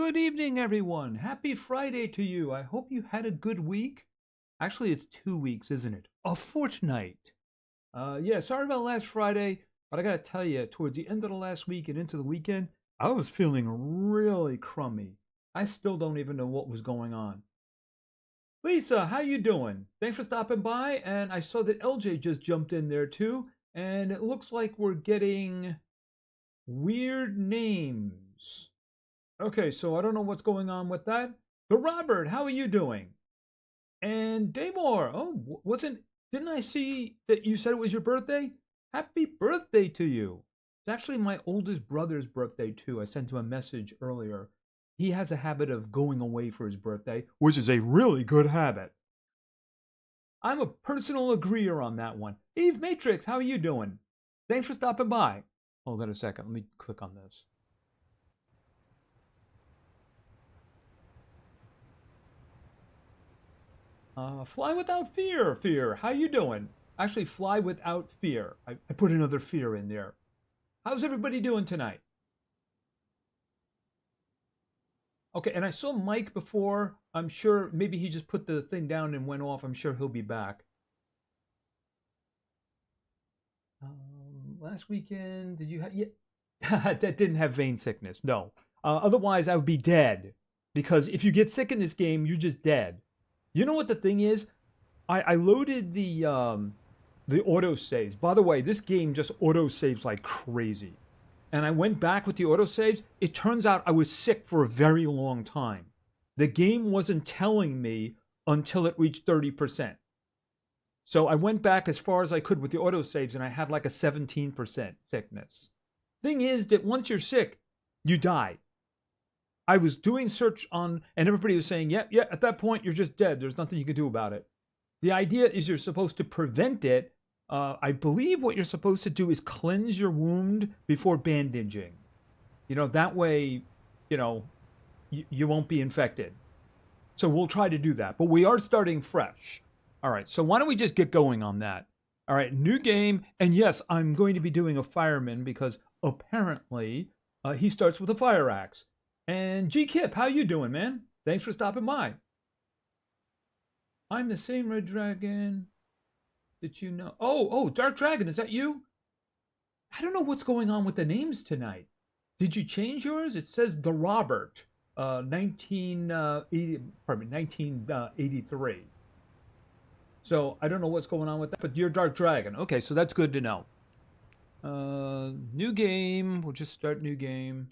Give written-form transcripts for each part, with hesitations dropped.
Good evening, everyone. Happy Friday to you. I hope you had a good week. Actually, it's 2 weeks, isn't it? A fortnight. Yeah, sorry about last Friday, but I gotta tell you, towards the end of the last week and into the weekend, I was feeling really crummy. I still don't even know what was going on. Lisa, how you doing? Thanks for stopping by, and I saw that LJ just jumped in there too, and it looks like we're getting weird names. Okay, so I don't know what's going on with that. But Robert, how are you doing? And Daymore, didn't I see that you said it was your birthday? Happy birthday to you. It's actually my oldest brother's birthday too. I sent him a message earlier. He has a habit of going away for his birthday, which is a really good habit. I'm a personal agreeer on that one. Eve Matrix, how are you doing? Thanks for stopping by. Hold on a second. Let me click on this. Fly without fear, fear. How you doing? Actually, fly without fear. I put another fear in there. How's everybody doing tonight? Okay, and I saw Mike before. I'm sure maybe he just put the thing down and went off. I'm sure he'll be back. Last weekend, did you have... Yeah, that didn't have vein sickness. No. Otherwise, I would be dead. Because if you get sick in this game, you're just dead. You know what the thing is? I loaded the auto saves. By the way, this game just auto saves like crazy. And I went back with the auto saves. It turns out I was sick for a very long time. The game wasn't telling me until it reached 30%. So I went back as far as I could with the auto saves, and I had like a 17% sickness. Thing is that once you're sick, you die. I was doing search on, and everybody was saying, yeah, at that point, you're just dead. There's nothing you can do about it. The idea is you're supposed to prevent it. I believe what you're supposed to do is cleanse your wound before bandaging. That way, you won't be infected. So we'll try to do that. But we are starting fresh. All right, so why don't we just get going on that? All right, new game. And yes, I'm going to be doing a fireman because apparently he starts with a fire axe. And G Kip, how you doing, man? Thanks for stopping by. I'm the same Red Dragon. Did you know? Oh, Dark Dragon, is that you? I don't know what's going on with the names tonight. Did you change yours? It says the Robert, 1983. So I don't know what's going on with that, but you're Dark Dragon. Okay, so that's good to know. New game. We'll just start new game.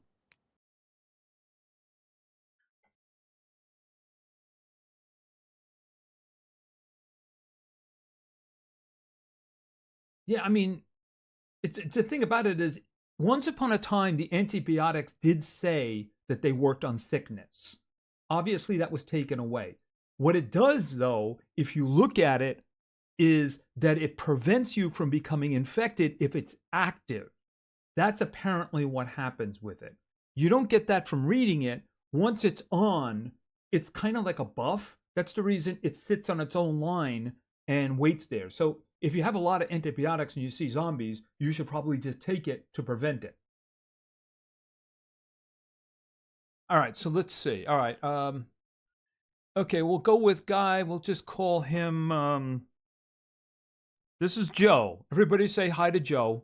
Yeah, I mean, it's the thing about it is, once upon a time, the antibiotics did say that they worked on sickness. Obviously, that was taken away. What it does, though, if you look at it, is that it prevents you from becoming infected if it's active. That's apparently what happens with it. You don't get that from reading it. Once it's on, it's kind of like a buff. That's the reason it sits on its own line and waits there. So if you have a lot of antibiotics and you see zombies, you should probably just take it to prevent it. All right, so let's see. All right. Okay, we'll go with Guy. We'll just call him... This is Joe. Everybody say hi to Joe.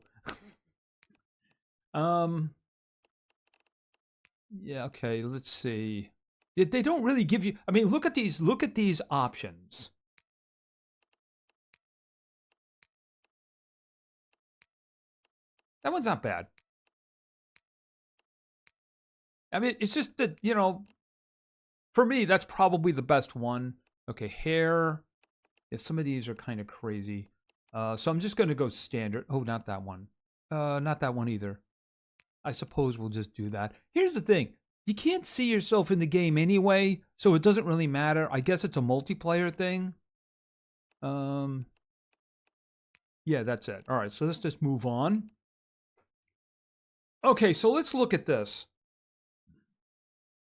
Yeah, okay, let's see. They don't really give you... I mean, look at these options. That one's not bad. I mean, it's just that, for me, that's probably the best one. Okay, hair. Yeah, some of these are kind of crazy. So I'm just going to go standard. Oh, not that one. Not that one either. I suppose we'll just do that. Here's the thing. You can't see yourself in the game anyway, so it doesn't really matter. I guess it's a multiplayer thing. Yeah, that's it. All right, so let's just move on. Okay, so let's look at this.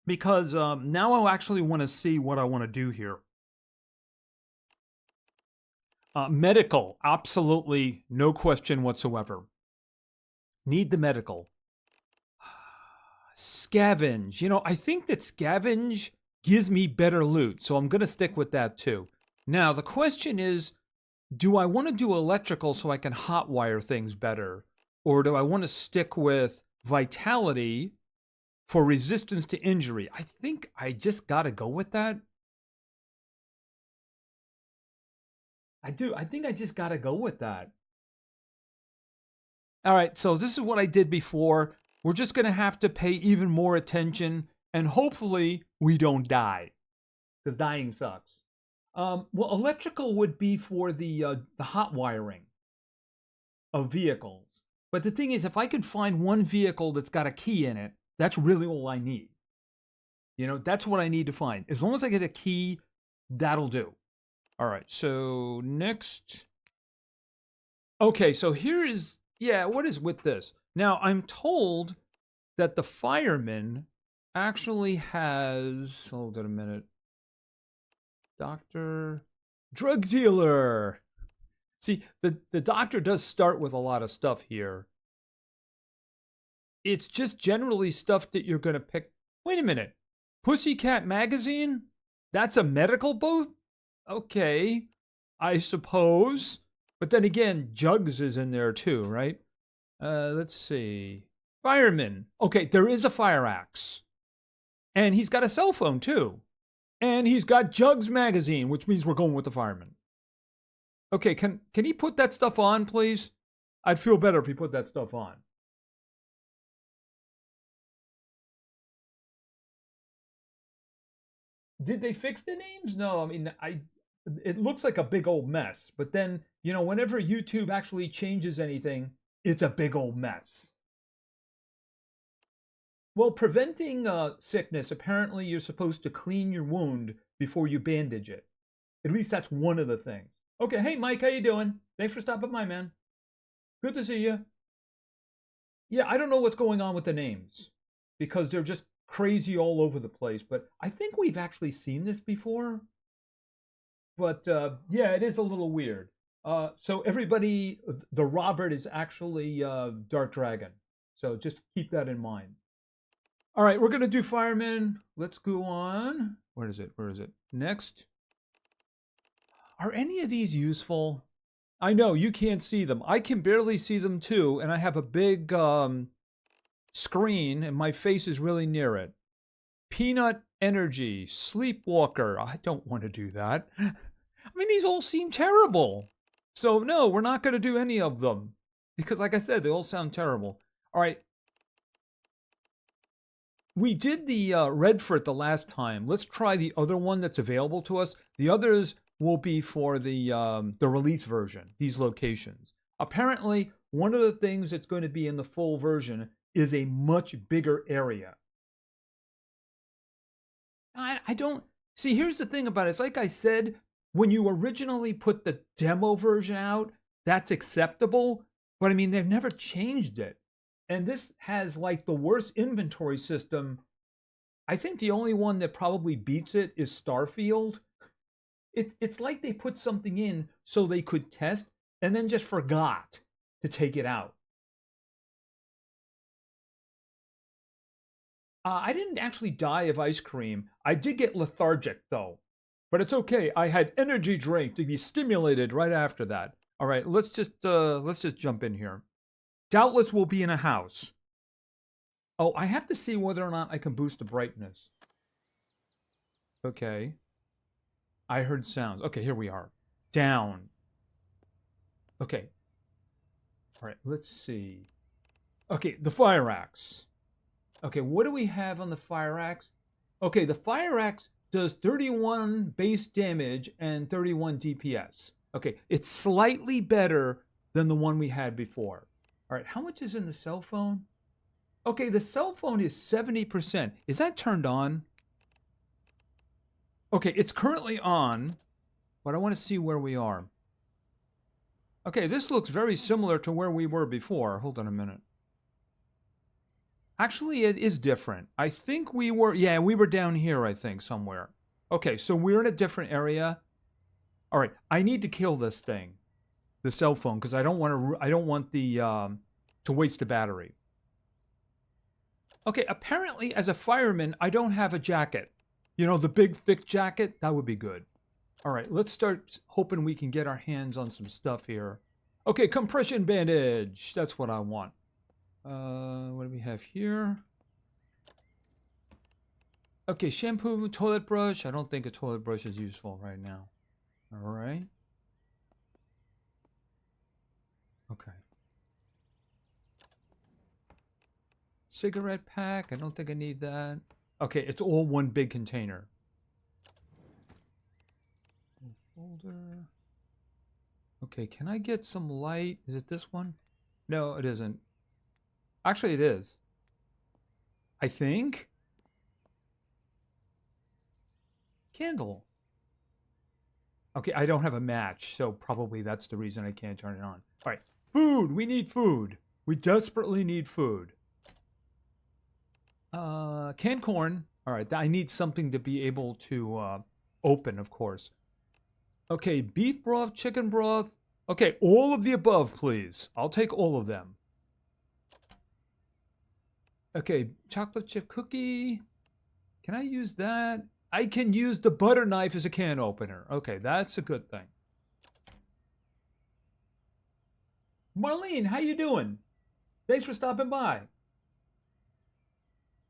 Because now I actually want to see what I want to do here. Medical, absolutely no question whatsoever. Need the medical. Scavenge. You know, I think that scavenge gives me better loot, so I'm going to stick with that too. Now, the question is, do I want to do electrical so I can hotwire things better? Or do I want to stick with vitality for resistance to injury? I think I just got to go with that. I do. I think I just got to go with that. All right, so this is what I did before. We're just going to have to pay even more attention, and hopefully we don't die, because dying sucks. Well, electrical would be for the hot wiring of vehicles. But the thing is, if I can find one vehicle that's got a key in it, that's really all I need. You know, that's what I need to find. As long as I get a key, that'll do. All right, so next. Okay, so here is, yeah, what is with this? Now, I'm told that the fireman actually has, hold on a minute. Doctor, drug dealer. See, the doctor does start with a lot of stuff here. It's just generally stuff that you're going to pick. Wait a minute. Pussycat Magazine? That's a medical boat? Okay, I suppose. But then again, Jugs is in there too, right? Let's see. Fireman. Okay, there is a fire axe. And he's got a cell phone too. And he's got Jugs Magazine, which means we're going with the fireman. Okay, can he put that stuff on, please? I'd feel better if he put that stuff on. Did they fix the names? No, I mean, it looks like a big old mess. But then, you know, whenever YouTube actually changes anything, it's a big old mess. Well, preventing sickness, apparently you're supposed to clean your wound before you bandage it. At least that's one of the things. Okay, hey Mike, how you doing? Thanks for stopping by, man. Good to see you. Yeah, I don't know what's going on with the names because they're just crazy all over the place, but I think we've actually seen this before. But yeah, it is a little weird. So everybody, the Robert is actually Dark Dragon. So just keep that in mind. All right, we're going to do firemen. Let's go on. Where is it? Where is it? Next. Are any of these useful? I know you can't see them. I can barely see them too, and I have a big screen, and my face is really near it. Peanut Energy, Sleepwalker. I don't want to do that. I mean, these all seem terrible. So no, we're not going to do any of them. Because like I said, they all sound terrible. All right. We did the Redford the last time. Let's try the other one that's available to us. The others will be for the release version, these locations. Apparently, one of the things that's going to be in the full version is a much bigger area. I don't... See, here's the thing about it. It's like I said, when you originally put the demo version out, that's acceptable. But I mean, they've never changed it. And this has like the worst inventory system. I think the only one that probably beats it is Starfield. It's like they put something in so they could test and then just forgot to take it out. I didn't actually die of ice cream. I did get lethargic though. But it's okay. I had energy drink to be stimulated right after that. All right, let's just jump in here. Doubtless we'll be in a house. Oh, I have to see whether or not I can boost the brightness. Okay. I heard sounds. Okay, here we are. Down. Okay. All right, let's see. Okay, the fire axe. Okay, what do we have on the fire axe? Okay, the fire axe does 31 base damage and 31 DPS. Okay, it's slightly better than the one we had before. All right, how much is in the cell phone? Okay, the cell phone is 70%. Is that turned on? Okay, it's currently on, but I want to see where we are. Okay, this looks very similar to where we were before. Hold on a minute. Actually, it is different. I think we were, yeah, we were down here, I think, somewhere. Okay, so we're in a different area. All right, I need to kill this thing. The cell phone, because I don't want the to waste the battery. Okay, apparently as a fireman, I don't have a jacket. You know, the big thick jacket, that would be good. All right, let's start hoping we can get our hands on some stuff here. Okay, compression bandage. That's what I want. What do we have here? Okay, shampoo, toilet brush. I don't think a toilet brush is useful right now. All right. Okay. Cigarette pack. I don't think I need that. Okay, it's all one big container. Folder. Okay, can I get some light? Is it this one? No, it isn't. Actually, it is. I think. Candle. Okay, I don't have a match, so probably that's the reason I can't turn it on. All right, food. We need food. We desperately need food. Canned corn. All right, I need something to be able to open, of course. Okay, beef broth, chicken broth. Okay, all of the above, please. I'll take all of them. Okay, chocolate chip cookie. Can I use that? I can use the butter knife as a can opener. Okay, that's a good thing. Marlene, how you doing? Thanks for stopping by.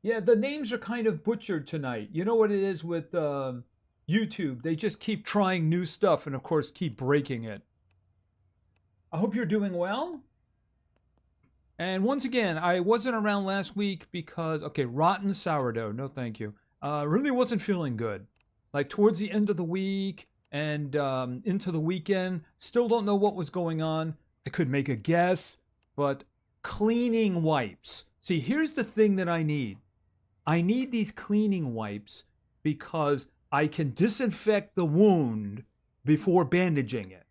Yeah, the names are kind of butchered tonight. You know what it is with YouTube? They just keep trying new stuff and, of course, keep breaking it. I hope you're doing well. And once again, I wasn't around last week because, okay, rotten sourdough. No, thank you. Really wasn't feeling good. Like towards the end of the week and into the weekend, still don't know what was going on. I could make a guess, but cleaning wipes. See, here's the thing that I need. I need these cleaning wipes because I can disinfect the wound before bandaging it.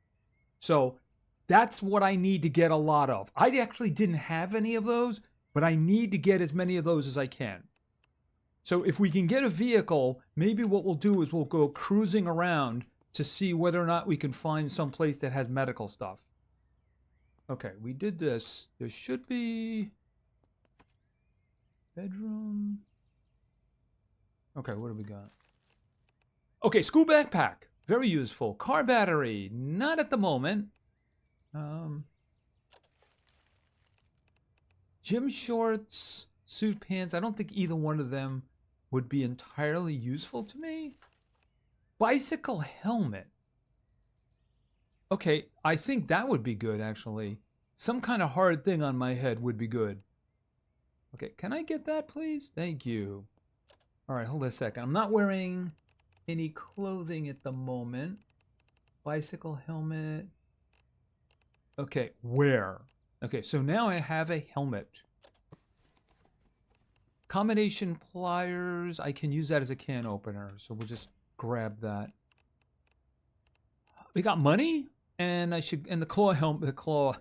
So that's what I need to get a lot of. I actually didn't have any of those, but I need to get as many of those as I can. So if we can get a vehicle, maybe what we'll do is we'll go cruising around to see whether or not we can find some place that has medical stuff. Okay, we did this. There should be bedroom. Okay, what do we got? Okay, school backpack. Very useful. Car battery. Not at the moment. Gym shorts, suit pants. I don't think either one of them would be entirely useful to me. Bicycle helmet. Okay, I think that would be good, actually. Some kind of hard thing on my head would be good. Okay, can I get that, please? Thank you. All right, hold on a second. I'm not wearing any clothing at the moment. Bicycle helmet. Okay, where? Okay, so now I have a helmet. Combination pliers. I can use that as a can opener, so we'll just grab that. We got money, and I should, and the claw helmet, the claw.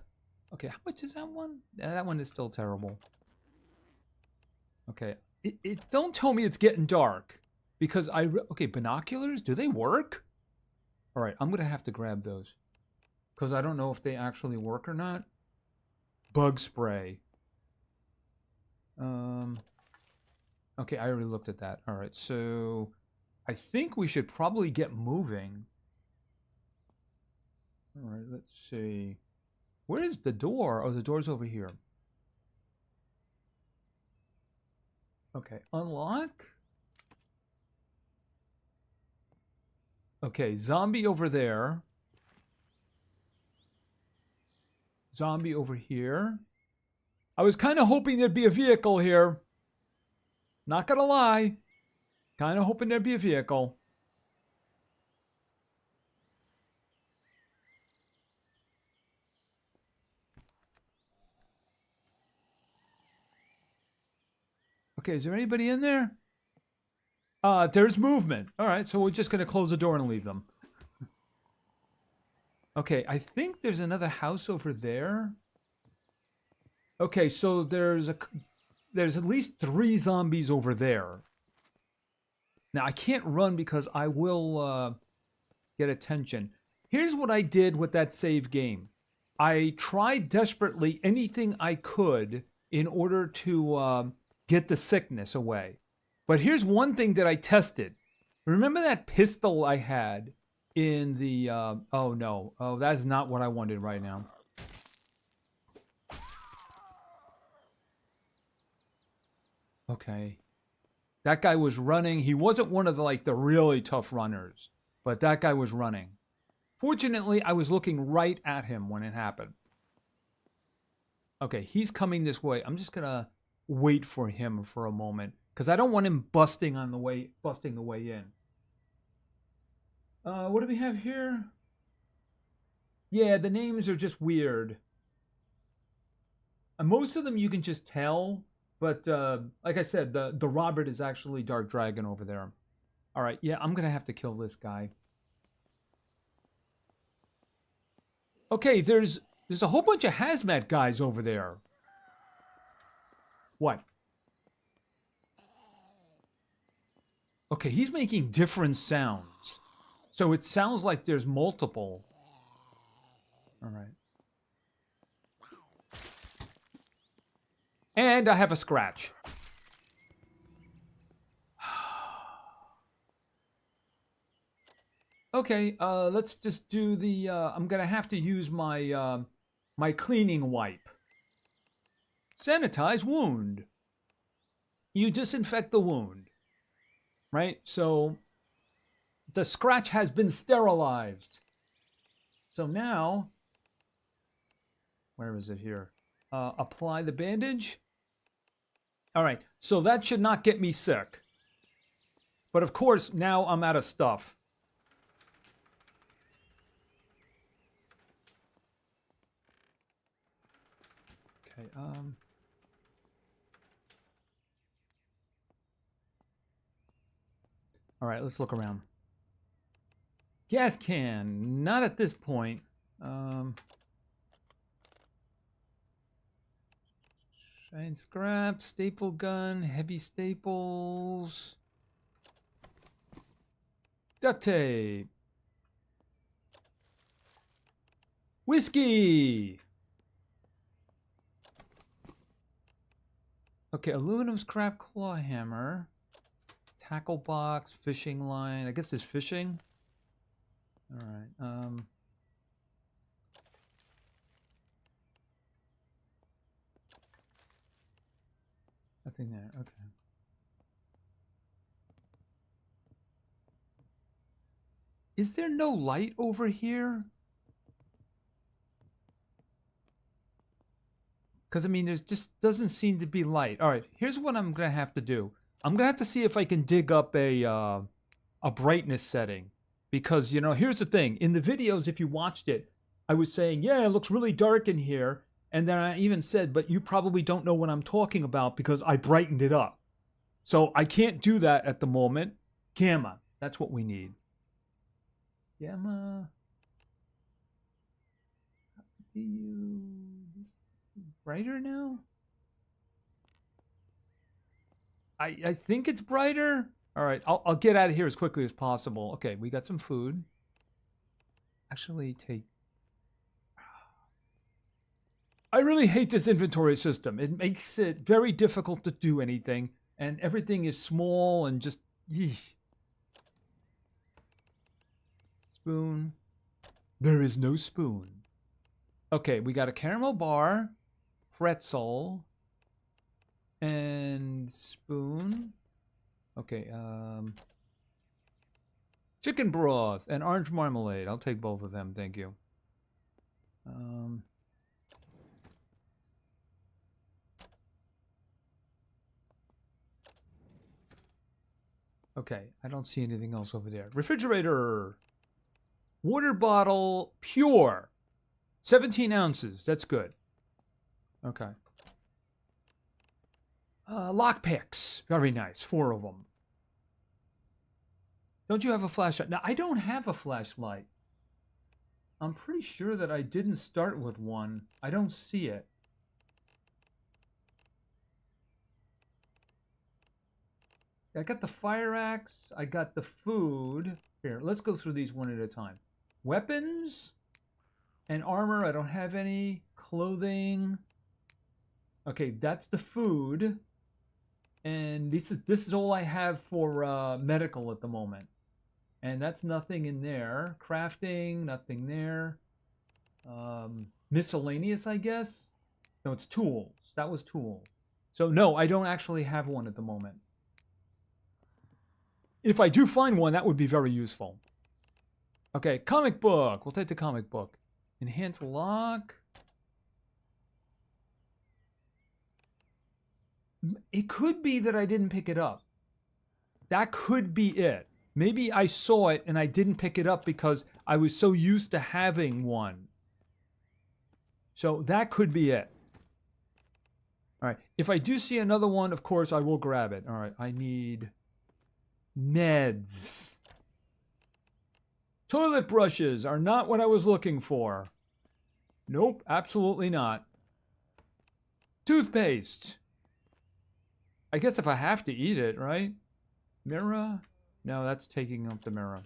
Okay, how much is that one? That one is still terrible. Okay, don't tell me it's getting dark, because okay, binoculars, do they work? All right, I'm gonna have to grab those, because I don't know if they actually work or not. Bug spray. Okay, I already looked at that. All right, so I think we should probably get moving. All right, let's see. Where is the door? Oh, the door's over here. Okay, unlock. Okay, zombie over there. Zombie over here. I was kind of hoping there'd be a vehicle here. Not gonna lie. Kind of hoping there'd be a vehicle. Okay, is there anybody in there? There's movement. All right, so we're just gonna close the door and leave them. Okay, I think there's another house over there. Okay, so there's at least 3 zombies over there. Now I can't run because I will get attention. Here's what I did with that save game. I tried desperately anything I could in order to get the sickness away. But here's one thing that I tested. Remember that pistol I had in the... oh, no. Oh, that's not what I wanted right now. Okay. That guy was running. He wasn't one of the, like, the really tough runners. But that guy was running. Fortunately, I was looking right at him when it happened. Okay, he's coming this way. I'm just going to wait for him for a moment. Because I don't want him busting the way in. What do we have here? Yeah, the names are just weird. Most of them you can just tell. But like I said, the Robert is actually Dark Dragon over there. All right, yeah, I'm going to have to kill this guy. Okay, there's a whole bunch of hazmat guys over there. What? Okay, he's making different sounds. So it sounds like there's multiple. All right. And I have a scratch. Okay, let's just do the... I'm going to have to use my, my cleaning wipe. Sanitize wound. You disinfect the wound. Right? So the scratch has been sterilized. So now... Where is it here? Apply the bandage. All right, so that should not get me sick. But of course, now I'm out of stuff. Okay, all right, let's look around. Gas can, not at this point. Shine scrap, staple gun, heavy staples, duct tape, whiskey. Okay, aluminum scrap claw hammer, tackle box, fishing line. I guess there's fishing. All right. Nothing there. Okay. Is there no light over here? Because, I mean, there just doesn't seem to be light. All right, here's what I'm going to have to do. I'm going to have to see if I can dig up a brightness setting. Because, you know, here's the thing. In the videos, if you watched it, I was saying, yeah, it looks really dark in here. And then I even said, but you probably don't know what I'm talking about because I brightened it up. So I can't do that at the moment. Gamma, that's what we need. Gamma. Do you... brighter now? I think it's brighter. All right, I'll get out of here as quickly as possible. Okay, we got some food. Actually, take... I really hate this inventory system. It makes it very difficult to do anything, and everything is small and just... Yeesh. Spoon. There is no spoon. Okay, we got a caramel bar, pretzel, and spoon. Okay, chicken broth and orange marmalade. I'll take both of them, thank you. Okay, I don't see anything else over there. Refrigerator. Water bottle, pure. 17 ounces, that's good. Okay. Lockpicks, very nice, 4 of them. Don't you have a flashlight? Now, I don't have a flashlight. I'm pretty sure that I didn't start with one. I don't see it. I got the fire axe. I got the food. Here, let's go through these one at a time. Weapons and armor. I don't have any. Clothing. Okay, that's the food. And this is all I have for medical at the moment. And that's nothing in there. Crafting, nothing there. Miscellaneous, I guess. No, it's tools. That was tools. So no, I don't actually have one at the moment. If I do find one, that would be very useful. Okay, comic book. We'll take the comic book. Enhance lock. It could be that I didn't pick it up. That could be it. Maybe I saw it and I didn't pick it up because I was so used to having one. So that could be it. All right. If I do see another one, of course, I will grab it. All right. I need meds. Toilet brushes are not what I was looking for. Nope, absolutely not. Toothpaste. I guess if I have to eat it, right? Mirror? No, that's taking up the mirror.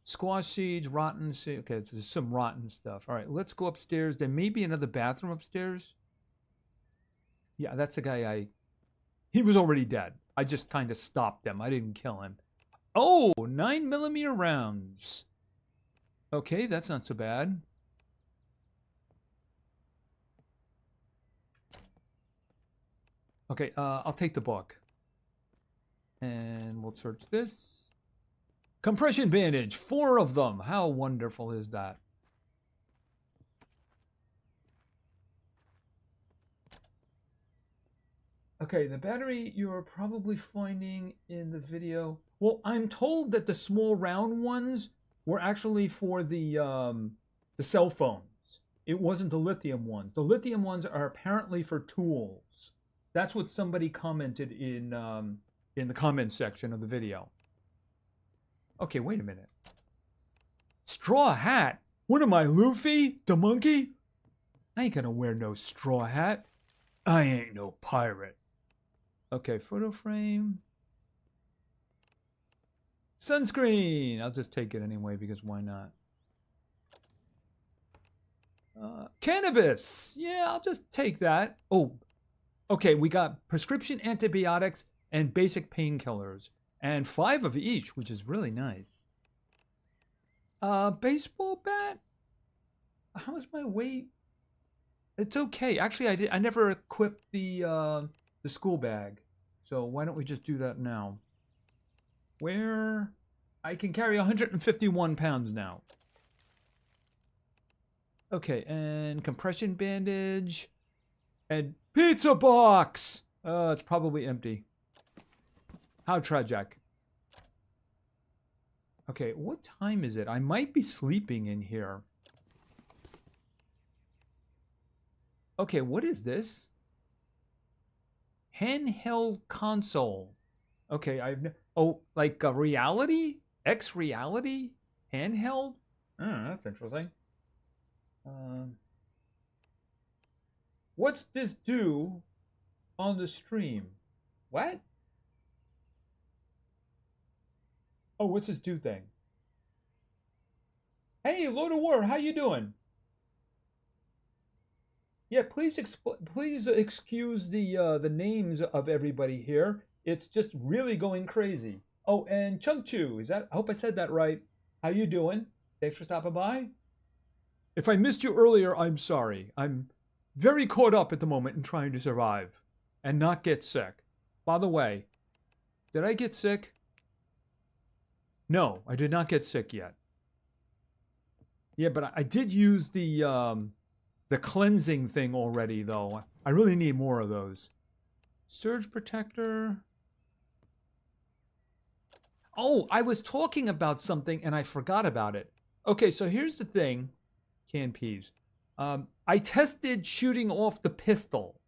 Squash seeds, rotten seeds. Okay, there's some rotten stuff. All right, let's go upstairs. There may be another bathroom upstairs. Yeah, that's the guy He was already dead. I just kind of stopped him. I didn't kill him. Oh, 9mm rounds. Okay, that's not so bad. Okay, I'll take the book. And we'll search this. Compression bandage, 4 of them. How wonderful is that? Okay, the battery you're probably finding in the video. Well, I'm told that the small round ones were actually for the cell phones. It wasn't the lithium ones. The lithium ones are apparently for tools. That's what somebody commented in the comments section of the video. Okay, wait a minute. Straw hat? What am I, Luffy? The monkey? I ain't gonna wear no straw hat. I ain't no pirate. Okay, photo frame. Sunscreen! I'll just take it anyway because why not? Cannabis! Yeah, I'll just take that. Oh, okay, we got prescription antibiotics and basic painkillers. And 5 of each, which is really nice. Baseball bat? How is my weight? It's okay. Actually, I never equipped the school bag. So why don't we just do that now? Where I can carry 151 pounds now. Okay, and compression bandage and pizza box. It's probably empty. How tragic. Okay, what time is it? I might be sleeping in here. Okay, what is this? Handheld console. Okay, oh, like a reality? X-reality? Handheld? Oh, that's interesting. What's this do on the stream? What? Oh, what's this do thing? Hey, Lord of War, how you doing? Yeah, please excuse the names of everybody here. It's just really going crazy. Oh, and Chunk Chew, I hope I said that right. How you doing? Thanks for stopping by. If I missed you earlier, I'm sorry. I'm very caught up at the moment in trying to survive and not get sick. By the way, did I get sick? No, I did not get sick yet. Yeah, but I did use the cleansing thing already, though. I really need more of those. Surge protector. Oh, I was talking about something and I forgot about it. Okay, so here's the thing. Canned peas. I tested shooting off the pistol.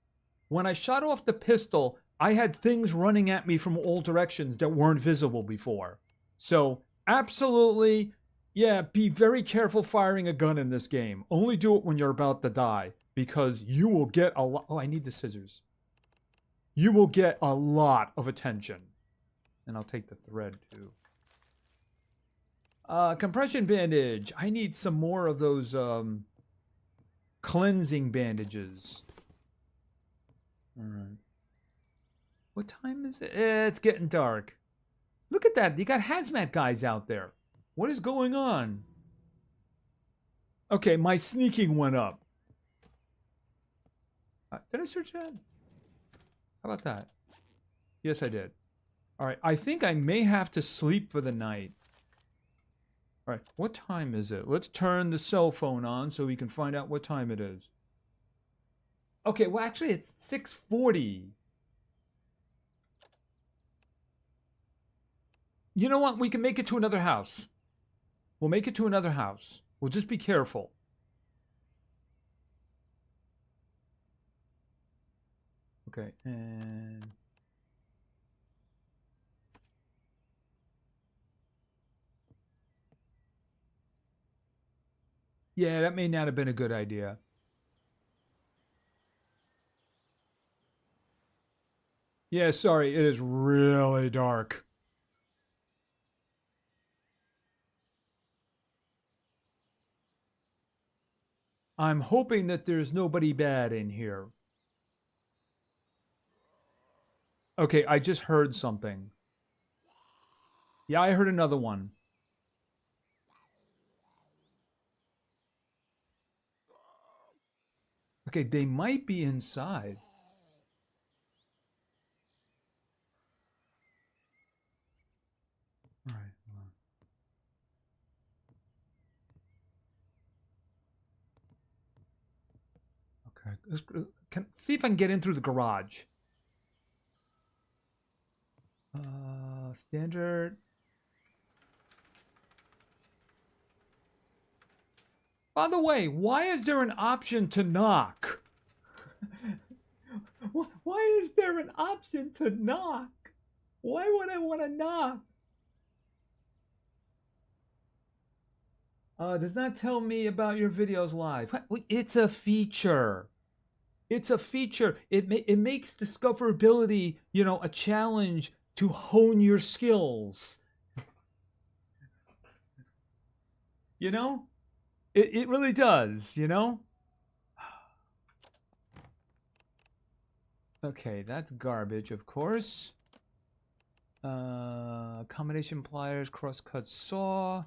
When I shot off the pistol, I had things running at me from all directions that weren't visible before. So, absolutely, yeah, be very careful firing a gun in this game. Only do it when you're about to die, because you will get a lot. Oh, I need the scissors. You will get a lot of attention. And I'll take the thread, too. Compression bandage. I need some more of those cleansing bandages. All right. What time is it? It's getting dark. Look at that. You got hazmat guys out there. What is going on? Okay, my sneaking went up. Did I search that? How about that? Yes, I did. All right, I think I may have to sleep for the night. All right, what time is it? Let's turn the cell phone on so we can find out what time it is. Okay, well, actually, it's 6:40. You know what? We can make it to another house. We'll make it to another house. We'll just be careful. Okay, and... yeah, that may not have been a good idea. Yeah, sorry, it is really dark. I'm hoping that there's nobody bad in here. Okay, I just heard something. Yeah, I heard another one. Okay, they might be inside. All right. Okay, see if I can get in through the garage. Standard. By the way, why is there an option to knock? Why is there an option to knock? Why would I want to knock? Does not tell me about your videos live. It's a feature. It's a feature. It makes discoverability, you know, a challenge to hone your skills. You know? It really does, you know? Okay, that's garbage, of course. Combination pliers, crosscut saw.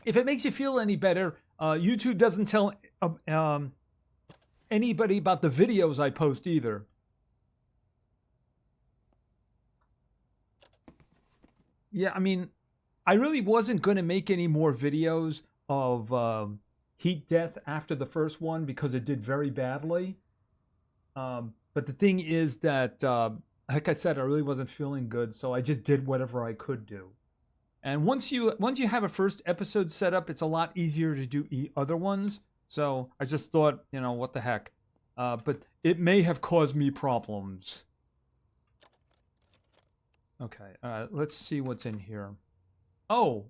If it makes you feel any better, YouTube doesn't tell anybody about the videos I post either. Yeah, I mean, I really wasn't going to make any more videos of Heat Death after the first one because it did very badly. But the thing is that, like I said, I really wasn't feeling good, so I just did whatever I could do. And once you have a first episode set up, it's a lot easier to do other ones. So I just thought, you know, what the heck. But it may have caused me problems. Okay, let's see what's in here. Oh,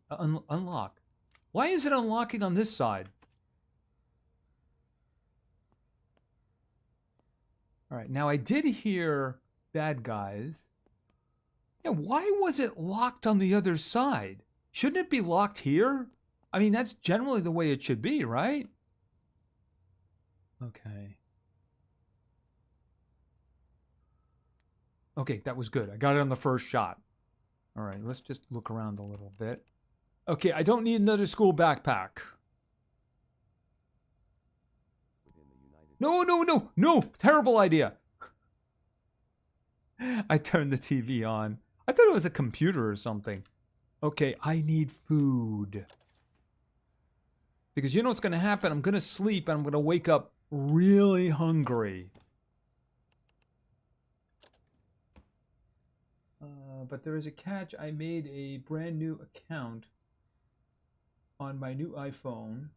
unlock. Why is it unlocking on this side? All right, now I did hear bad guys. Yeah, why was it locked on the other side? Shouldn't it be locked here? I mean, that's generally the way it should be, right? Okay. Okay, that was good. I got it on the first shot. All right, let's just look around a little bit. Okay, I don't need another school backpack. No, no, no, no! Terrible idea. I turned the TV on. I thought it was a computer or something. Okay, I need food. Because you know what's going to happen? I'm going to sleep and I'm going to wake up really hungry. But there is a catch. I made a brand new account on my new iPhone.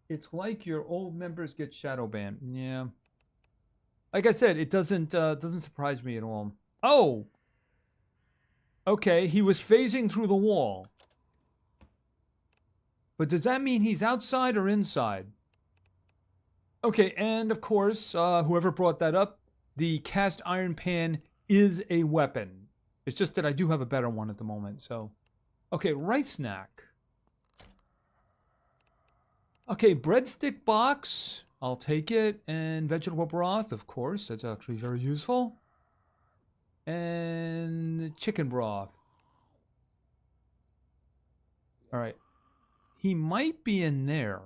It's like your old members get shadow banned. Yeah. Like I said, it doesn't surprise me at all. Oh! Okay, he was phasing through the wall. But does that mean he's outside or inside? Okay, and of course, whoever brought that up, the cast iron pan is a weapon. It's just that I do have a better one at the moment, so. Okay, rice snack. Okay, breadstick box. I'll take it. And vegetable broth, of course. That's actually very useful. And chicken broth. All right. He might be in there.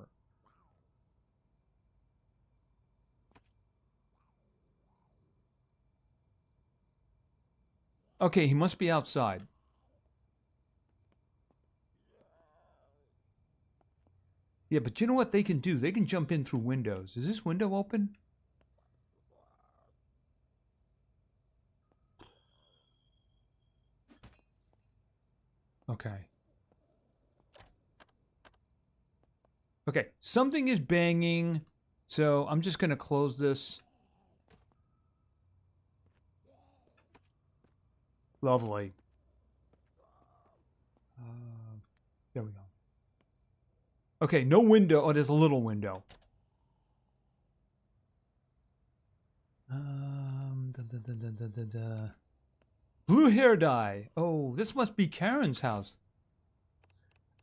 Okay, he must be outside. Yeah, but you know what they can do? They can jump in through windows. Is this window open? Okay. Okay, something is banging, so I'm just going to close this. Lovely. There we go. Okay, no window. Oh, there's a little window. Blue hair dye. Oh, this must be Karen's house.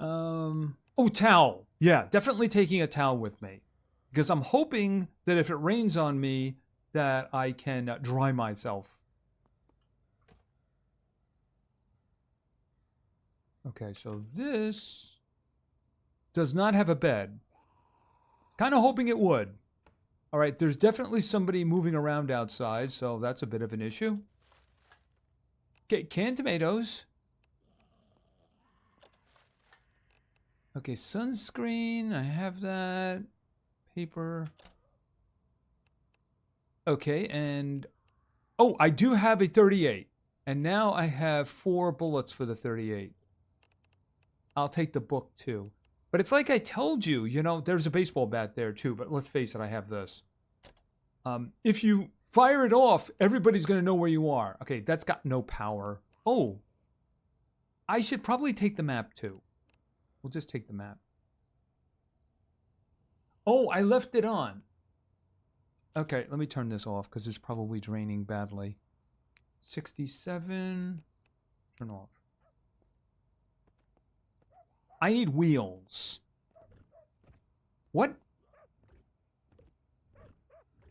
Oh, towel. Yeah, definitely taking a towel with me. Because I'm hoping that if it rains on me, that I can dry myself. Okay, so this does not have a bed. Kind of hoping it would. All right, there's definitely somebody moving around outside, so that's a bit of an issue. Okay, canned tomatoes. Okay, sunscreen, I have that. Paper. Okay, and... oh, I do have a 38. And now I have 4 bullets for the 38. I'll take the book, too. But it's like I told you, you know, there's a baseball bat there, too. But let's face it, I have this. If you fire it off, everybody's going to know where you are. Okay, that's got no power. Oh, I should probably take the map, too. We'll just take the map. Oh, I left it on. Okay, let me turn this off because it's probably draining badly. 67. Turn off. I need wheels. What?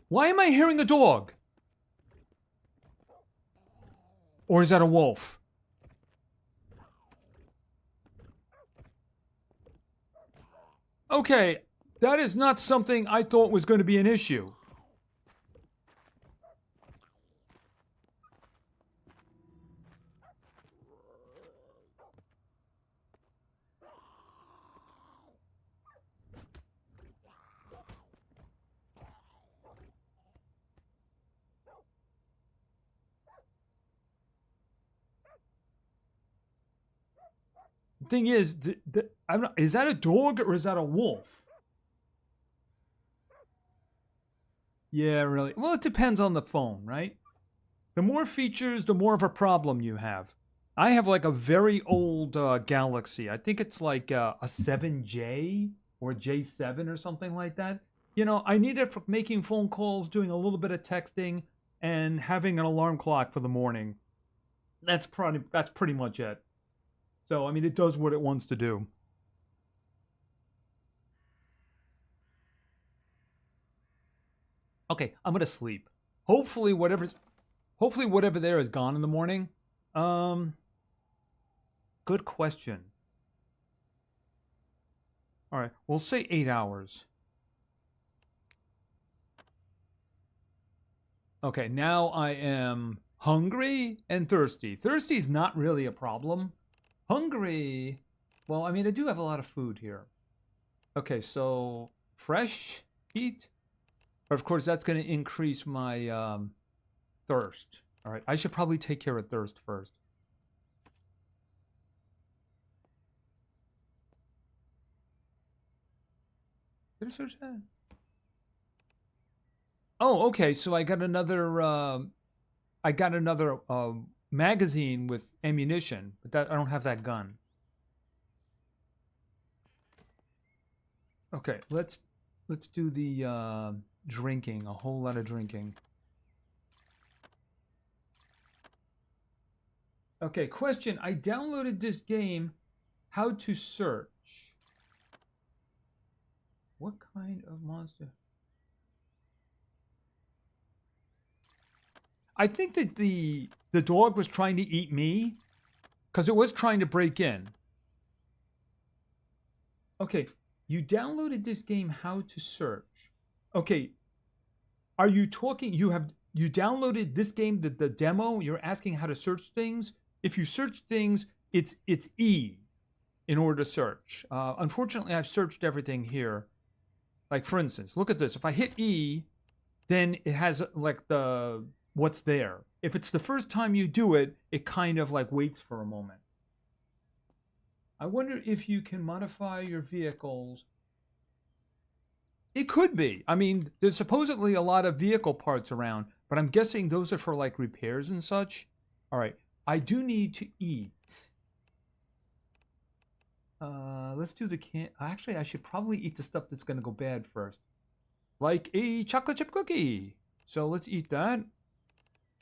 Why am I hearing a dog? Or is that a wolf? Okay, that is not something I thought was going to be an issue. The thing is, I'm not, is that a dog or is that a wolf? Yeah, really. Well, it depends on the phone, right? The more features, the more of a problem you have. I have like a very old Galaxy. I think it's like a 7J or J7 or something like that. You know, I need it for making phone calls, doing a little bit of texting, and having an alarm clock for the morning. That's pretty much it. So, I mean, it does what it wants to do. Okay, I'm gonna sleep. Hopefully, whatever there is gone in the morning. Um, Good question. All right, we'll say 8 hours. Okay, now I am hungry and thirsty. Thirsty's not really a problem. Hungry, well, I mean, I do have a lot of food here. Okay, so fresh heat. But of course, that's going to increase my thirst. All right, I should probably take care of thirst first. Did I search that? Oh, okay. So I got another magazine with ammunition, but I don't have that gun. Okay, let's do the drinking. A whole lot of drinking. Okay, question. I downloaded this game. How to search? What kind of monster? I think that the dog was trying to eat me because it was trying to break in. Okay, you downloaded this game, how to search. Okay, are you talking, you downloaded this game, the demo, you're asking how to search things? If you search things, it's E in order to search. Unfortunately, I've searched everything here. Like for instance, look at this. If I hit E, then it has like the what's there. If it's the first time you do it, it kind of like waits for a moment. I wonder if you can modify your vehicles. It could be. I mean, there's supposedly a lot of vehicle parts around, but I'm guessing those are for like repairs and such. All right. I do need to eat. Let's do the can. Actually, I should probably eat the stuff that's going to go bad first. Like a chocolate chip cookie. So let's eat that.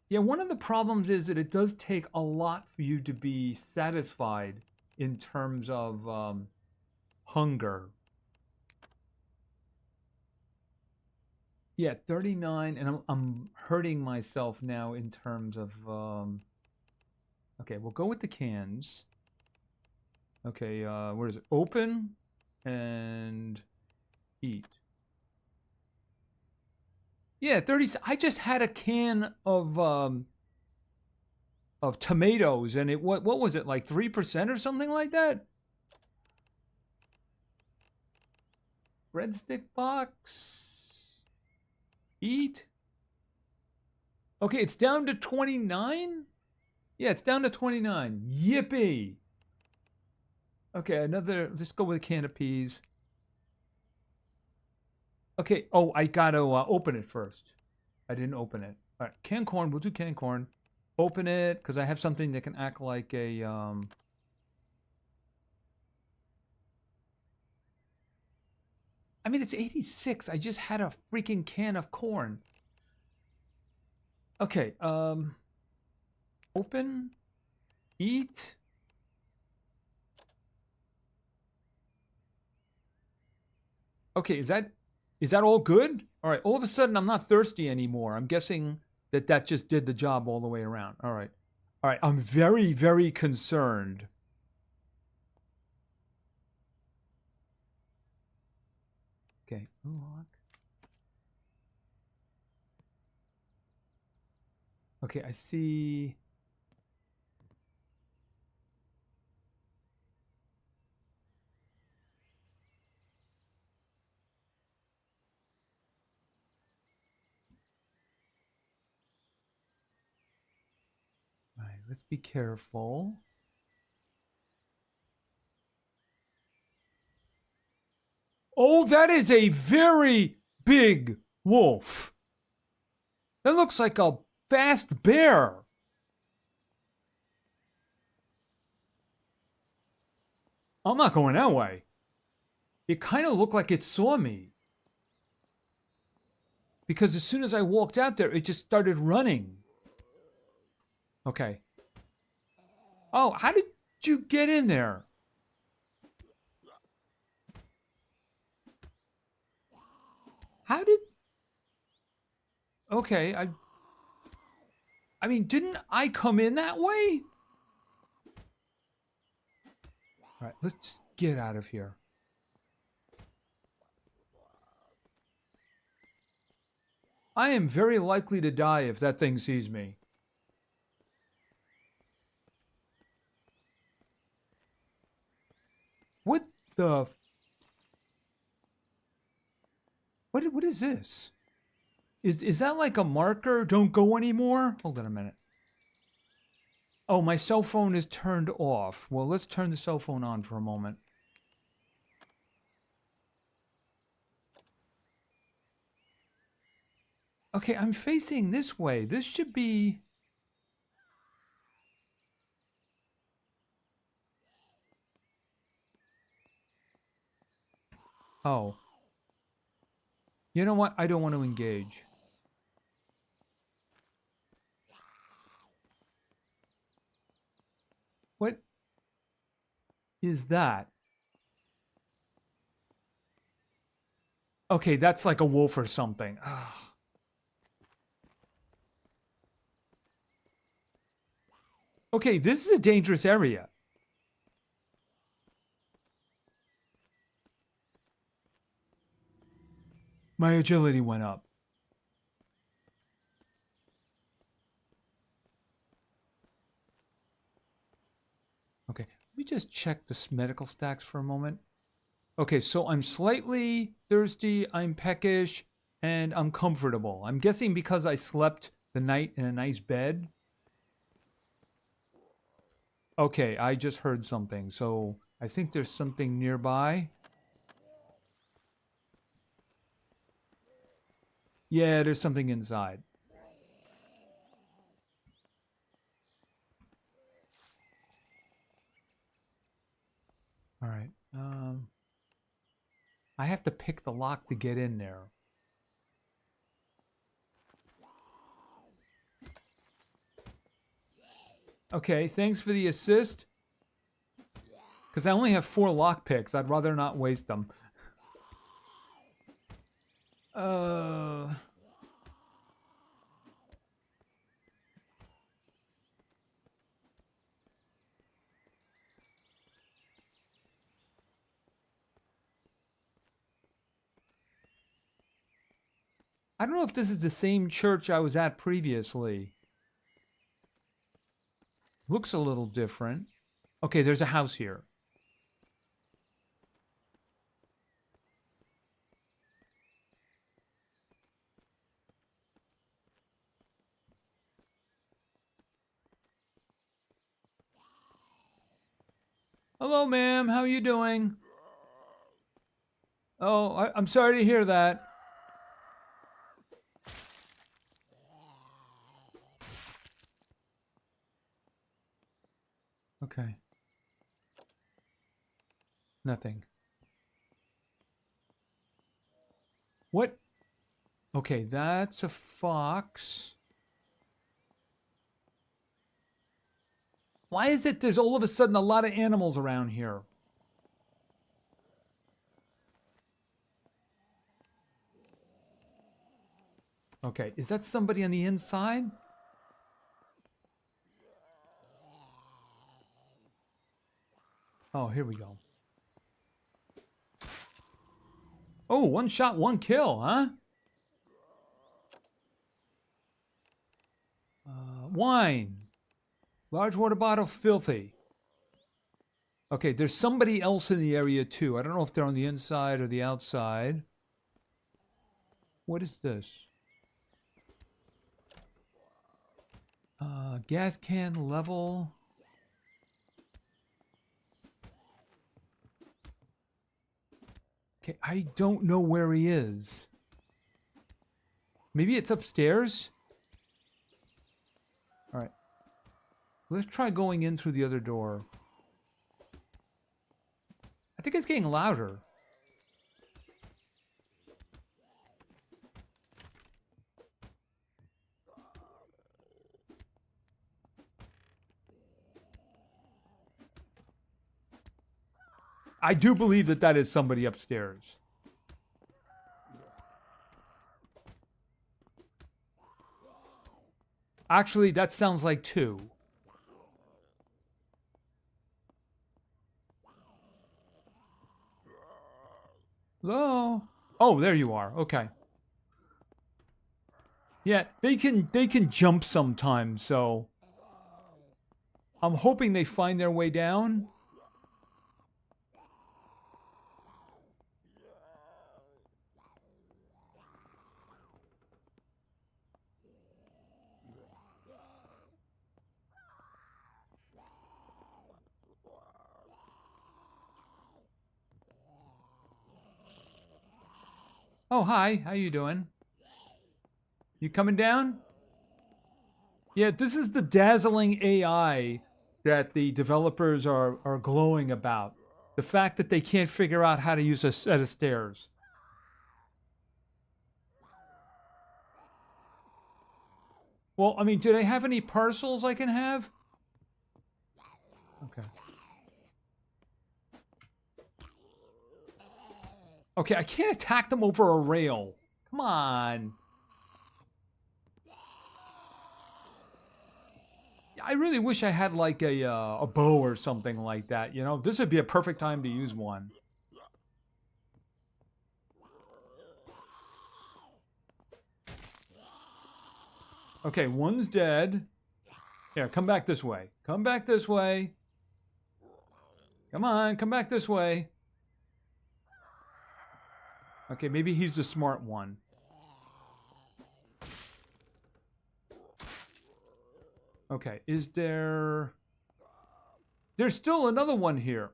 Yeah, one of the problems is that it does take a lot for you to be satisfied in terms of hunger. Yeah, 39, and I'm hurting myself now in terms of okay, we'll go with the cans. Okay, where is it? Open and eat. Yeah, 30. I just had a can of tomatoes, and it what was it, like 3% or something like that? Breadstick box. Eat. Okay, it's down to 29? Yeah, it's down to 29. Yippee. Okay, another, let's go with a can of peas. Okay, oh, I gotta open it first. I didn't open it. All right, canned corn, we'll do canned corn. Open it, because I have something that can act like a, I mean, it's 86. I just had a freaking can of corn. Okay, open, eat. Okay, is that all good? All right, all of a sudden I'm not thirsty anymore. I'm guessing that just did the job all the way around. All right. All right, I'm very, very concerned. Okay, unlock. Okay, I see. All right, let's be careful. Oh, that is a very big wolf. That looks like a fast bear. I'm not going that way. It kind of looked like it saw me. Because as soon as I walked out there, it just started running. Okay. Oh, how did you get in there? How did... Okay, I mean, didn't I come in that way? All right, let's just get out of here. I am very likely to die if that thing sees me. What the... What is this? Is that like a marker? Don't go anymore? Hold on a minute. Oh, my cell phone is turned off. Well, let's turn the cell phone on for a moment. Okay, I'm facing this way. This should be... Oh. You know what? I don't want to engage. What is that? Okay, that's like a wolf or something. Ugh. Okay, this is a dangerous area. My agility went up. Okay, let me just check the medical stacks for a moment. Okay, so I'm slightly thirsty, I'm peckish, and I'm comfortable. I'm guessing because I slept the night in a nice bed. Okay, I just heard something, so I think there's something nearby. Yeah, there's something inside. All right. I have to pick the lock to get in there. Okay, thanks for the assist. Because I only have 4 lock picks. I'd rather not waste them. I don't know if this is the same church I was at previously. Looks a little different. Okay, there's a house here. Hello, ma'am. How are you doing? Oh, I'm sorry to hear that. Okay. Nothing. What? Okay, that's a fox. Why is it there's all of a sudden a lot of animals around here? Okay, is that somebody on the inside? Oh, here we go. Oh, 1 shot, 1 kill, huh? Wine. Large water bottle, filthy. Okay, there's somebody else in the area too. I don't know if they're on the inside or the outside. What is this? Gas can level. Okay, I don't know where he is. Maybe it's upstairs? Alright. Let's try going in through the other door. I think it's getting louder. I do believe that that is somebody upstairs. Actually, that sounds like 2. Hello? Oh, there you are. Okay. Yeah, they can jump sometimes, so I'm hoping they find their way down. Oh, hi. How you doing? You coming down? Yeah, this is the dazzling AI that the developers are glowing about. The fact that they can't figure out how to use a set of stairs. Well, I mean, do they have any parcels I can have? Okay. Okay, I can't attack them over a rail. Come on. I really wish I had like a bow or something like that. You know, this would be a perfect time to use one. Okay, one's dead. Here, come back this way. Come back this way. Come on, come back this way. Okay, maybe he's the smart one. Okay, is there... There's still another one here.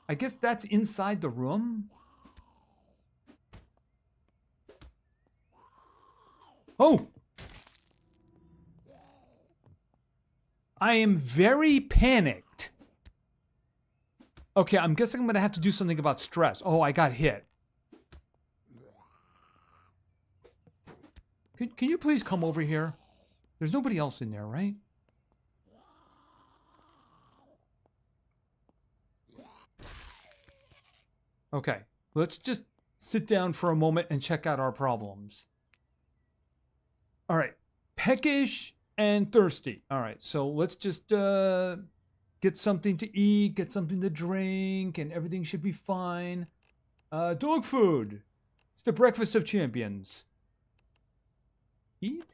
I guess that's inside the room? Oh! I am very panicked. Okay, I'm guessing I'm going to have to do something about stress. Oh, I got hit. Can you please come over here? There's nobody else in there, right? Okay, let's just sit down for a moment and check out our problems. All right, peckish and thirsty. All right, so let's just get something to eat, get something to drink, and everything should be fine. Dog food. It's the breakfast of champions. Eat?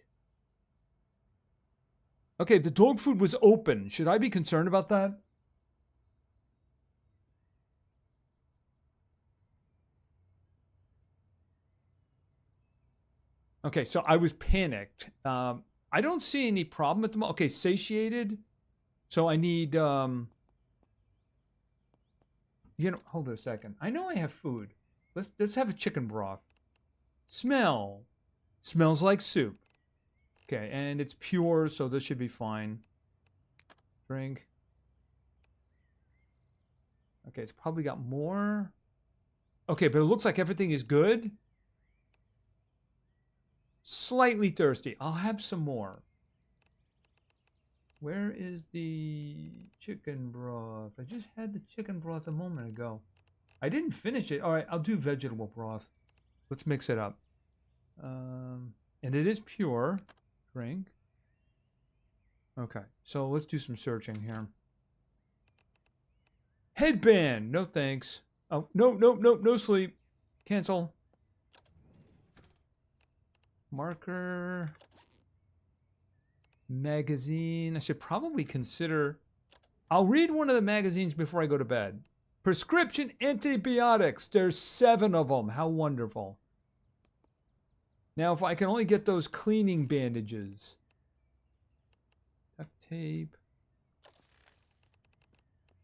Okay, the dog food was open. Should I be concerned about that? Okay, so I was panicked. I don't see any problem at the moment. Okay, satiated. So I need, hold on a second. I know I have food. Let's have a chicken broth. Smell. Smells like soup. Okay, and it's pure, so this should be fine. Drink. Okay, it's probably got more. Okay, but it looks like everything is good. Slightly thirsty. I'll have some more. Where is the chicken broth? I just had the chicken broth a moment ago. I didn't finish it. All right, I'll do vegetable broth. Let's mix it up. And it is pure. Drink. Okay, so let's do some searching here. Headband. No thanks. Oh, no sleep. Cancel. Marker. Magazine. I should probably consider... I'll read one of the magazines before I go to bed. Prescription antibiotics. There's 7 of them. How wonderful. Now, if I can only get those cleaning bandages. Duct tape.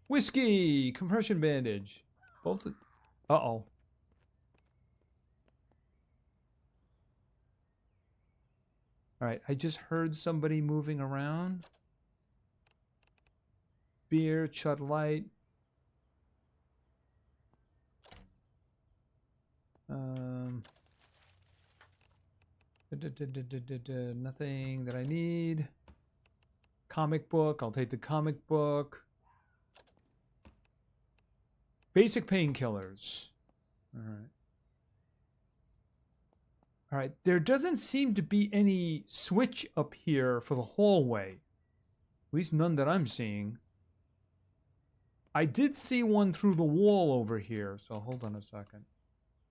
Whiskey. Compression bandage. Both. Uh-oh. All right, I just heard somebody moving around. Beer, Chud Light. Nothing that I need. Comic book, I'll take the comic book. Basic painkillers. All right. All right, there doesn't seem to be any switch up here for the hallway. At least none that I'm seeing. I did see one through the wall over here, so hold on a second.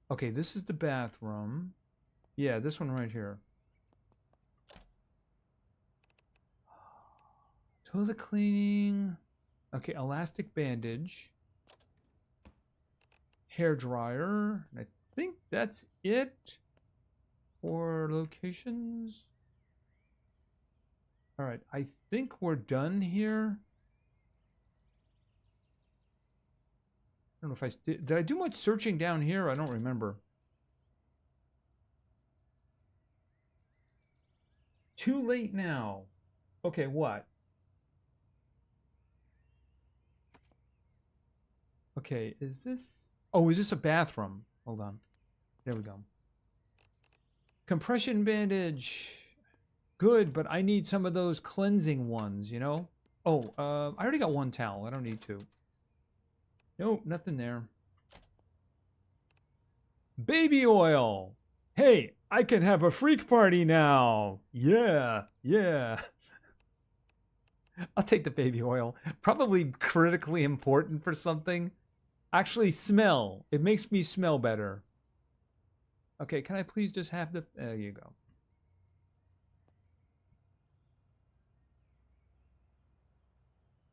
Okay, this is the bathroom. Yeah, this one right here. Toilet cleaning. Okay, elastic bandage. Hair dryer. I think that's it. For locations. All right, I think we're done here. I don't know if did I do much searching down here? I don't remember. Too late now. Okay, what? Okay, is this... Oh, is this a bathroom? Hold on. There we go. Compression bandage. Good, but I need some of those cleansing ones, you know? Oh, I already got one towel. I don't need two. Nope, nothing there. Baby oil. Hey, I can have a freak party now. Yeah, yeah. I'll take the baby oil. Probably critically important for something. Actually, smell. It makes me smell better. Okay, can I please just have the... There you go.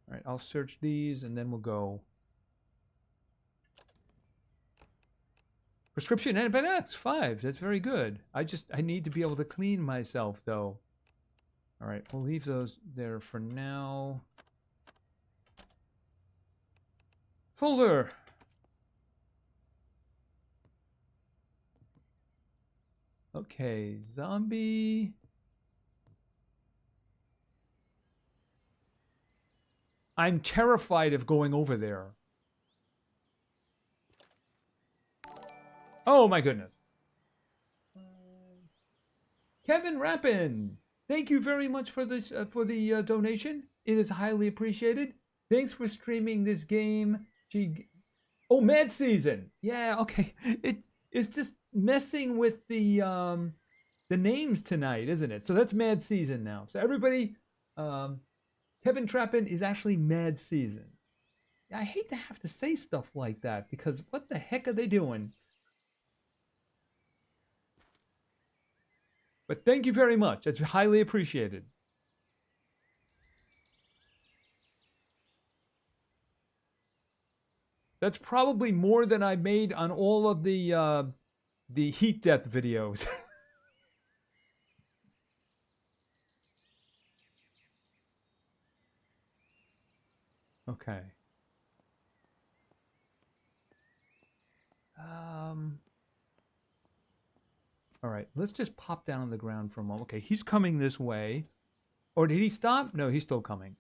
All right, I'll search these and then we'll go. Prescription antibiotics, 5. That's very good. I need to be able to clean myself, though. All right, we'll leave those there for now. Folder. Okay, zombie. I'm terrified of going over there. Oh my goodness. Kevin Rappin, thank you very much for this for the donation. It is highly appreciated. Thanks for streaming this game. Oh, Mad Season. Yeah, okay. It's just messing with the names tonight, isn't it? So that's Mad Season now. So everybody, Kevin Trappin is actually Mad Season. I hate to have to say stuff like that because what the heck are they doing? But thank you very much. It's highly appreciated. That's probably more than I made on all of the heat death videos. Okay. All right, let's just pop down on the ground for a moment. Okay, he's coming this way. Or did he stop? No, he's still coming.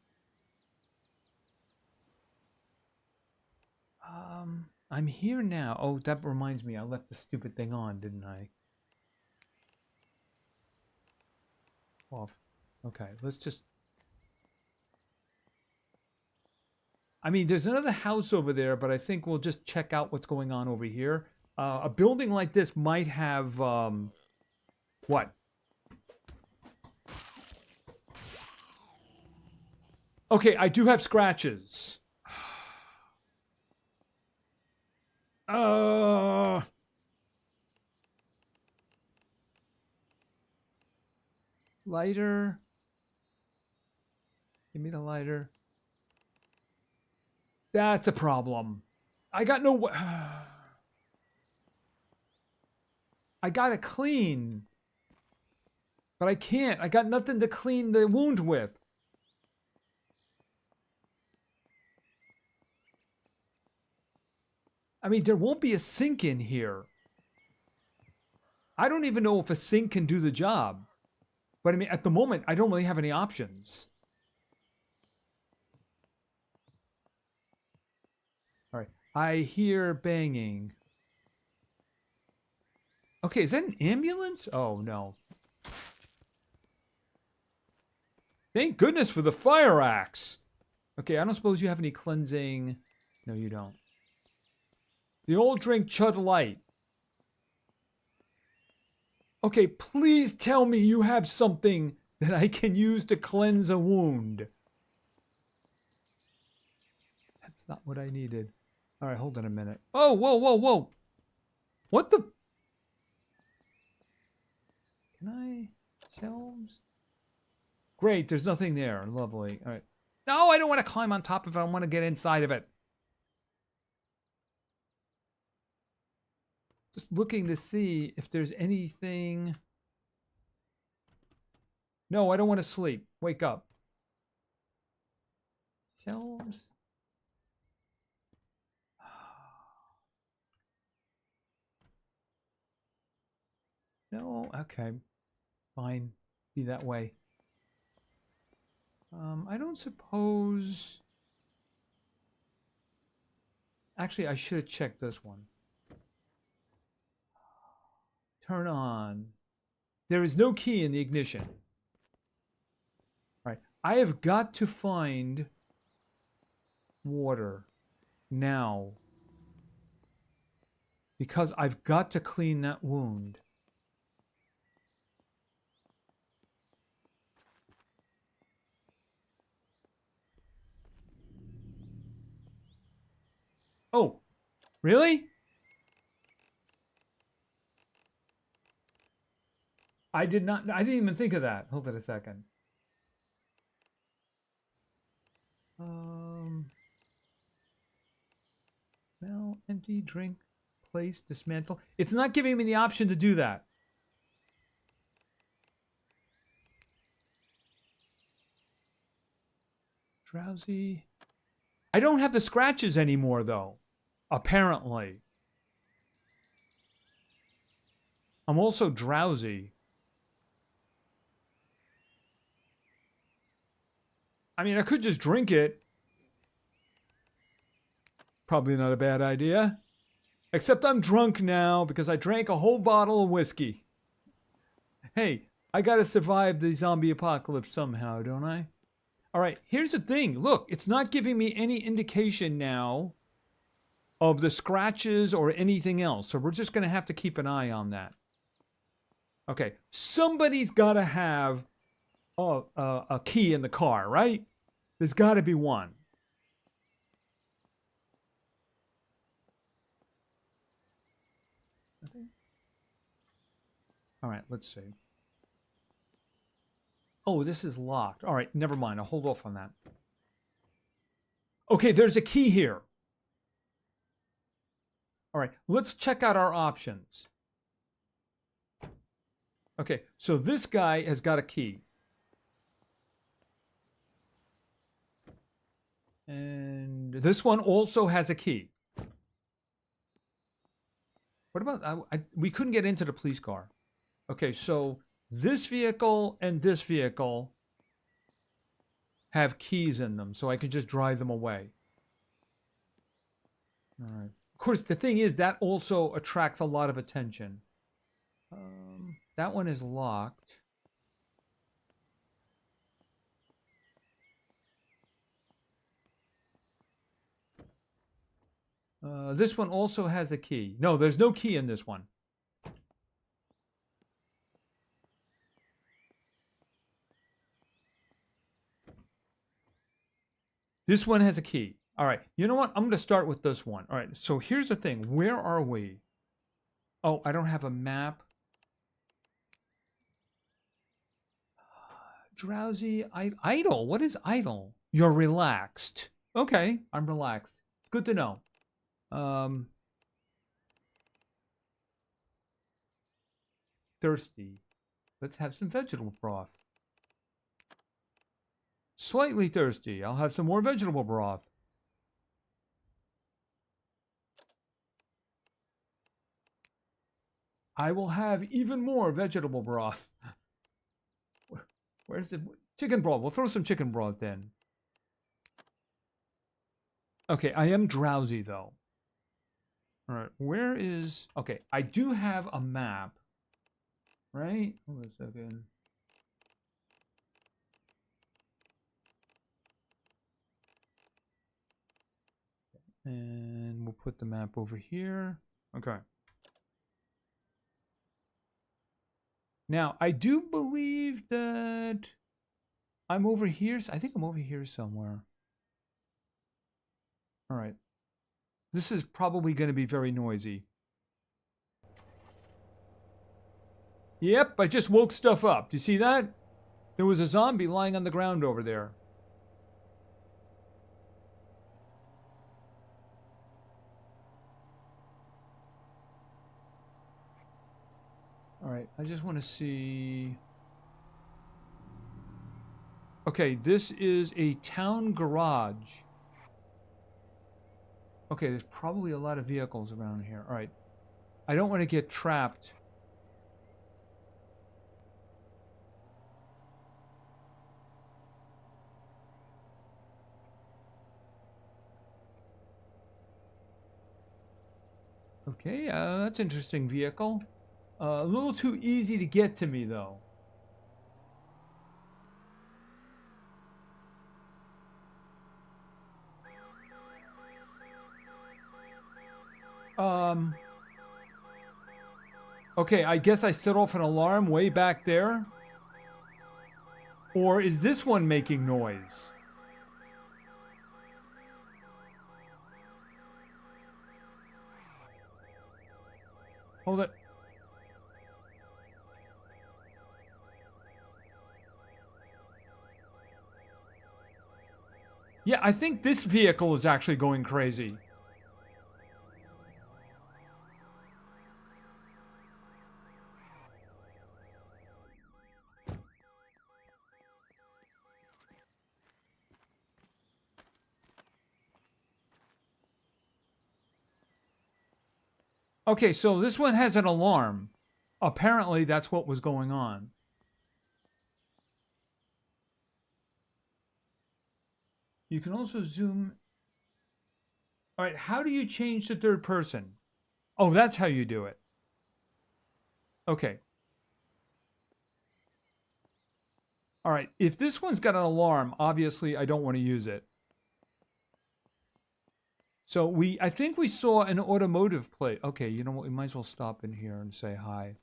I'm here now. Oh, that reminds me. I left the stupid thing on, didn't I? Off. Okay, let's just... I mean, there's another house over there, but I think we'll just check out what's going on over here. A building like this might have... what? Okay, I do have scratches. Lighter. Give me the lighter. That's a problem. I got no... I gotta clean. But I can't. I got nothing to clean the wound with. I mean, there won't be a sink in here. I don't even know if a sink can do the job. But I mean, at the moment, I don't really have any options. All right. I hear banging. Okay, is that an ambulance? Oh, no. Thank goodness for the fire axe. Okay, I don't suppose you have any cleansing. No, you don't. The old drink Chud Light. Okay, please tell me you have something that I can use to cleanse a wound. That's not what I needed. All right, hold on a minute. Oh, whoa, whoa, whoa. What the? Can I? Shelves? Great, there's nothing there. Lovely. All right. No, I don't want to climb on top of it. I want to get inside of it. Just looking to see if there's anything. No, I don't want to sleep. Wake up. Shelves? No, okay. Fine. Be that way. I don't suppose... Actually, I should have checked this one. Turn on. There is no key in the ignition. All right. I have got to find water now. Because I've got to clean that wound. Oh, really? I didn't even think of that. Hold on a second. Well, empty, drink, place, dismantle. It's not giving me the option to do that. Drowsy. I don't have the scratches anymore, though. Apparently. I'm also drowsy. I mean, I could just drink it. Probably not a bad idea. Except I'm drunk now because I drank a whole bottle of whiskey. Hey, I gotta survive the zombie apocalypse somehow, don't I? Alright, here's the thing. Look, it's not giving me any indication now of the scratches or anything else. So we're just gonna have to keep an eye on that. Okay, somebody's gotta have a key in the car, right? There's gotta be one. All right, let's see. Oh, this is locked. All right, never mind. I'll hold off on that. Okay, there's a key here. All right, let's check out our options. Okay, so this guy has got a key. And this one also has a key. What about, we couldn't get into the police car. Okay, so this vehicle and this vehicle have keys in them, so I could just drive them away. All right. Of course, the thing is, that also attracts a lot of attention. That one is locked. This one also has a key. No, there's no key in this one. This one has a key. All right, you know what? I'm going to start with this one. All right, so here's the thing. Where are we? Oh, I don't have a map. Drowsy, idle. What is idle? You're relaxed. Okay, I'm relaxed. Good to know. Thirsty. Let's have some vegetable broth. Slightly thirsty. I'll have some more vegetable broth. I will have even more vegetable broth. Where's the chicken broth? We'll throw some chicken broth in. Okay, I am drowsy though. All right, where is... Okay, I do have a map. Right? Hold on a second. And we'll put the map over here. Okay. Now, I do believe that I'm over here. I think I'm over here somewhere. All right. This is probably going to be very noisy. Yep, I just woke stuff up. Do you see that? There was a zombie lying on the ground over there. All right, I just want to see... Okay, this is a town garage. Okay, there's probably a lot of vehicles around here. All right, I don't want to get trapped. Okay, that's an interesting vehicle. A little too easy to get to me, though. Okay, I guess I set off an alarm way back there. Or is this one making noise? Hold it. Yeah, I think this vehicle is actually going crazy. Okay, so this one has an alarm. Apparently, that's what was going on. You can also zoom. All right, how do you change to third person? Oh, that's how you do it. Okay. All right, if this one's got an alarm, obviously I don't want to use it. So I think we saw an automotive plate. Okay, you know what? We might as well stop in here and say hi.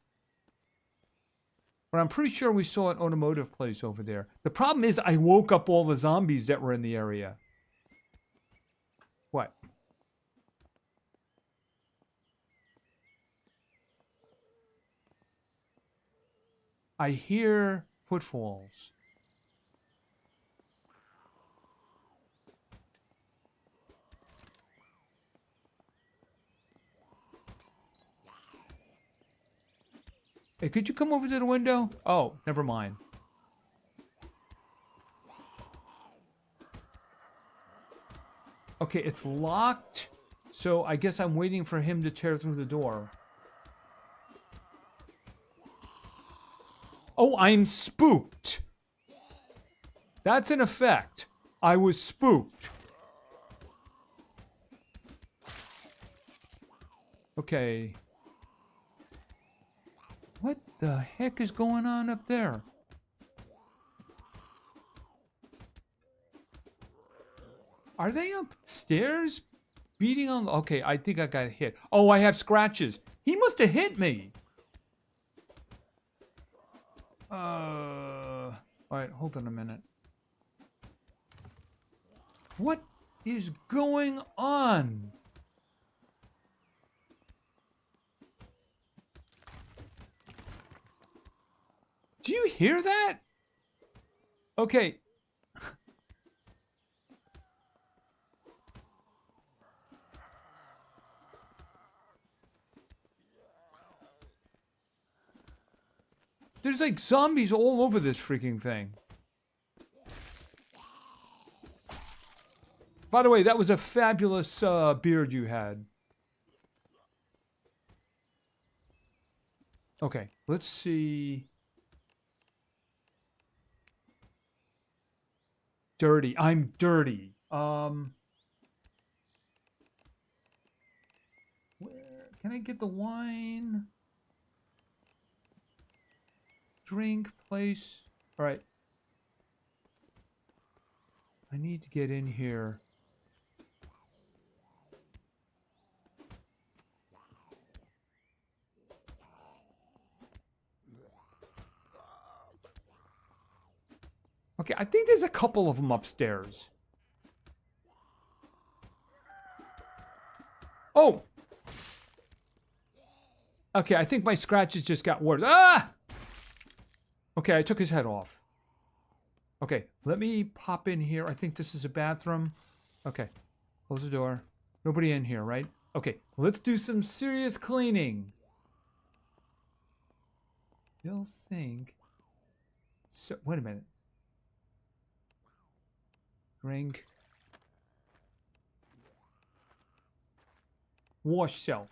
But I'm pretty sure we saw an automotive place over there. The problem is I woke up all the zombies that were in the area. What? I hear footfalls. Hey, could you come over to the window? Oh, never mind. Okay, it's locked. So I guess I'm waiting for him to tear through the door. Oh, I'm spooked. That's an effect. I was spooked. Okay. What the heck is going on up there? Are they upstairs? Beating on... Okay, I think I got hit. Oh, I have scratches. He must have hit me. Alright, hold on a minute. What is going on? Do you hear that? Okay. There's like zombies all over this freaking thing. By the way, that was a fabulous beard you had. Okay, let's see. Dirty. I'm dirty. Where can I get the wine? Drink place. All right. I need to get in here. Okay, I think there's a couple of them upstairs. Oh! Okay, I think my scratches just got worse. Ah! Okay, I took his head off. Okay, let me pop in here. I think this is a bathroom. Okay, close the door. Nobody in here, right? Okay, let's do some serious cleaning. Fill sink. So, wait a minute. Drink. Wash shelf.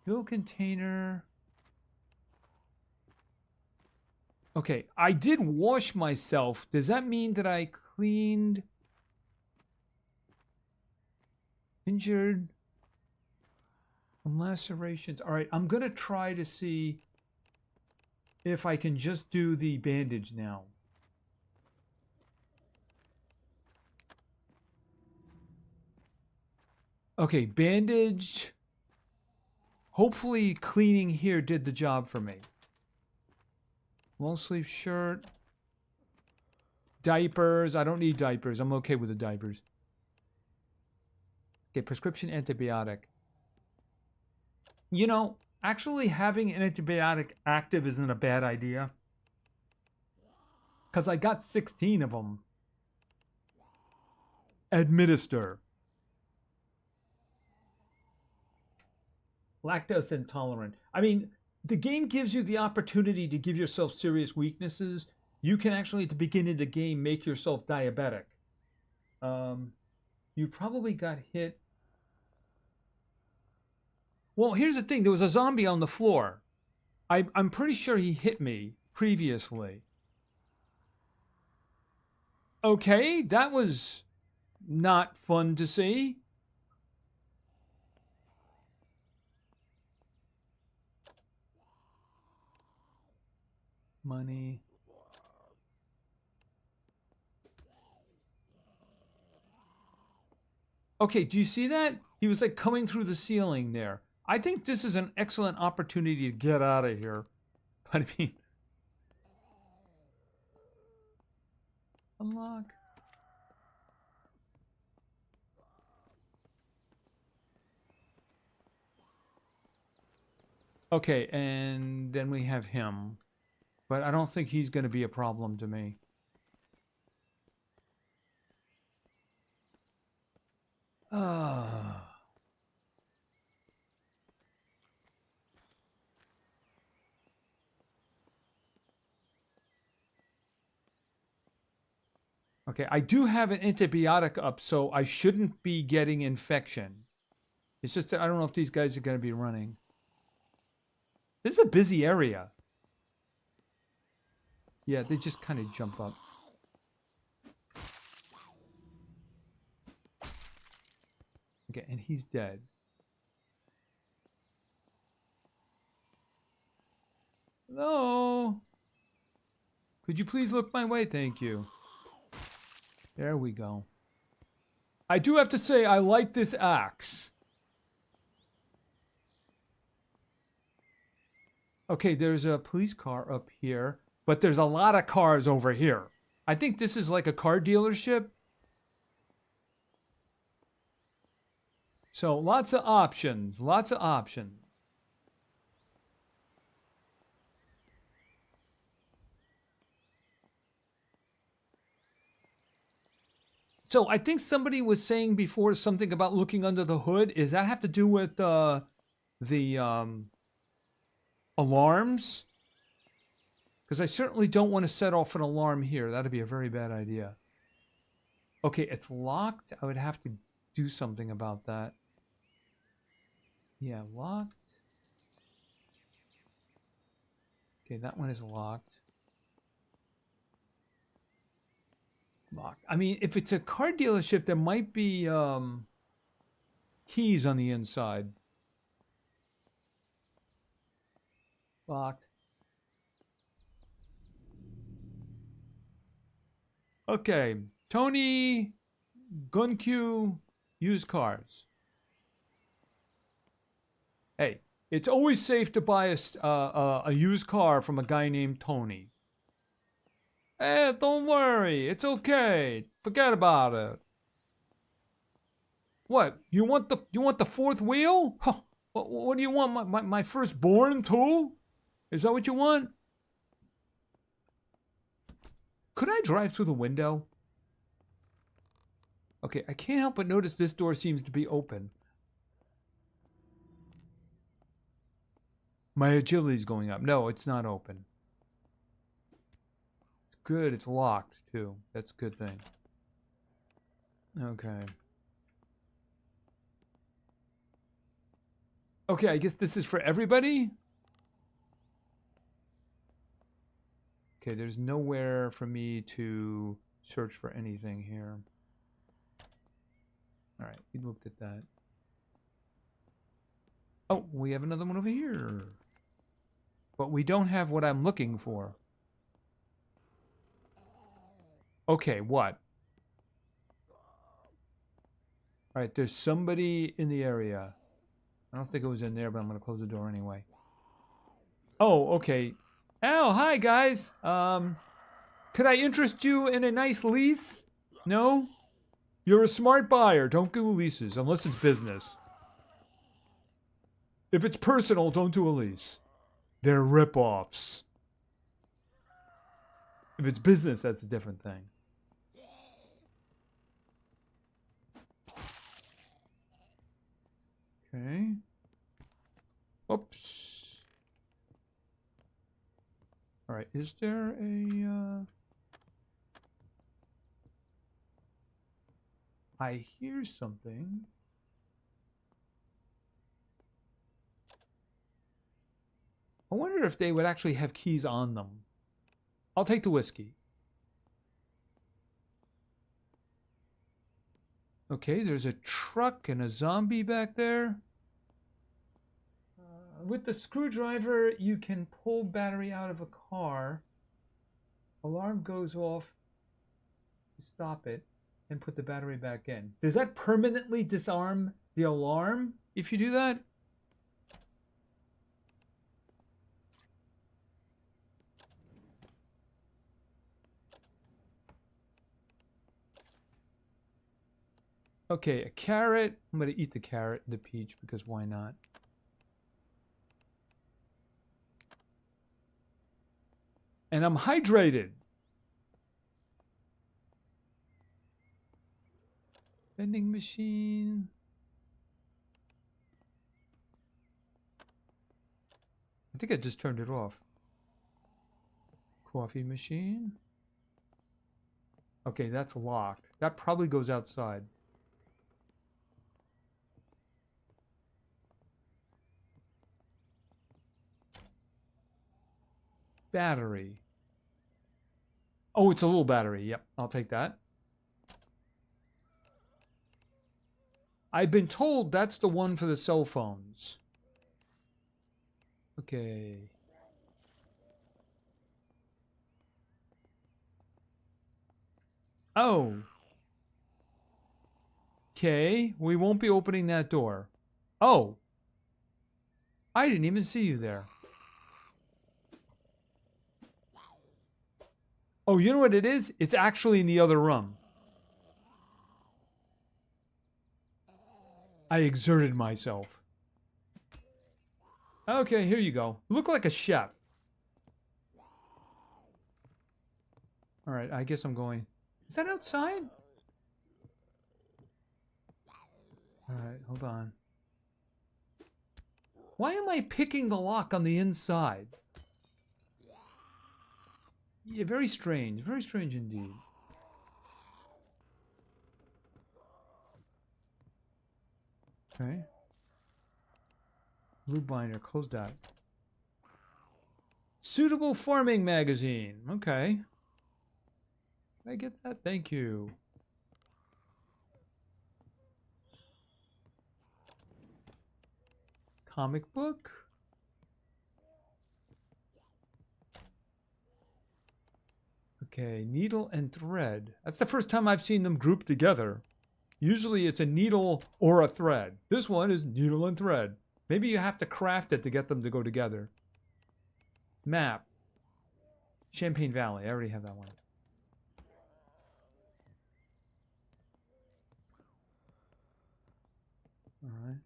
Fill container. Okay, I did wash myself. Does that mean that I cleaned? Injured. And lacerations. All right, I'm going to try to see if I can just do the bandage now. Okay, bandaged. Hopefully cleaning here did the job for me. Long sleeve shirt. Diapers. I don't need diapers. I'm okay with the diapers. Okay, prescription antibiotic. You know, actually having an antibiotic active isn't a bad idea. Because I got 16 of them. Administer. Lactose intolerant. I mean, the game gives you the opportunity to give yourself serious weaknesses. You can actually, at the beginning of the game, make yourself diabetic. You probably got hit. Well, here's the thing. There was a zombie on the floor. I'm pretty sure he hit me previously. Okay, that was not fun to see. Money. Okay, do you see that? He was like coming through the ceiling there. I think this is an excellent opportunity to get out of here. But I mean... Unlock. Okay, and then we have him. But I don't think he's going to be a problem to me. Okay, I do have an antibiotic up, so I shouldn't be getting infection. It's just that I don't know if these guys are going to be running. This is a busy area. Yeah, they just kind of jump up. Okay, and he's dead. Hello? Could you please look my way? Thank you. There we go. I do have to say, I like this axe. Okay, there's a police car up here, but there's a lot of cars over here. I think this is like a car dealership. So lots of options, lots of options. So I think somebody was saying before something about looking under the hood. Does that have to do with the alarms? Because I certainly don't want to set off an alarm here. That'd be a very bad idea. Okay, it's locked. I would have to do something about that. Yeah, locked. Okay, that one is locked. Locked. I mean, if it's a car dealership, there might be keys on the inside. Locked. Okay, Tony Gunq used cars. Hey, it's always safe to buy a used car from a guy named Tony. Eh, don't worry. It's okay. Forget about it. What? You want the fourth wheel? Huh. What do you want? My firstborn too? Is that what you want? Could I drive through the window? Okay, I can't help but notice this door seems to be open. My agility's going up. No, it's not open. It's good. It's locked too. That's a good thing. Okay. Okay, I guess this is for everybody? Okay, there's nowhere for me to search for anything here. All right, we looked at that. Oh, we have another one over here. But we don't have what I'm looking for. Okay, what? All right, there's somebody in the area. I don't think it was in there, but I'm going to close the door anyway. Oh, okay. Oh, hi, guys. Could I interest you in a nice lease? No? You're a smart buyer. Don't do leases unless it's business. If it's personal, don't do a lease. They're rip-offs. If it's business, that's a different thing. Okay. Oops. All right, is there a... I hear something. I wonder if they would actually have keys on them. I'll take the whiskey. Okay, there's a truck and a zombie back there. With the screwdriver, you can pull battery out of a car. Alarm goes off. Stop it and put the battery back in. Does that permanently disarm the alarm if you do that? Okay, a carrot. I'm going to eat the carrot and the peach because why not? And I'm hydrated. Vending machine. I think I just turned it off. Coffee machine. Okay, that's locked. That probably goes outside. Battery. Oh, it's a little battery. Yep, I'll take that. I've been told that's the one for the cell phones. Okay. Oh. Okay, we won't be opening that door. Oh. I didn't even see you there. Oh, you know what it is? It's actually in the other room. I exerted myself. Okay, here you go. Look like a chef. All right, I guess I'm going. Is that outside? All right, hold on. Why am I picking the lock on the inside? Yeah, very strange indeed. Okay. Blue binder, close that. Suitable farming magazine. Okay. Can I get that? Thank you. Comic book. Okay, needle and thread. That's the first time I've seen them grouped together. Usually it's a needle or a thread. This one is needle and thread. Maybe you have to craft it to get them to go together. Map. Champagne Valley. I already have that one. All right.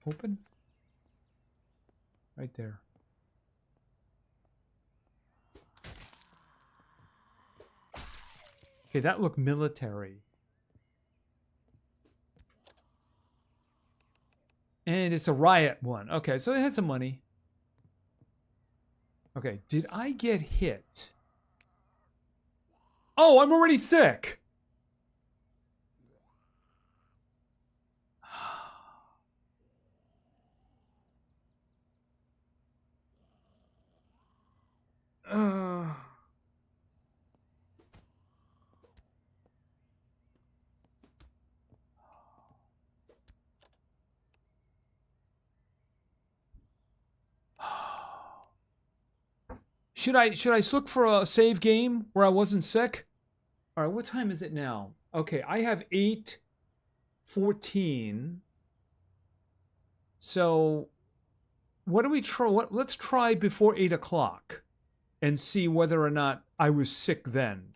Open. Right there. Okay, that looked military. And it's a riot one. Okay, so it had some money. Okay, did I get hit? Oh, I'm already sick. Should I look for a save game where I wasn't sick? All right, what time is it now? Okay, I have 8:14. So, what do we try? Let's try before 8 o'clock and see whether or not I was sick then.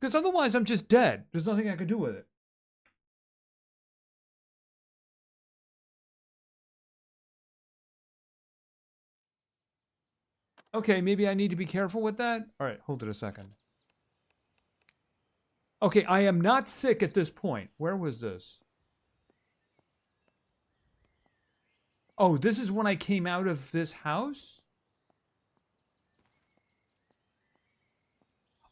Because otherwise, I'm just dead. There's nothing I can do with it. Okay, maybe I need to be careful with that. All right, hold it a second. Okay, I am not sick at this point. Where was this? Oh, this is when I came out of this house?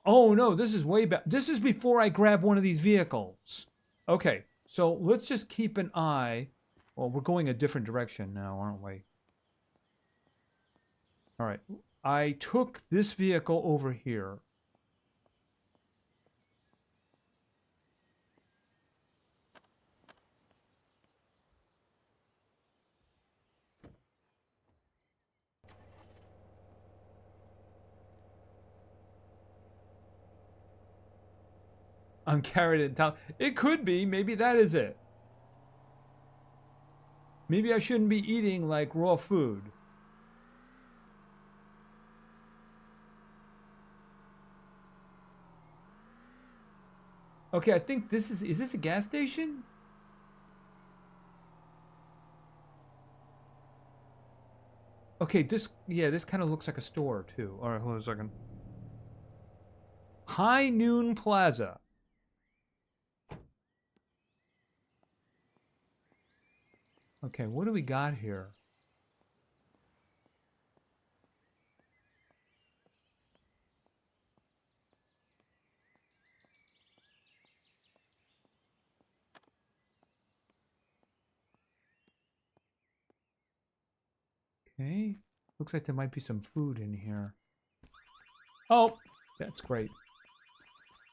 Oh, no, this is way back. This is before I grab one of these vehicles. Okay, so let's just keep an eye. Well, we're going a different direction now, aren't we? All right, I took this vehicle over here. I'm carried in town. It could be. Maybe that is it. Maybe I shouldn't be eating like raw food. Okay, I think this is this a gas station? Okay, this kind of looks like a store too. All right, hold on a second. High Noon Plaza. Okay, what do we got here? Okay, looks like there might be some food in here. Oh, that's great.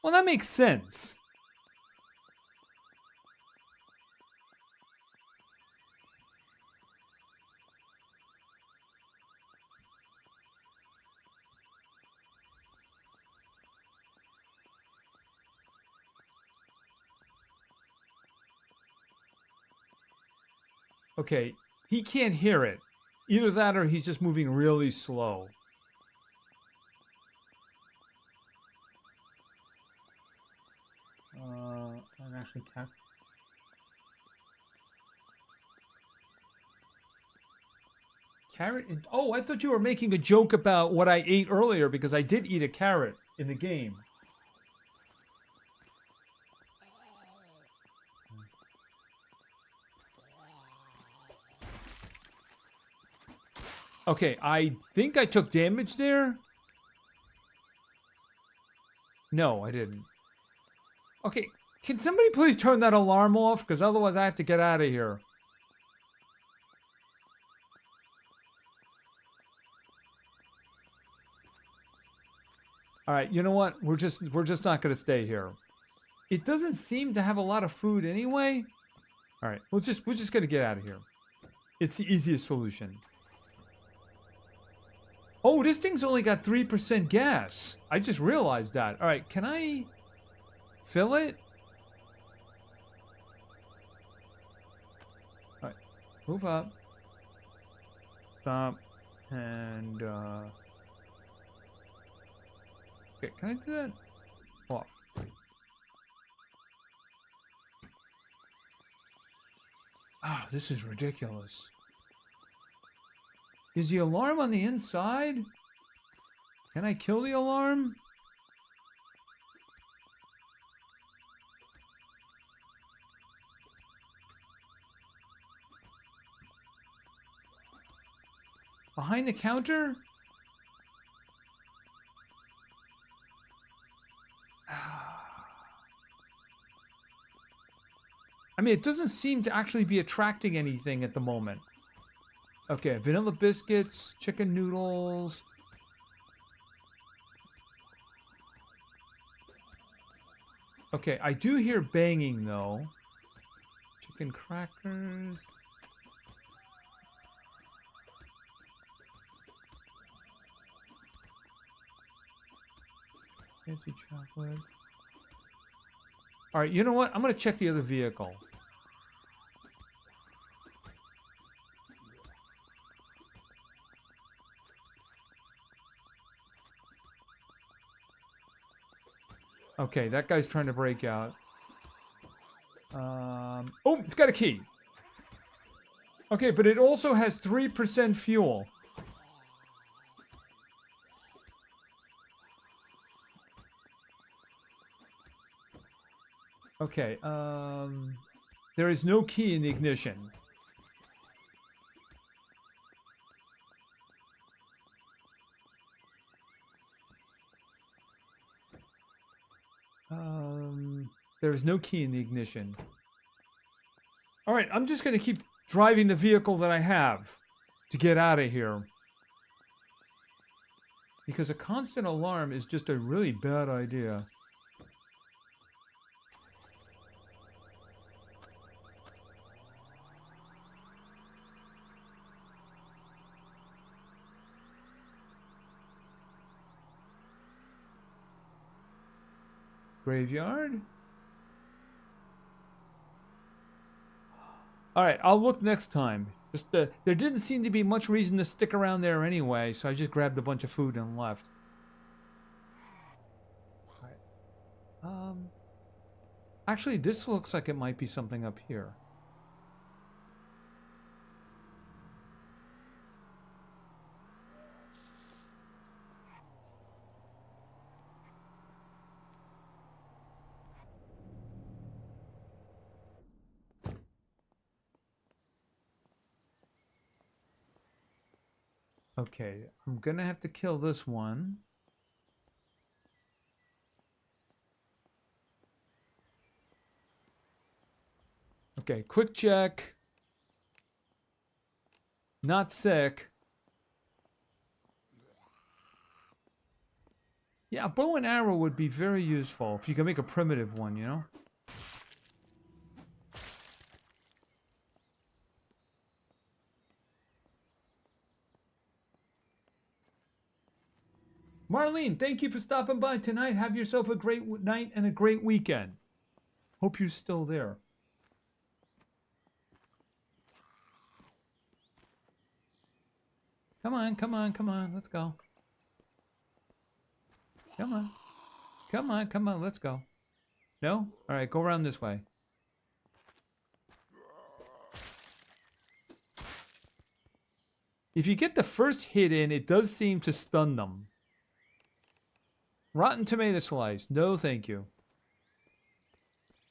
Well, that makes sense. Okay, he can't hear it. Either that or he's just moving really slow. I'm actually carrot. Oh, I thought you were making a joke about what I ate earlier because I did eat a carrot in the game. Okay, I think I took damage there. No, I didn't. Okay, can somebody please turn that alarm off? Because otherwise I have to get out of here. All right, you know what? We're just not going to stay here. It doesn't seem to have a lot of food anyway. All right, we're just going to get out of here. It's the easiest solution. Oh, this thing's only got 3% gas. I just realized that. All right, can I fill it? All right, move up. Stop. And, okay, can I do that? Off. Ah, this is ridiculous. Is the alarm on the inside? Can I kill the alarm? Behind the counter? I mean, it doesn't seem to actually be attracting anything at the moment. Okay, vanilla biscuits, chicken noodles. Okay, I do hear banging though. Chicken crackers. Fancy chocolate. All right, you know what? I'm going to check the other vehicle. Okay, that guy's trying to break out. Oh, it's got a key. Okay, but it also has 3% fuel. Okay, there is no key in the ignition. There is no key in the ignition. All right, I'm just going to keep driving the vehicle that I have to get out of here. Because a constant alarm is just a really bad idea. Graveyard? All right, I'll look next time. Just there didn't seem to be much reason to stick around there anyway, so I just grabbed a bunch of food and left. All right. Actually, this looks like it might be something up here. Okay, I'm gonna have to kill this one. Okay, quick check. Not sick. Yeah, a bow and arrow would be very useful if you can make a primitive one, you know? Marlene, thank you for stopping by tonight. Have yourself a great night and a great weekend. Hope you're still there. Come on, come on, come on. Let's go. Come on. Come on, come on. Let's go. No? All right, go around this way. If you get the first hit in, it does seem to stun them. Rotten tomato slice. No, thank you.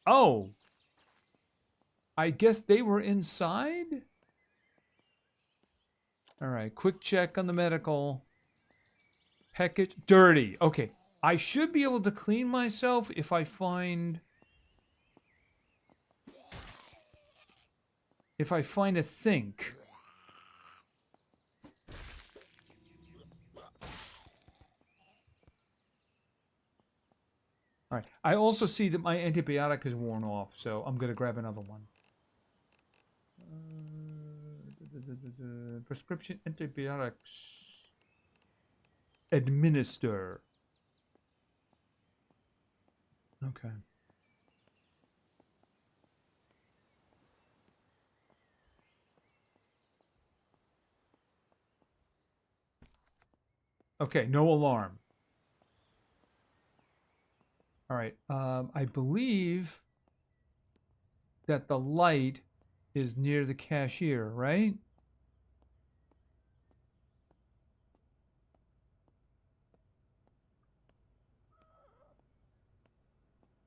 Oh. I guess they were inside? All right, quick check on the medical. Package. Dirty. Okay. I should be able to clean myself if I find... If I find a sink. All right. I also see that my antibiotic is worn off, so I'm going to grab another one. Prescription antibiotics. Administer. Okay. Okay, no alarm. All right. I believe that the light is near the cashier, right?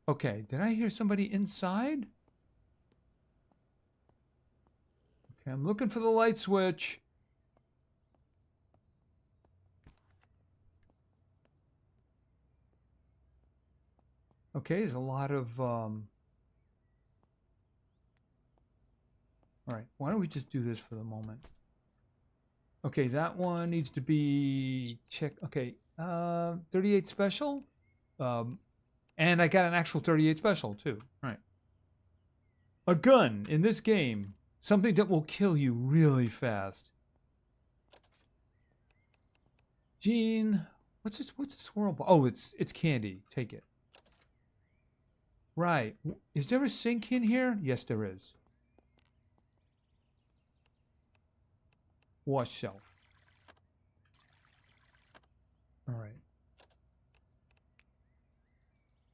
Okay, did I hear somebody inside? Okay, I'm looking for the light switch. Okay, there's a lot of... All right, why don't we just do this for the moment? Okay, that one needs to be checked. Okay, 38 special. And I got an actual 38 special, too. All right. A gun in this game. Something that will kill you really fast. Gene, What's this? What's a swirl ball? Oh, it's candy. Take it. Right. Is there a sink in here? Yes, there is. Wash shelf. All right.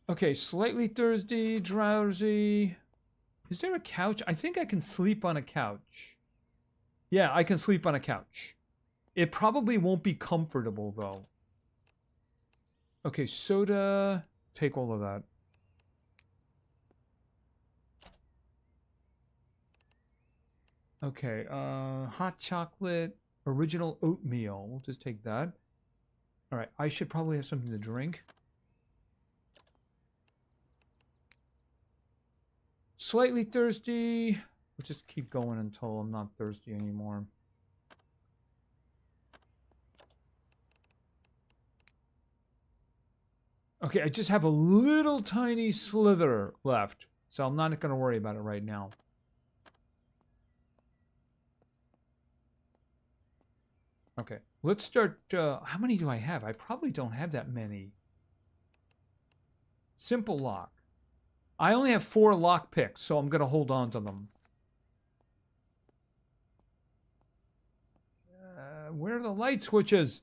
Okay, slightly thirsty, drowsy. Is there a couch? I think I can sleep on a couch. Yeah, I can sleep on a couch. It probably won't be comfortable, though. Okay, soda. Take all of that. Okay, hot chocolate, original oatmeal. We'll just take that. All right, I should probably have something to drink. Slightly thirsty. We'll just keep going until I'm not thirsty anymore. Okay, I just have a little tiny slither left, so I'm not going to worry about it right now. Okay, let's start. How many do I have? I probably don't have that many. Simple lock. I only have 4 lock picks, so I'm going to hold on to them. Where are the light switches?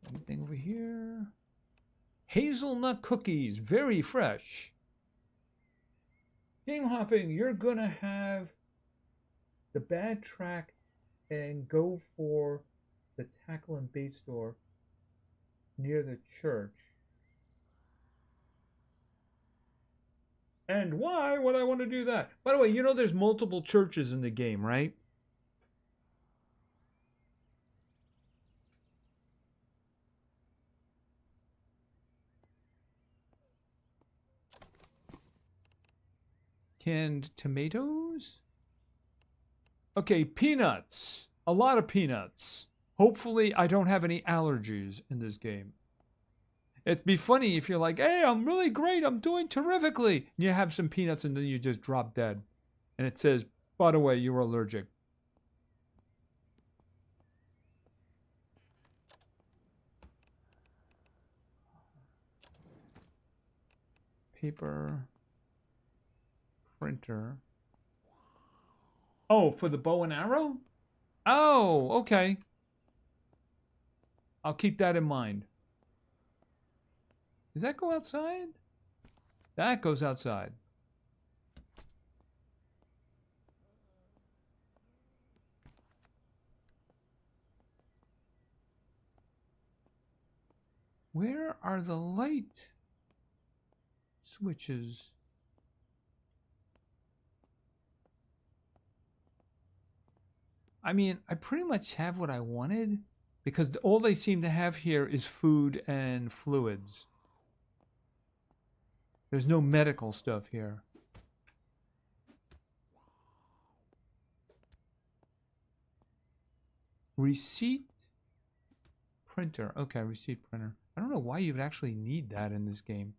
Anything over here? Hazelnut cookies, very fresh. Game hopping, you're gonna have the bad track and go for the tackle and bait store near the church. And why would I want to do that? By the way, you know there's multiple churches in the game, right? Canned tomatoes? Okay, peanuts. A lot of peanuts. Hopefully I don't have any allergies in this game. It'd be funny if you're like, hey, I'm really great, I'm doing terrifically. And you have some peanuts and then you just drop dead. And it says, by the way, you're allergic. Paper. Printer. Oh, for the bow and arrow? Oh, okay. I'll keep that in mind. Does that go outside? That goes outside. Where are the light switches? I mean, I pretty much have what I wanted because all they seem to have here is food and fluids. There's no medical stuff here. Receipt printer. Okay, receipt printer. I don't know why you would actually need that in this game.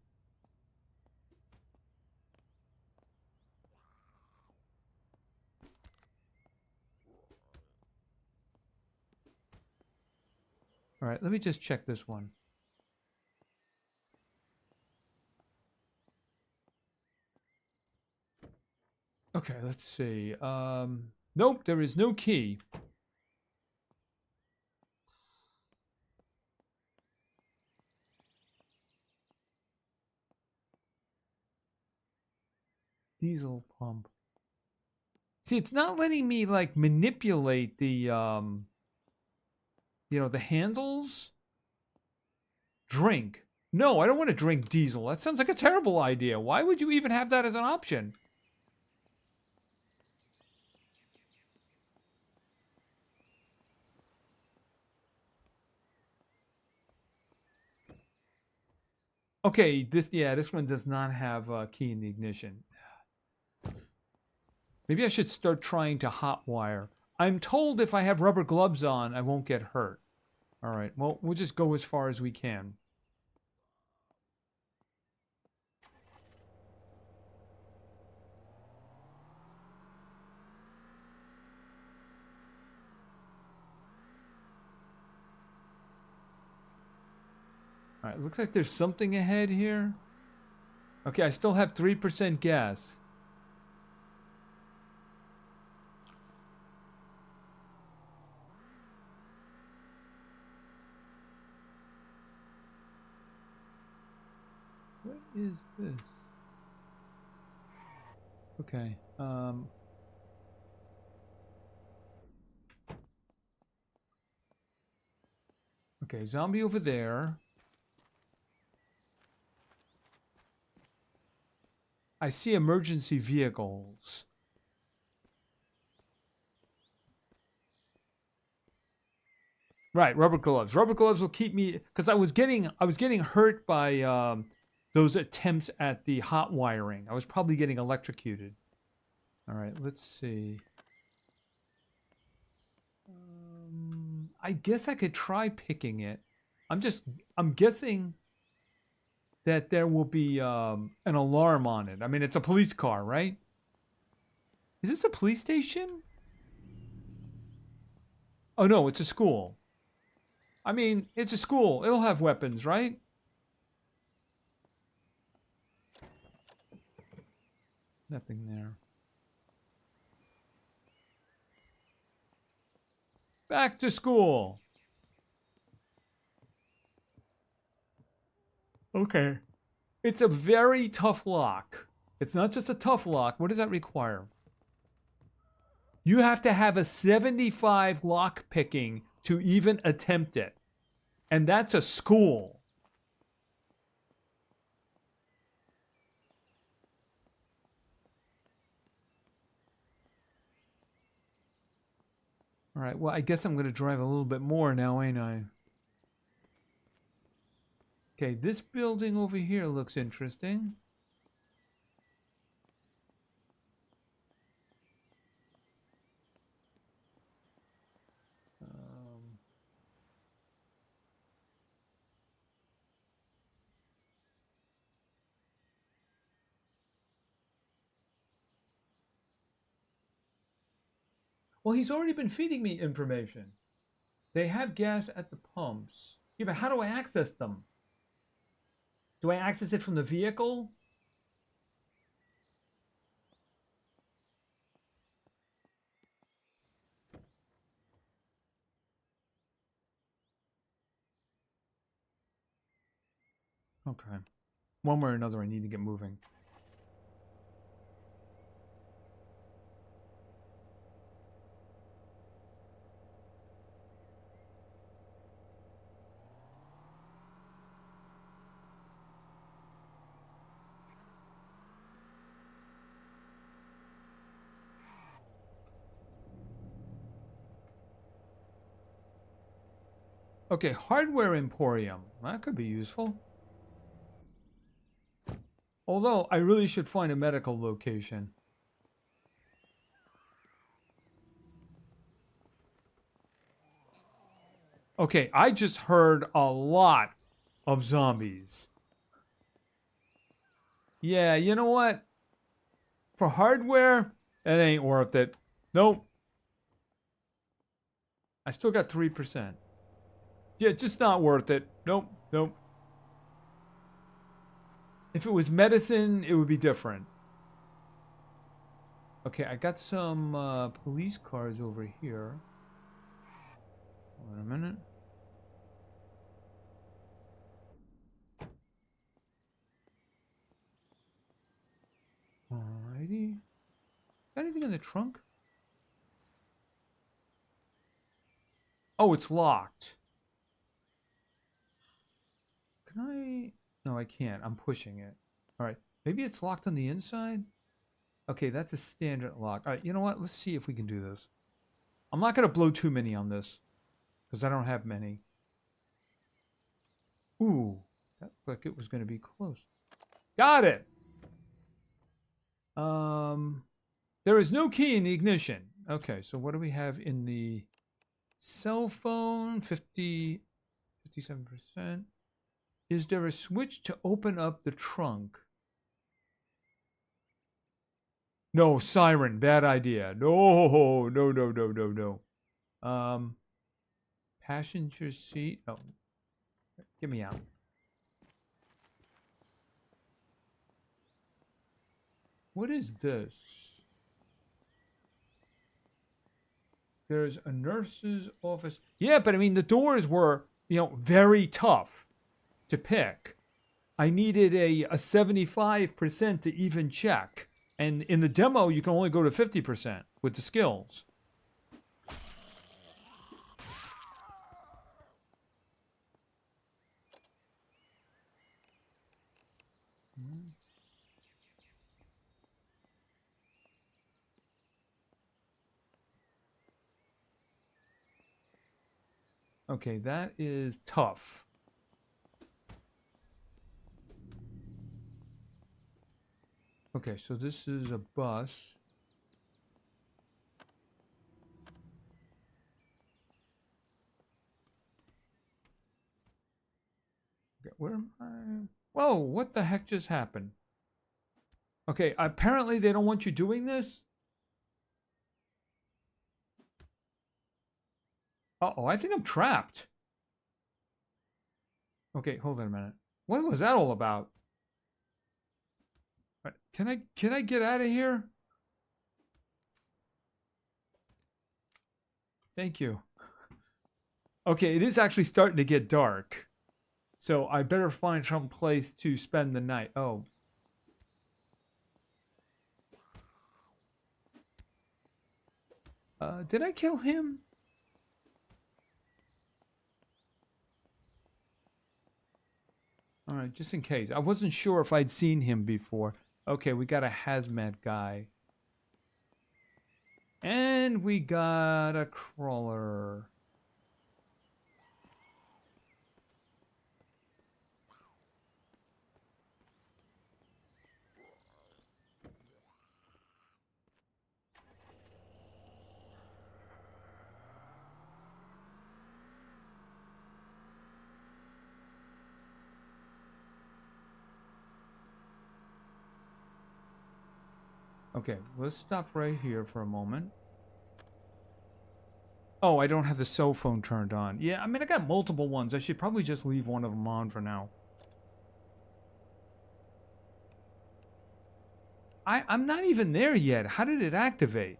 All right, let me just check this one. Okay, let's see. Nope, there is no key. Diesel pump. See, it's not letting me like manipulate the you know, the handles. Drink. No, I don't want to drink diesel. That sounds like a terrible idea. Why would you even have that as an option? Okay, this one does not have a key in the ignition. Maybe I should start trying to hotwire. I'm told if I have rubber gloves on, I won't get hurt. All right. Well, we'll just go as far as we can. All right. Looks like there's something ahead here. Okay, I still have 3% gas. What is this? Okay. Okay, zombie over there. I see emergency vehicles. Right, rubber gloves. Rubber gloves will keep me because I was getting hurt by those attempts at the hot wiring. I was probably getting electrocuted. All right, let's see. I guess I could try picking it. I'm guessing that there will be an alarm on it. I mean, it's a police car, right? Is this a police station? Oh no, it's a school. I mean, it's a school. It'll have weapons, right? Nothing there. Back to school. Okay. It's a very tough lock. It's not just a tough lock. What does that require? You have to have a 75 lock picking to even attempt it. And that's a school. All right, well, I guess I'm going to drive a little bit more now, ain't I? Okay, this building over here looks interesting. Well, he's already been feeding me information. They have gas at the pumps. Yeah, but how do I access them? Do I access it from the vehicle? Okay. One way or another, I need to get moving. Okay, hardware emporium. That could be useful. Although, I really should find a medical location. Okay, I just heard a lot of zombies. Yeah, you know what? For hardware, it ain't worth it. Nope. I still got 3%. Yeah, just not worth it. Nope, nope. If it was medicine, it would be different. Okay, I got some police cars over here. Wait a minute. Alrighty. Got anything in the trunk? Oh, it's locked. Can I? No, I can't. I'm pushing it. All right. Maybe it's locked on the inside? Okay, that's a standard lock. All right, you know what? Let's see if we can do this. I'm not going to blow too many on this because I don't have many. Ooh, that looked like it was going to be close. Got it. There is no key in the ignition. Okay, so what do we have in the cell phone? 50. 57%. Is there a switch to open up the trunk? No, siren. Bad idea. No, no, no, no, no, no. Passenger seat. Oh, get me out. What is this? There's a nurse's office. Yeah, but I mean, the doors were, very tough to pick. I needed a 75% to even check. And in the demo, you can only go to 50% with the skills. Okay, that is tough. Okay, so this is a bus. Okay, where am I? Whoa, what the heck just happened? Okay, apparently they don't want you doing this. Uh-oh, I think I'm trapped. Okay, hold on a minute. What was that all about? Can I get out of here? Thank you. Okay, it is actually starting to get dark. So I better find some place to spend the night. Oh. Did I kill him? All right, just in case. I wasn't sure if I'd seen him before. Okay, we got a hazmat guy. And we got a crawler. Okay, let's stop right here for a moment. Oh, I don't have the cell phone turned on. Yeah, I mean, I got multiple ones. I should probably just leave one of them on for now. I'm not even there yet. How did it activate?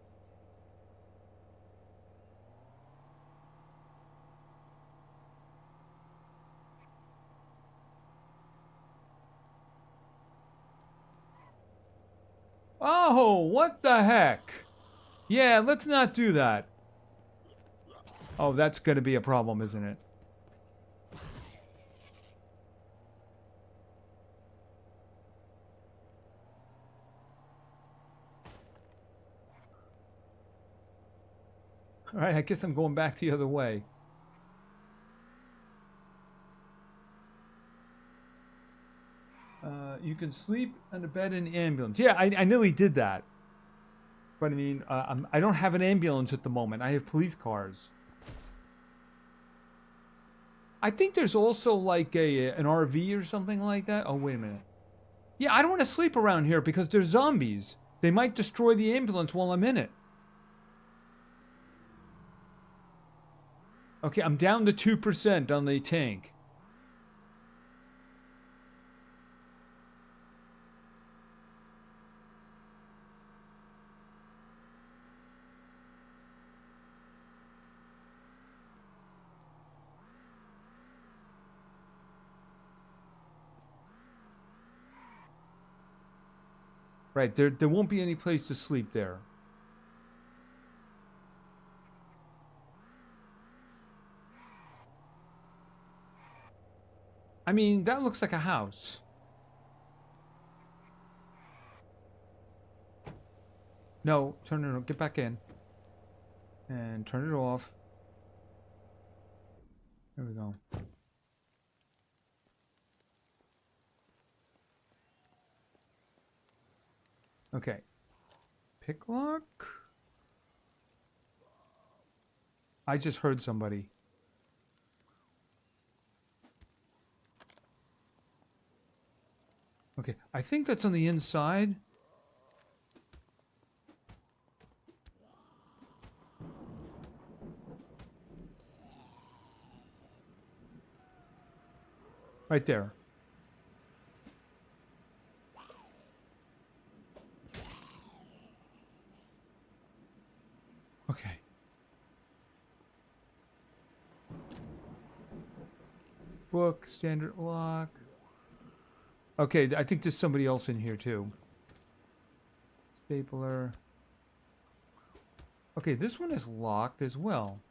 Oh, what the heck? Yeah, let's not do that. Oh, that's going to be a problem, isn't it? All right, I guess I'm going back the other way. You can sleep in a bed in the ambulance. Yeah, I nearly did that. But I mean, I don't have an ambulance at the moment. I have police cars. I think there's also like an RV or something like that. Oh, wait a minute. Yeah, I don't want to sleep around here because there's zombies. They might destroy the ambulance while I'm in it. Okay, I'm down to 2% on the tank. Right, there won't be any place to sleep there. I mean, that looks like a house. No, turn it on. Get back in. And turn it off. There we go. Okay. Pick lock? I just heard somebody. Okay, I think that's on the inside. Right there. Okay. Book, standard lock. Okay, I think there's somebody else in here too. Stapler. Okay, this one is locked as well.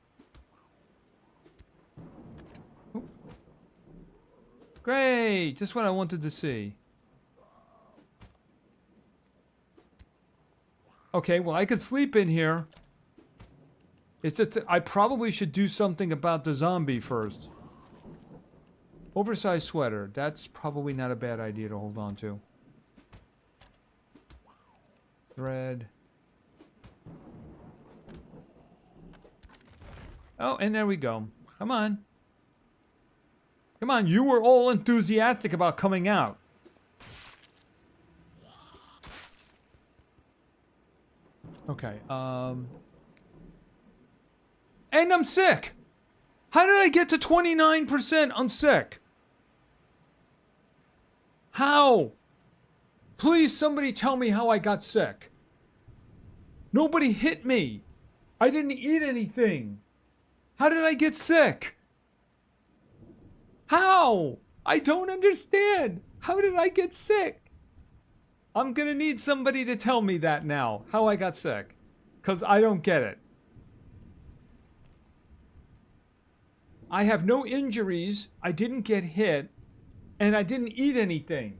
Oh. Great! Just what I wanted to see. Okay, well, I could sleep in here. It's just that I probably should do something about the zombie first. Oversized sweater. That's probably not a bad idea to hold on to. Thread. Oh, and there we go. Come on. Come on, you were all enthusiastic about coming out. Okay, and I'm sick! How did I get to 29% on sick? How? Please, somebody tell me how I got sick. Nobody hit me. I didn't eat anything. How did I get sick? How? I don't understand. How did I get sick? I'm gonna need somebody to tell me that now, how I got sick. Because I don't get it. I have no injuries, I didn't get hit, and I didn't eat anything.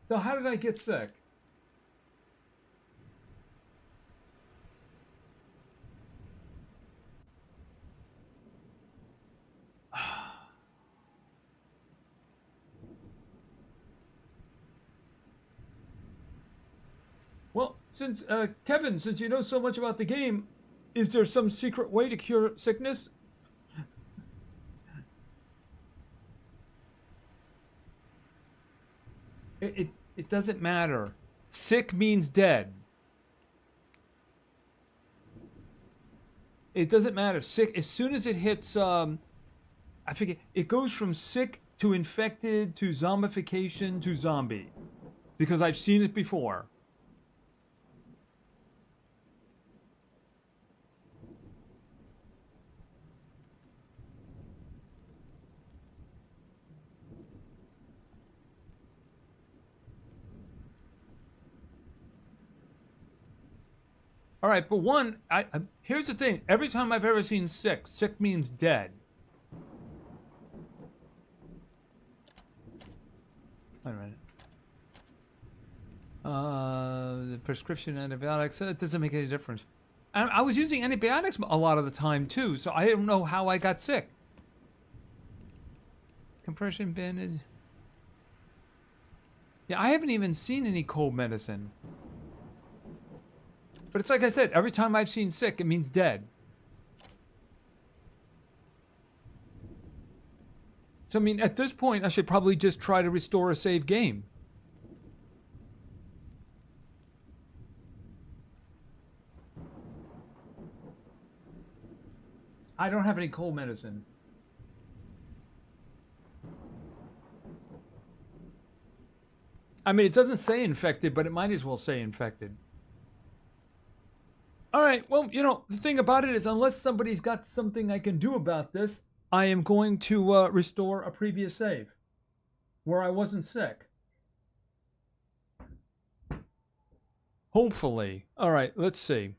So how did I get sick? Well, since, Kevin, since you know so much about the game, is there some secret way to cure sickness? It doesn't matter. Sick means dead. It doesn't matter. Sick, as soon as it hits, I forget, it goes from sick to infected to zombification to zombie. Because I've seen it before. All right, but one, here's the thing. Every time I've ever seen sick, sick means dead. Wait a minute. The prescription antibiotics, it doesn't make any difference. I was using antibiotics a lot of the time too, so I don't know how I got sick. Compression bandage. Yeah, I haven't even seen any cold medicine. But it's like I said, every time I've seen sick, it means dead. So, I mean, at this point, I should probably just try to restore a save game. I don't have any cold medicine. I mean, it doesn't say infected, but it might as well say infected. All right, well, you know, the thing about it is, unless somebody's got something I can do about this, I am going to restore a previous save where I wasn't sick. Hopefully. All right, let's see.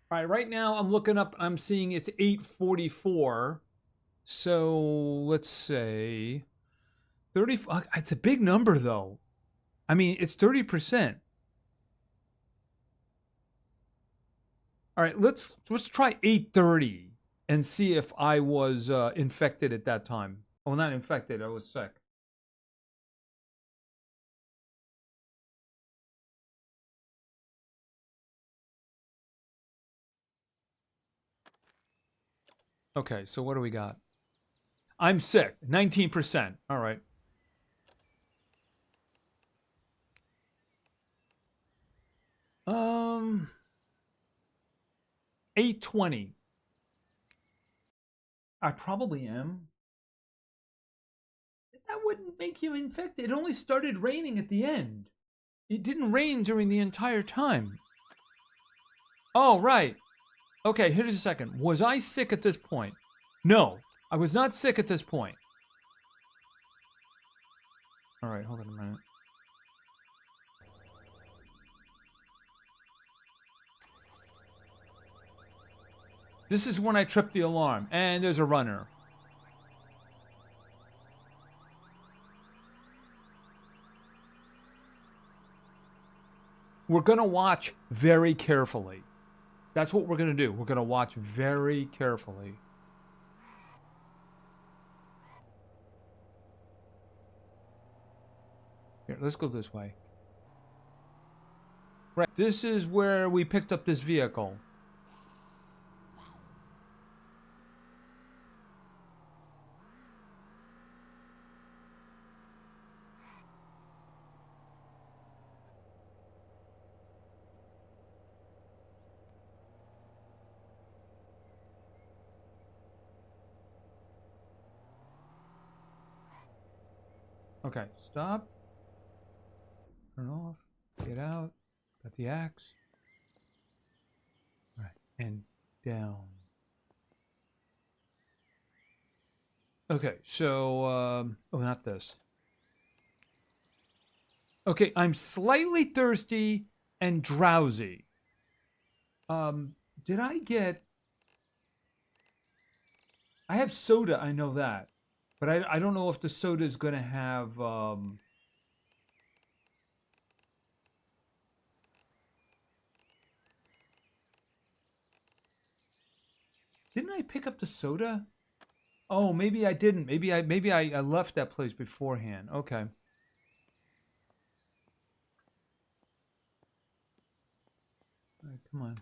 All right, right now I'm looking up, I'm seeing it's 844. So let's say 30. It's a big number though. I mean, it's 30%. All right, let's try 8:30 and see if I was infected at that time. Oh, not infected. I was sick. Okay, so what do we got? I'm sick. 19%. All right. Um, 820. I probably am. That wouldn't make you infected. It only started raining at the end. It didn't rain during the entire time. Oh, right. Okay, here's a second. Was I sick at this point? No, I was not sick at this point. All right, hold on a minute. This is when I tripped the alarm, and there's a runner. We're going to watch very carefully. That's what we're going to do. We're going to watch very carefully. Here, let's go this way. Right, this is where we picked up this vehicle. Okay, stop. Turn off. Get out. Got the axe. All right, and down. Okay, so, oh, not this. Okay, I'm slightly thirsty and drowsy. Did I get... I have soda, I know that. But I don't know if the soda is going to have... Didn't I pick up the soda? Oh, maybe I didn't. Maybe I left that place beforehand. Okay. All right, come on.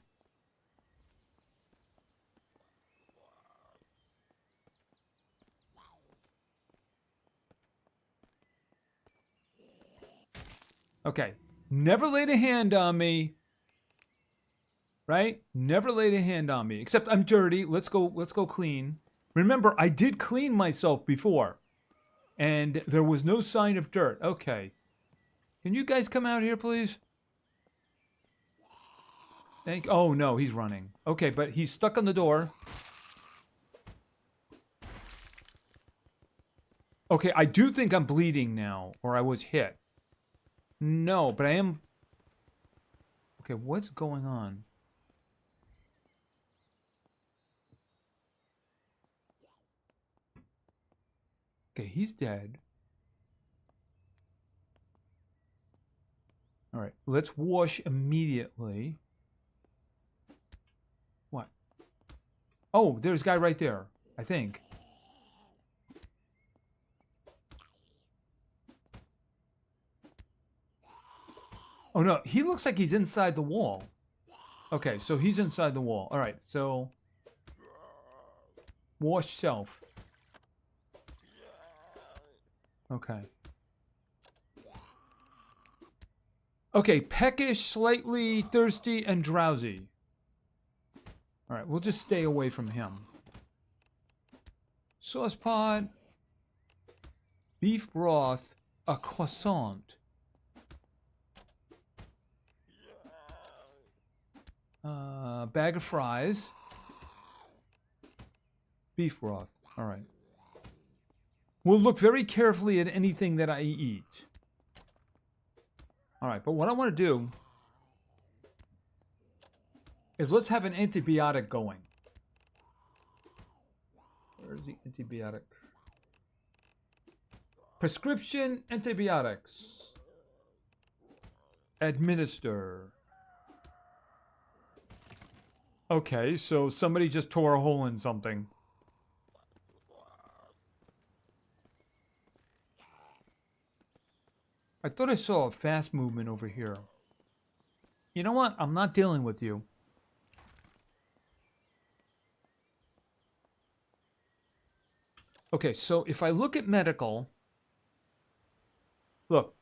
Okay. Never laid a hand on me. Right? Never laid a hand on me. Except I'm dirty. Let's go clean. Remember, I did clean myself before. And there was no sign of dirt. Okay. Can you guys come out here, please? Oh, no, he's running. Okay, but he's stuck on the door. Okay, I do think I'm bleeding now. Or I was hit. No, but I am... Okay, what's going on? Okay, he's dead. All right, let's wash immediately. What? Oh, there's a guy right there, I think. Oh, no, he looks like he's inside the wall. Okay, so he's inside the wall. All right, so... Wash self. Okay. Okay, peckish, slightly thirsty, and drowsy. All right, we'll just stay away from him. Sauce pot. Beef broth. A croissant. Bag of fries. Beef broth. All right. We'll look very carefully at anything that I eat. All right, but what I want to do is let's have an antibiotic going. Where's the antibiotic? Prescription antibiotics. Administer. Okay, so somebody just tore a hole in something. I thought I saw a fast movement over here. You know what? I'm not dealing with you. Okay, so if I look at medical... Look,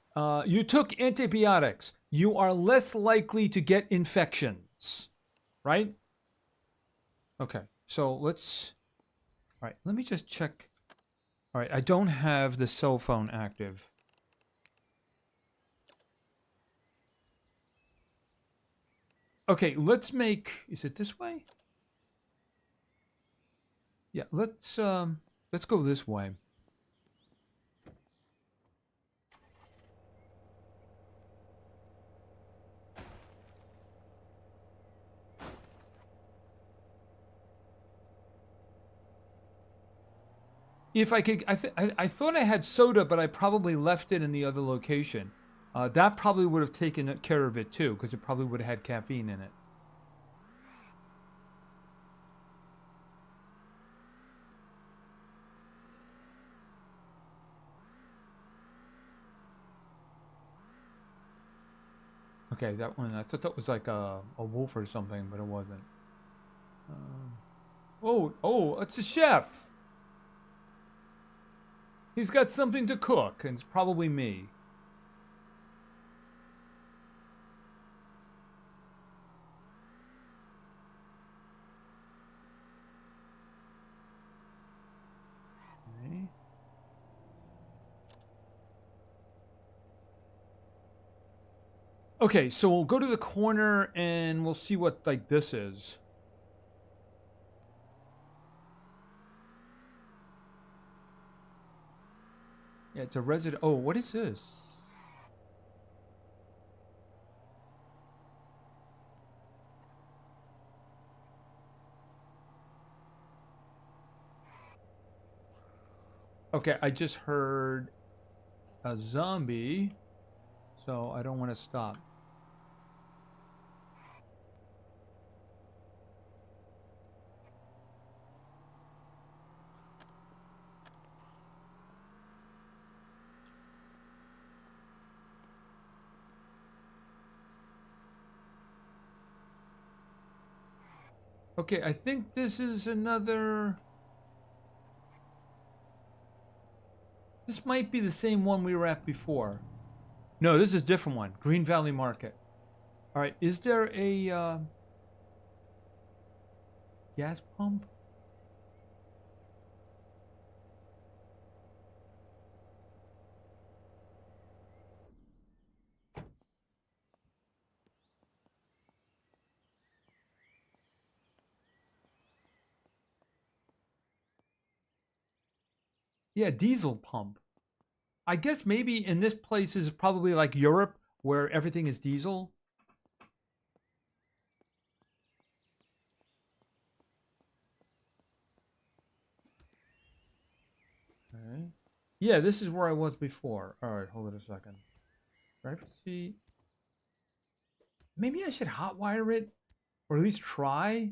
you took antibiotics. you are less likely to get infections, right? Okay, so let's, all right, let me just check. All right, I don't have the cell phone active. Okay, let's make, is it this way? Yeah, let's go this way. If I could, I thought I had soda, but I probably left it in the other location. That probably would have taken care of it too, because it probably would have had caffeine in it. Okay, that one, I thought that was like a wolf or something, but it wasn't. Oh, it's a chef! He's got something to cook, and it's probably me. Okay. Okay, so we'll go to the corner and we'll see what like this is. Yeah, it's a resident. Oh, what is this? Okay, I just heard a zombie, so I don't want to stop. Okay, I think this is another... This might be the same one we were at before. No, this is a different one. Green Valley Market. All right, is there a gas pump? Yeah, diesel pump. I guess maybe in this place is probably like Europe where everything is diesel. Okay. Yeah, this is where I was before. All right, hold it a second. Privacy. Maybe I should hotwire it, or at least try.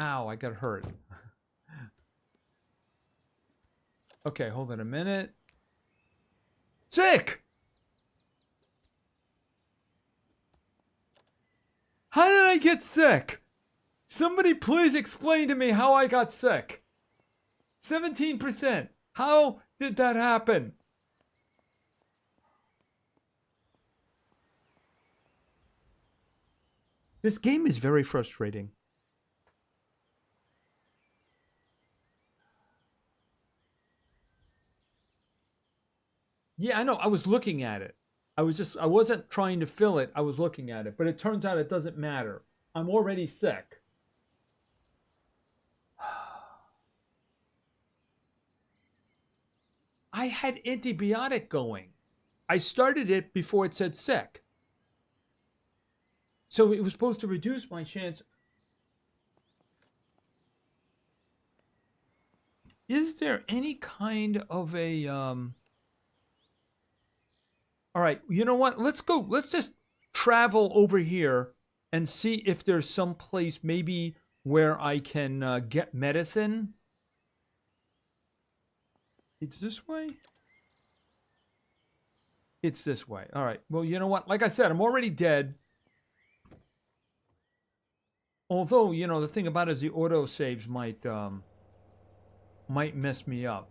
Ow, I got hurt. Okay, hold on a minute. Sick! How did I get sick? Somebody please explain to me how I got sick. 17%. How did that happen? This game is very frustrating. Yeah, I know. I was looking at it. I wasn't trying to fill it. I was looking at it. But it turns out it doesn't matter. I'm already sick. I had antibiotic going. I started it before it said sick. So it was supposed to reduce my chance. Is there any kind of a All right, you know what? Let's go. Let's just travel over here and see if there's some place maybe where I can get medicine. It's this way? It's this way. All right. Well, you know what? Like I said, I'm already dead. Although, you know, the thing about it is the auto saves might mess me up.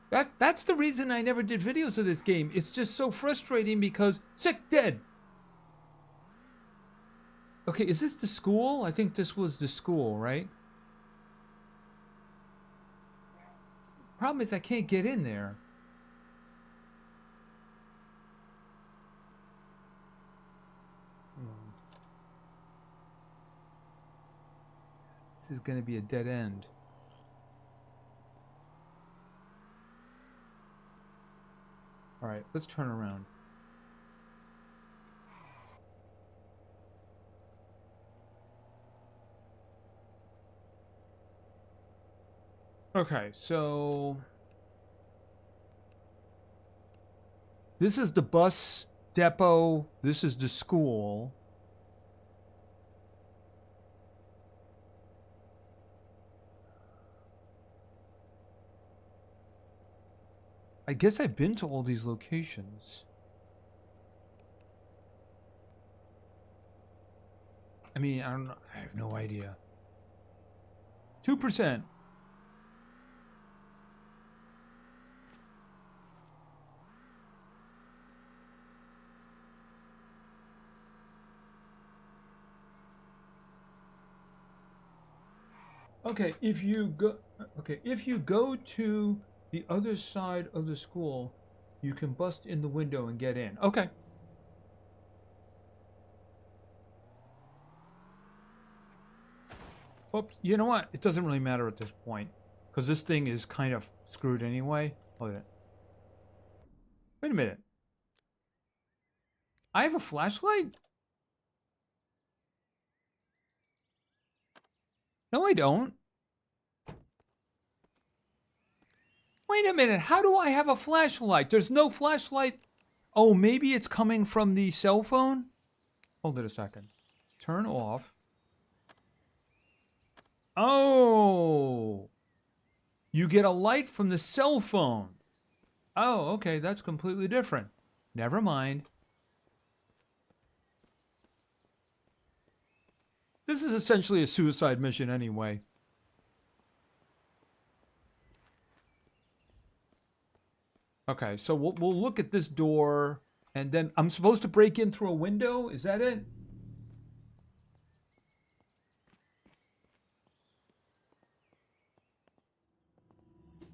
That's the reason I never did videos of this game. It's just so frustrating because sick, dead. Okay, is this the school? I think this was the school, right? Problem is I can't get in there. This is going to be a dead end. All right, let's turn around. Okay, so this is the bus depot. This is the school. I guess I've been to all these locations. I mean, I don't know. I have no idea. 2%. Okay, if you go to the other side of the school, you can bust in the window and get in. Okay. Oops, you know what? It doesn't really matter at this point because this thing is kind of screwed anyway. Hold it. Wait a minute. I have a flashlight? No, I don't. Wait a minute. How do I have a flashlight? There's no flashlight. Oh, maybe it's coming from the cell phone? Hold it a second. Turn off. Oh. You get a light from the cell phone. Oh, okay. That's completely different. Never mind. This is essentially a suicide mission anyway. Okay, so we'll look at this door, and then I'm supposed to break in through a window? Is that it?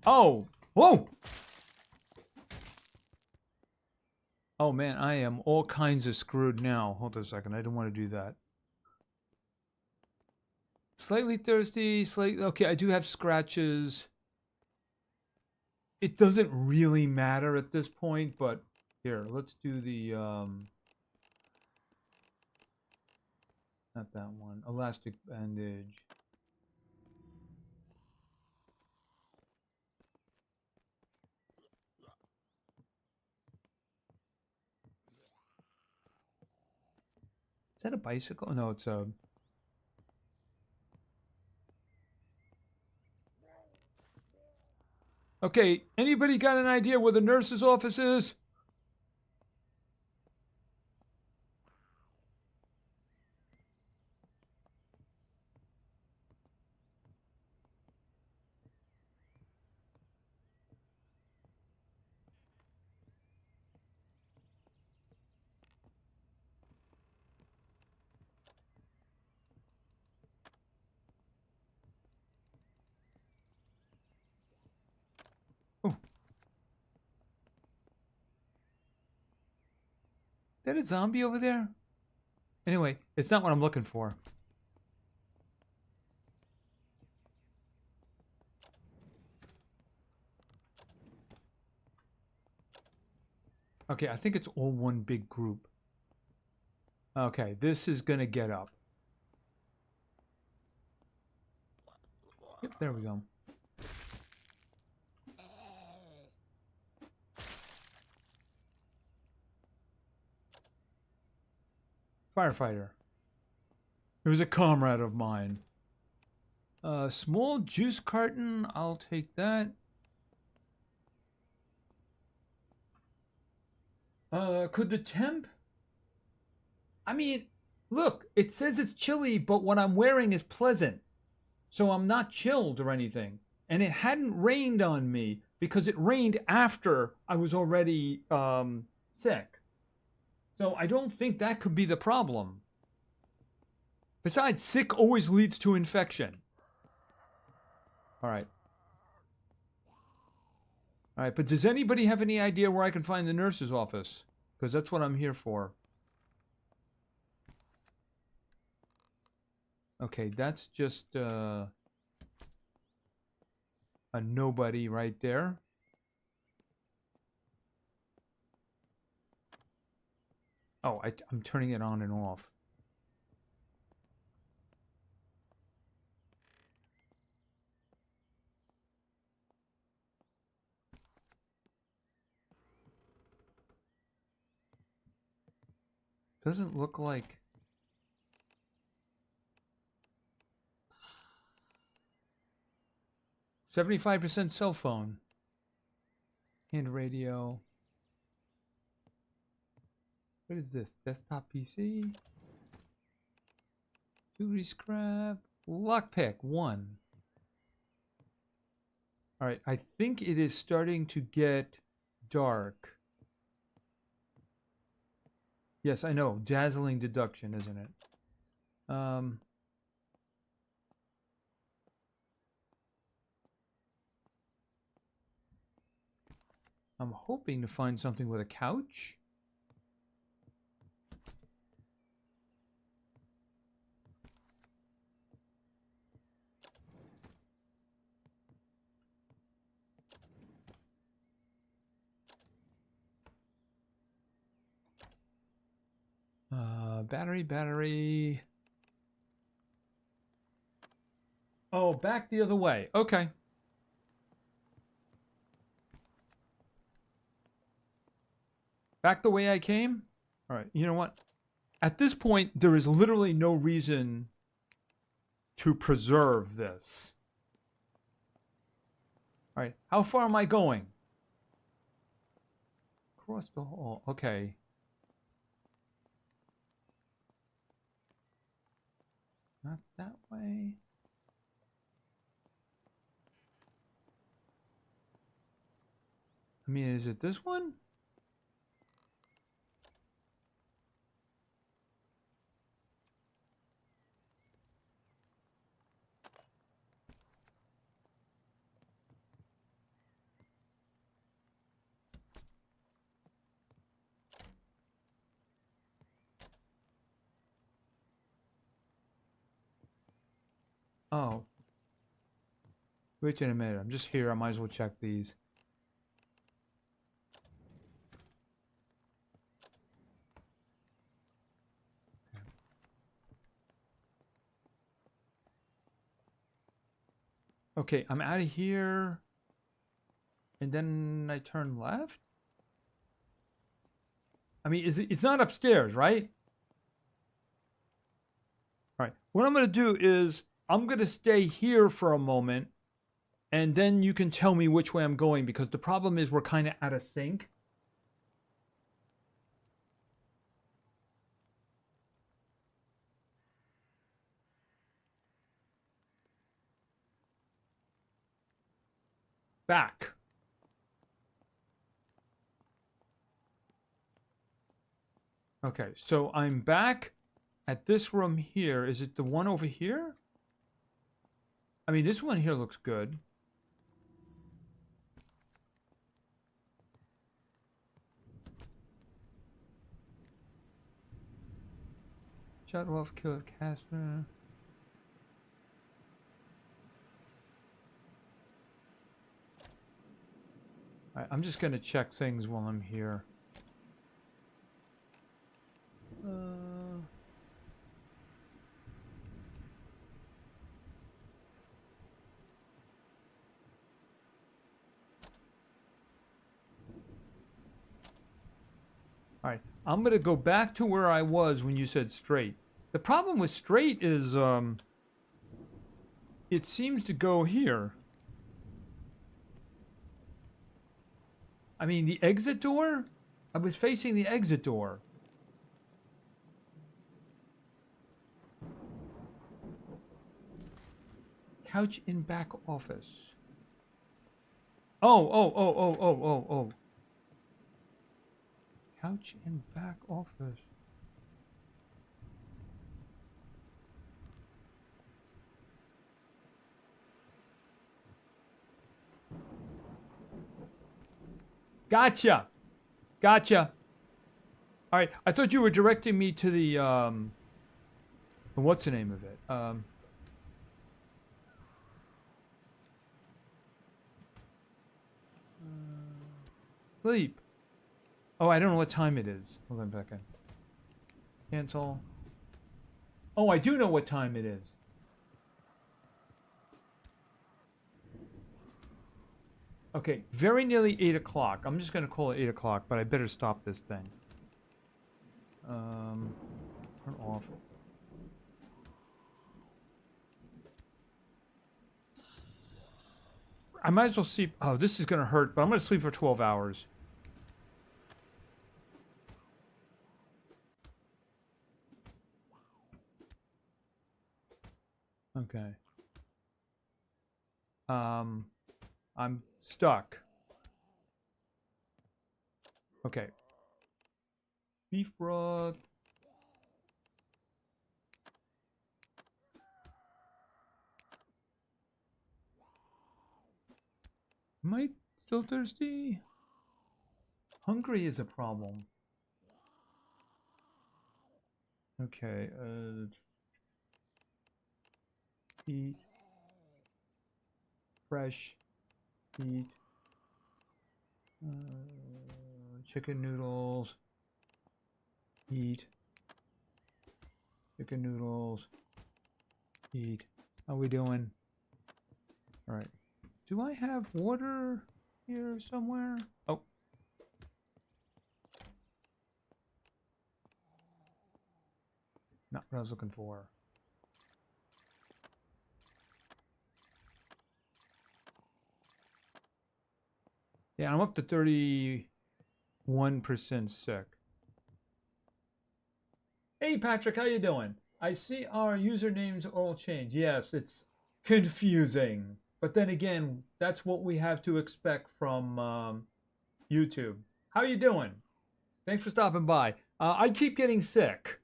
Oh! Whoa! Oh man, I am all kinds of screwed now. Hold on a second, I didn't want to do that. Slightly thirsty, okay, I do have scratches. It doesn't really matter at this point, but here, let's do the, not that one, elastic bandage. Is that a bicycle? No, it's a... Okay, anybody got an idea where the nurse's office is? Oh. Is that a zombie over there? Anyway, it's not what I'm looking for. Okay, I think it's all one big group. Okay, this is gonna get up. Yep, there we go. Firefighter. It was a comrade of mine. Small juice carton, I'll take that. Could the temp? I mean, look, it says it's chilly, but what I'm wearing is pleasant. So I'm not chilled or anything. And it hadn't rained on me. because it rained after I was already sick. So I don't think that could be the problem. Besides, sick always leads to infection. All right. All right, but does anybody have any idea where I can find the nurse's office? Because that's what I'm here for. Okay, that's just a nobody right there. Oh, I'm turning it on and off. Doesn't look like... 75% cell phone. Hand radio. What is this? Desktop PC? Duty scrap. Lockpick, 1. Alright, I think it is starting to get dark. Yes, I know. Dazzling deduction, isn't it? I'm hoping to find something with a couch. Battery. Oh, back the other way. Okay. Back the way I came? All right, you know what? At this point, there is literally no reason to preserve this. All right, how far am I going? Across the hall. Okay. Not that way. I mean, is it this one? Oh. Wait a minute. I'm just here. I might as well check these. Okay, I'm out of here. And then I turn left? I mean, it's not upstairs, right? All right. What I'm going to do is I'm going to stay here for a moment, and then you can tell me which way I'm going, because the problem is we're kind of out of sync. Back. Okay, so I'm back at this room here. Is it the one over here? I mean, this one here looks good. Shut off, kill Casper. Alright, I'm just gonna check things while I'm here. Alright, I'm gonna go back to where I was when you said straight. The problem with straight is, it seems to go here. I mean, the exit door? I was facing the exit door. Couch in back office. Oh. Couch in back office. Gotcha. All right. I thought you were directing me to the what's the name of it? Sleep. Oh, I don't know what time it is. Hold on a second. Cancel. Oh, I do know what time it is. Okay, very nearly 8 o'clock. I'm just going to call it 8 o'clock, but I better stop this thing. Turn off. I might as well sleep. Oh, this is going to hurt, but I'm going to sleep for 12 hours. Okay. I'm stuck. Okay. Beef broth. Am I still thirsty? Hungry is a problem. Okay, eat. Fresh. Eat. Chicken noodles. Eat. Chicken noodles. Eat. How we doing? All right. Do I have water here somewhere? Oh. Not what I was looking for. Yeah, I'm up to 31% sick. Hey Patrick, how you doing? I see our usernames all changed. Yes, it's confusing. But then again, that's what we have to expect from YouTube. How you doing? Thanks for stopping by. I keep getting sick.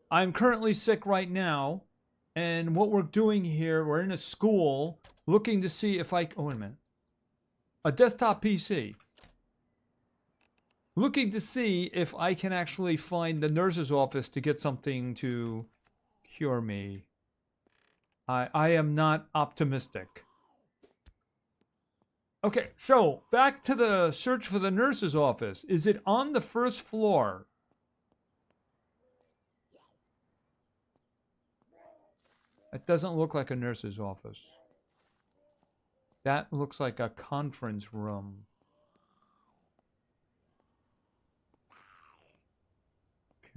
I'm currently sick right now. And what we're doing here, we're in a school looking to see if I... Oh, wait a minute. A desktop PC. Looking to see if I can actually find the nurse's office to get something to cure me. I am not optimistic. Okay, so back to the search for the nurse's office. Is it on the first floor? It doesn't look like a nurse's office. That looks like a conference room.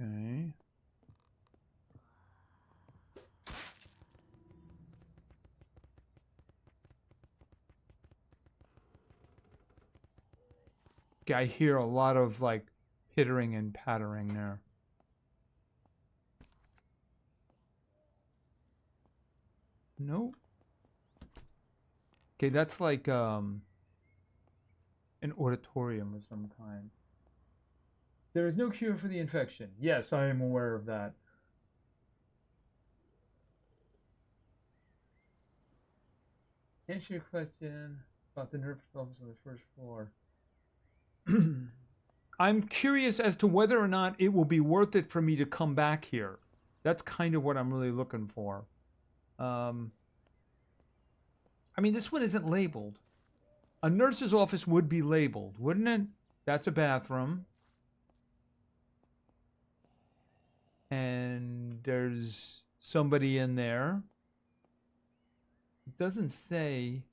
Okay. Okay, I hear a lot of like pittering and pattering there. Nope. Okay, that's like an auditorium of some kind. There is no cure for the infection. Yes, I am aware of that. Answer your question about the nurse's office on the first floor. I'm curious as to whether or not it will be worth it for me to come back here. That's kind of what I'm really looking for. I mean, this one isn't labeled. A nurse's office would be labeled, wouldn't it? That's a bathroom. And there's somebody in there. It doesn't say...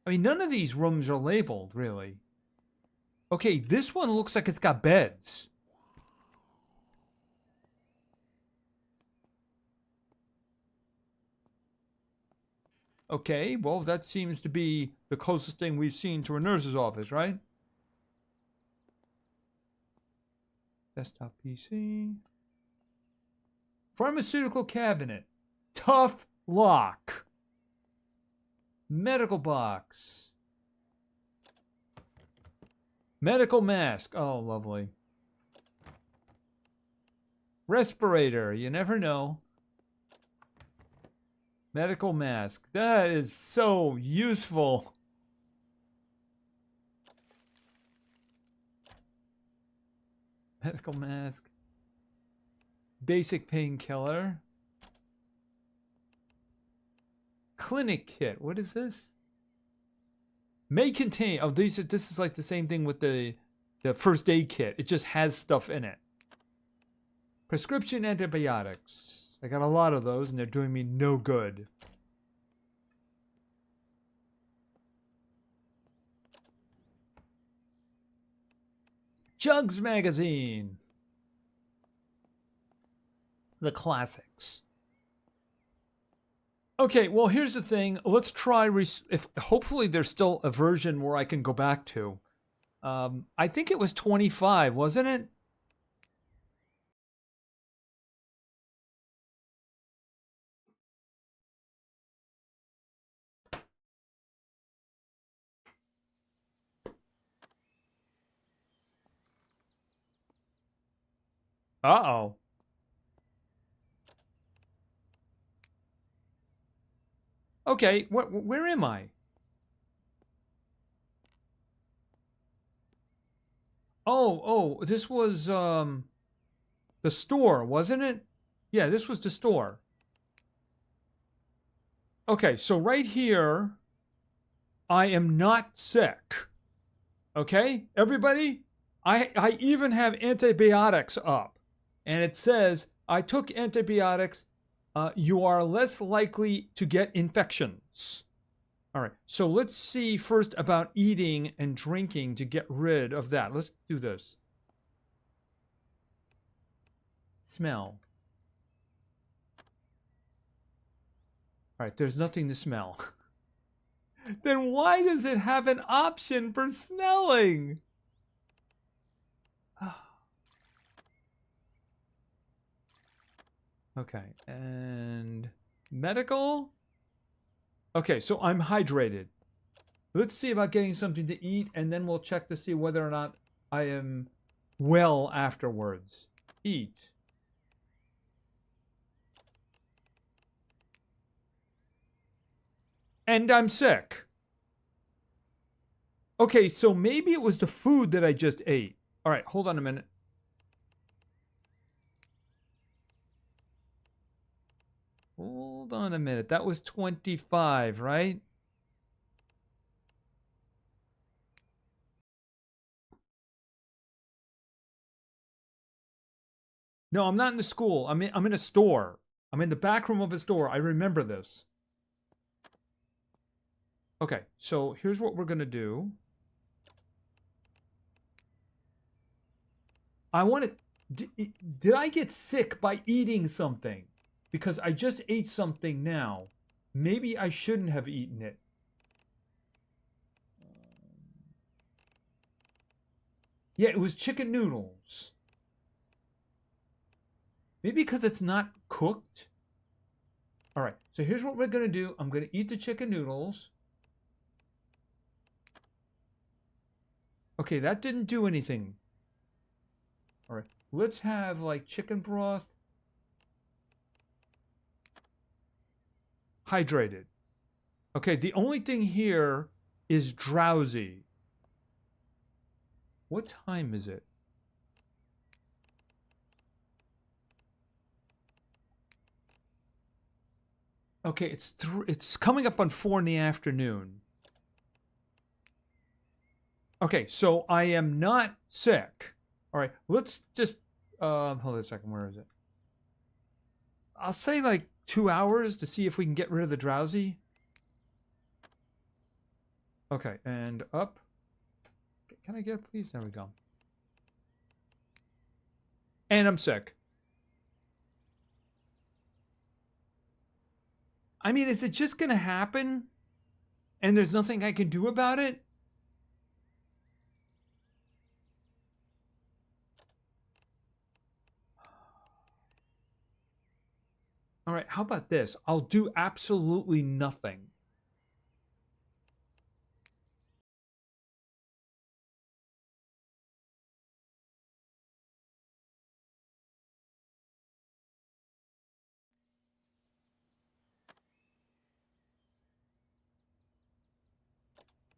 I mean, none of these rooms are labeled, really. Okay, this one looks like it's got beds. Okay, well, that seems to be the closest thing we've seen to a nurse's office, right? Desktop PC. Pharmaceutical cabinet. Tough lock. Medical box. Medical mask. Oh, lovely. Respirator. You never know. Medical mask. That is so useful. Medical mask. Basic painkiller. Clinic kit. What is this? May contain. Oh, this is like the same thing with the first aid kit. It just has stuff in it. Prescription antibiotics. I got a lot of those and they're doing me no good. Jugs magazine. The classics. Okay, well, here's the thing. Let's try, if hopefully there's still a version where I can go back to. I think it was 25, wasn't it? Uh-oh. Okay, where am I? Oh, this was the store, wasn't it? Yeah, this was the store. Okay, so right here, I am not sick. Okay, everybody? I even have antibiotics up. And it says, I took antibiotics. You are less likely to get infections. All right, so let's see first about eating and drinking to get rid of that. Let's do this. Smell. All right, there's nothing to smell. Then why does it have an option for smelling? Okay, and medical? Okay, so I'm hydrated. Let's see about getting something to eat, and then we'll check to see whether or not I am well afterwards. Eat. And I'm sick. Okay, so maybe it was the food that I just ate. All right, hold on a minute. Hold on a minute. That was 25, right? No, I'm not in the school. I'm in a store. I'm in the back room of a store. I remember this. Okay, so here's what we're going to do. I want to... Did I get sick by eating something? Because I just ate something now. Maybe I shouldn't have eaten it. Yeah, it was chicken noodles. Maybe because it's not cooked. All right, so here's what we're going to do. I'm going to eat the chicken noodles. Okay, that didn't do anything. All right, let's have like chicken broth. Hydrated. Okay, the only thing here is drowsy. What time is it? Okay, it's coming up on 4 in the afternoon. Okay, so I am not sick. All right, let's just hold on a second. Where is it? I'll say like 2 hours to see if we can get rid of the drowsy. Okay, and up. Can I get it, please? There we go. And I'm sick. I mean, is it just going to happen? And there's nothing I can do about it? All right, how about this? I'll do absolutely nothing.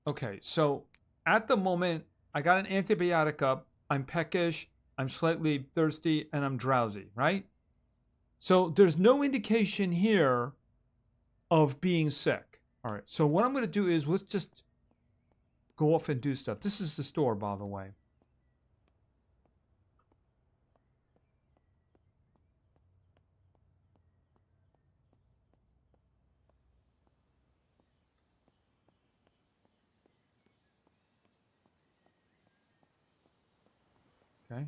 Okay, so at the moment, I got an antibiotic up. I'm peckish, I'm slightly thirsty, and I'm drowsy, right? So there's no indication here of being sick. All right, so what I'm going to do is let's just go off and do stuff. This is the store, by the way. Okay.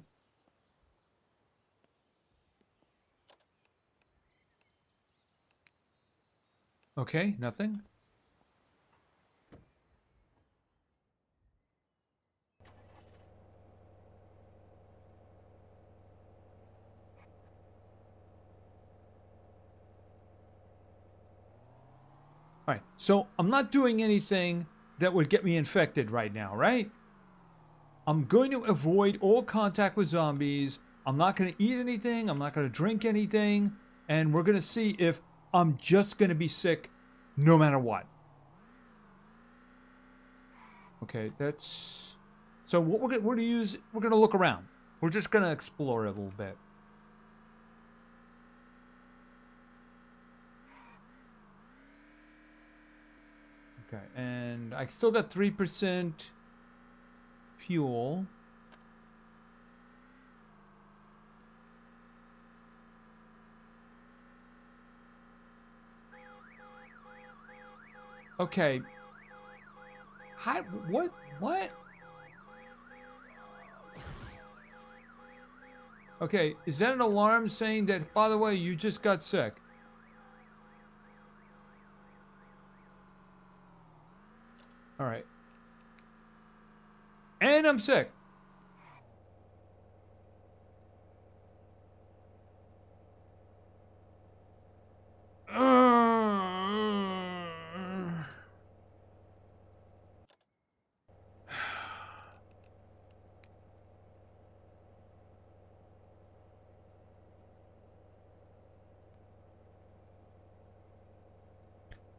Okay, nothing. All right, so I'm not doing anything that would get me infected right now, right? I'm going to avoid all contact with zombies. I'm not going to eat anything. I'm not going to drink anything. And we're going to see if I'm just going to be sick no matter what. Okay, that's... So what we're going to use, we're going to look around. We're just going to explore a little bit. Okay, and I still got 3% fuel. Okay. Hi, what? What? Okay, is that an alarm saying that, by the way, you just got sick? All right. And I'm sick.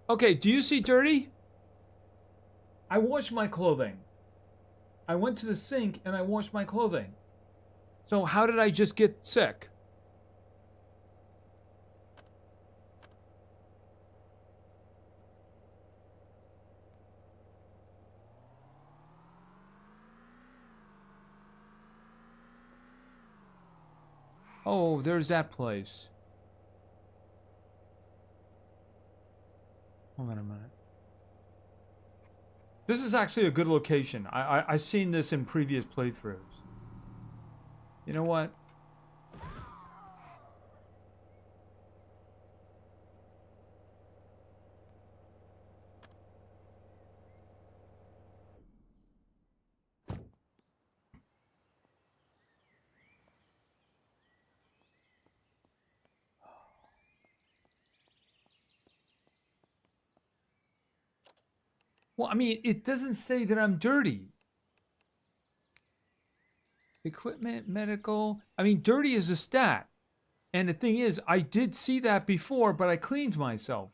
Okay, do you see dirty? I washed my clothing. I went to the sink and I washed my clothing. So how did I just get sick? Oh, there's that place. Hold on a minute. This is actually a good location. I've seen this in previous playthroughs. You know what? Well, I mean, it doesn't say that I'm dirty. Equipment, medical. I mean, dirty is a stat. And the thing is, I did see that before, but I cleaned myself.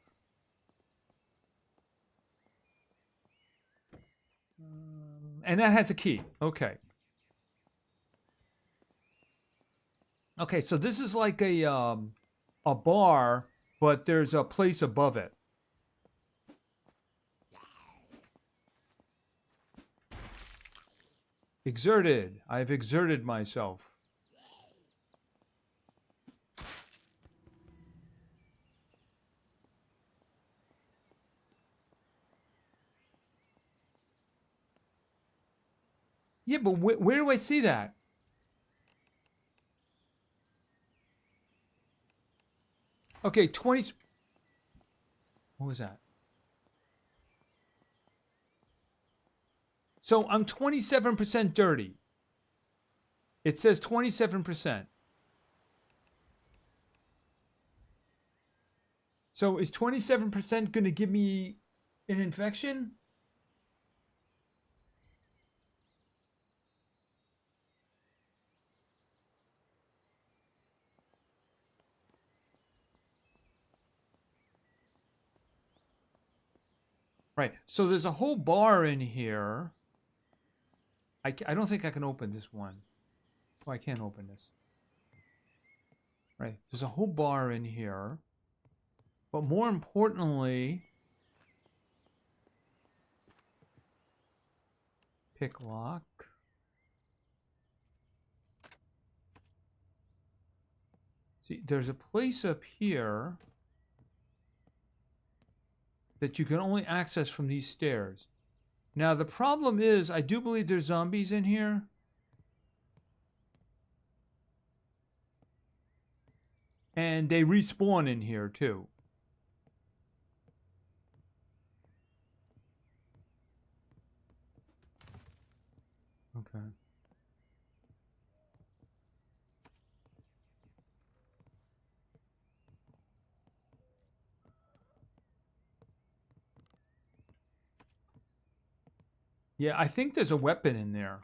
And that has a key. Okay. Okay, so this is like a bar, but there's a place above it. Exerted. I've exerted myself. Yeah, but where do I see that? Okay, 20. What was that? So I'm 27% dirty. It says 27%. So is 27% going to give me an infection? Right. So there's a whole bar in here. I don't think I can open this one. Oh, I can't open this. Right. There's a whole bar in here. But more importantly, pick lock. See, there's a place up here that you can only access from these stairs. Now, the problem is, I do believe there's zombies in here. And they respawn in here, too. Okay. Yeah, I think there's a weapon in there.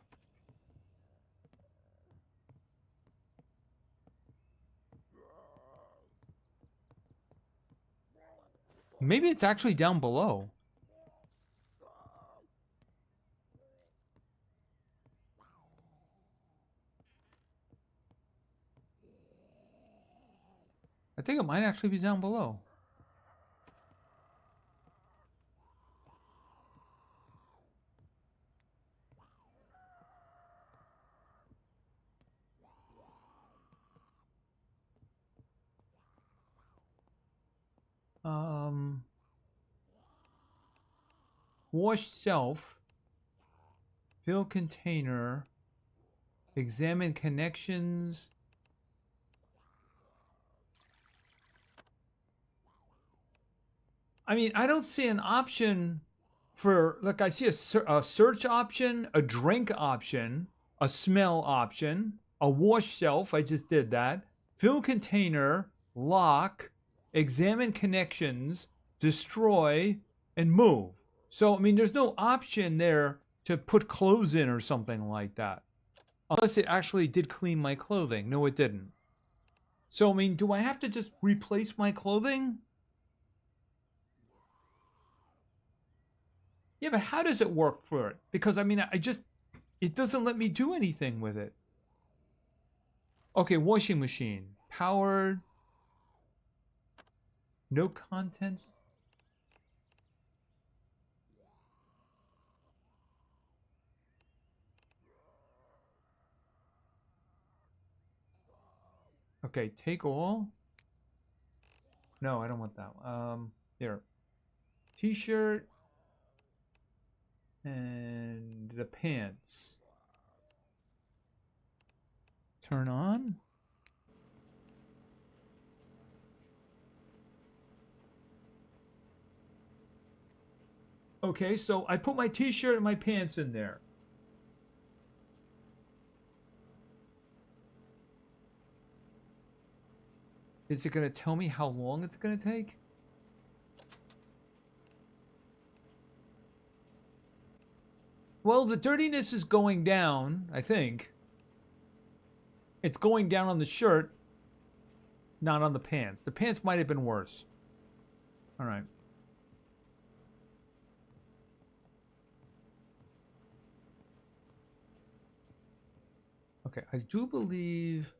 Maybe it's actually down below. I think it might actually be down below. Wash self. Fill container. Examine connections. I mean, I don't see an option for, like, I see a search option, a drink option, a smell option, a wash shelf. I just did that. Fill container, lock, examine connections, destroy, and move. So, I mean, there's no option there to put clothes in or something like that. Unless it actually did clean my clothing. No, it didn't. So, I mean, do I have to just replace my clothing? Yeah, but how does it work for it? Because, I mean, it doesn't let me do anything with it. Okay, washing machine. Powered. No contents. Okay, take all. No, I don't want that one. Here. T-shirt. And the pants. Turn on. Okay, so I put my t-shirt and my pants in there. Is it going to tell me how long it's going to take? Well, the dirtiness is going down, I think. It's going down on the shirt, not on the pants. The pants might have been worse. All right. Okay, I do believe...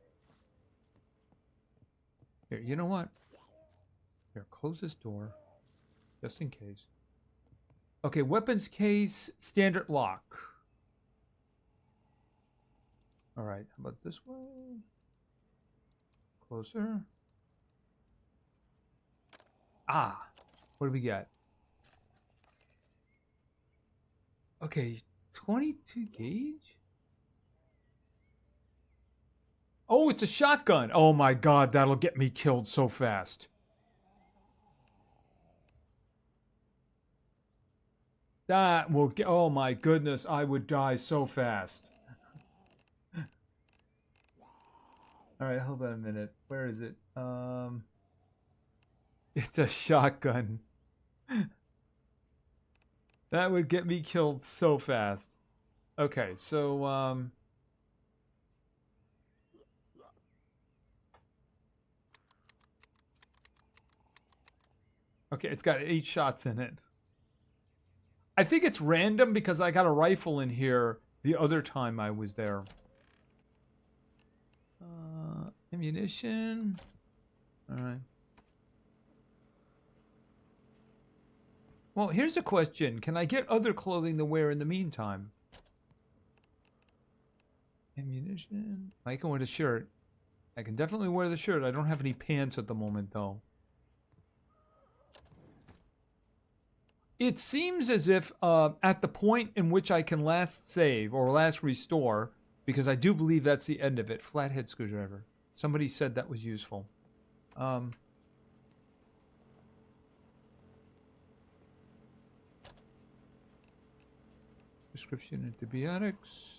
Here, you know what? Here, close this door. Just in case. Okay, weapons case, standard lock. All right, how about this one? Closer. Ah, what do we got? Okay, 22 gauge? Oh, it's a shotgun. Oh my god, that'll get me killed so fast. That will get, oh my goodness, I would die so fast. All right, hold on a minute. Where is it? It's a shotgun. That would get me killed so fast. Okay, so okay, it's got 8 shots in it. I think it's random because I got a rifle in here the other time I was there. Ammunition. All right. Well, here's a question. Can I get other clothing to wear in the meantime? Ammunition. I can wear the shirt. I can definitely wear the shirt. I don't have any pants at the moment, though. It seems as if at the point in which I can last save or last restore, because I do believe that's the end of it. Flathead screwdriver. Somebody said that was useful. Prescription antibiotics.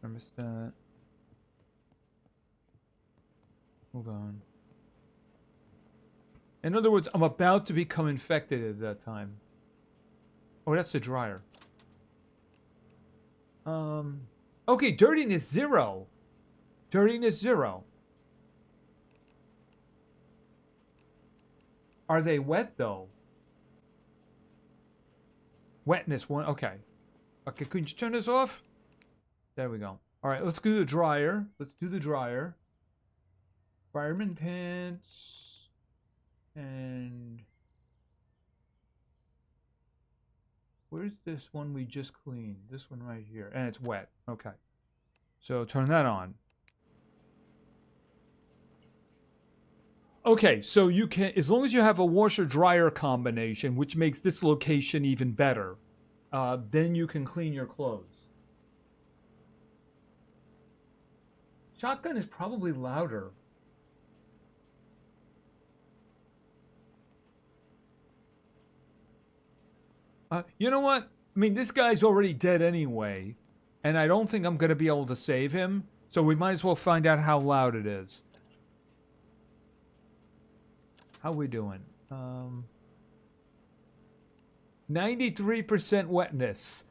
I missed that. Hold on. In other words, I'm about to become infected at that time. Oh, that's the dryer. Okay, dirtiness 0. Dirtiness 0. Are they wet though? Wetness 1. Okay. Okay, could you turn this off? There we go. All right, let's do the dryer. Let's do the dryer. Fireman pants. And where's this one we just cleaned? This one right here. And it's wet. Okay. So turn that on. Okay, so you can, as long as you have a washer-dryer combination, which makes this location even better, then you can clean your clothes. Shotgun is probably louder. You know what? I mean, this guy's already dead anyway, and I don't think I'm going to be able to save him, so we might as well find out how loud it is. How we doing? 93% wetness.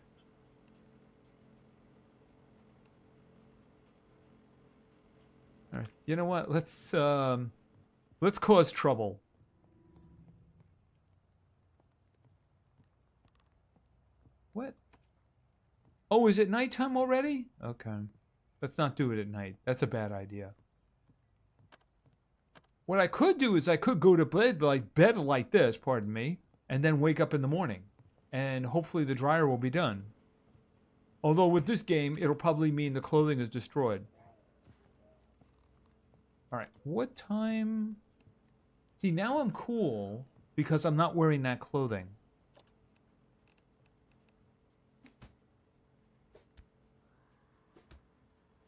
All right. You know what? Let's cause trouble. What? Oh, is it nighttime already? Okay. Let's not do it at night. That's a bad idea. What I could do is I could go to bed like this, pardon me, and then wake up in the morning. And hopefully the dryer will be done. Although with this game, it'll probably mean the clothing is destroyed. Alright, what time? See, now I'm cool because I'm not wearing that clothing.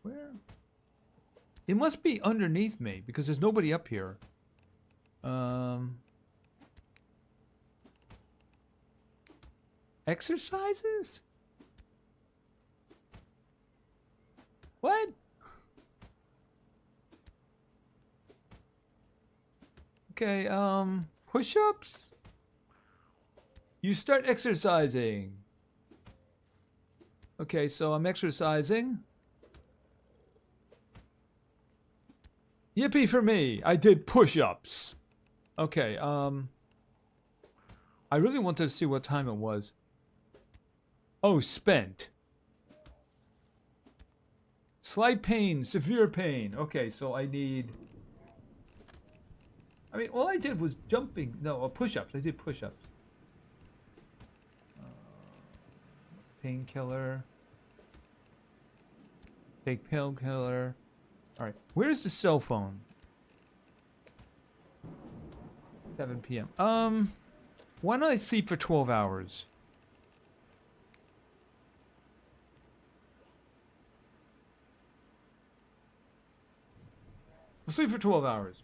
Where? It must be underneath me because there's nobody up here. Exercises? What? Okay, push-ups? You start exercising. Okay, so I'm exercising. Yippee for me! I did push-ups. Okay, I really wanted to see what time it was. Oh, spent. Slight pain, severe pain. Okay, so I need... I mean, all I did was jumping. No, push-ups. I did push-ups. Painkiller. Take painkiller. Alright, where's the cell phone? 7 p.m. Why don't I sleep for 12 hours? We'll sleep for 12 hours.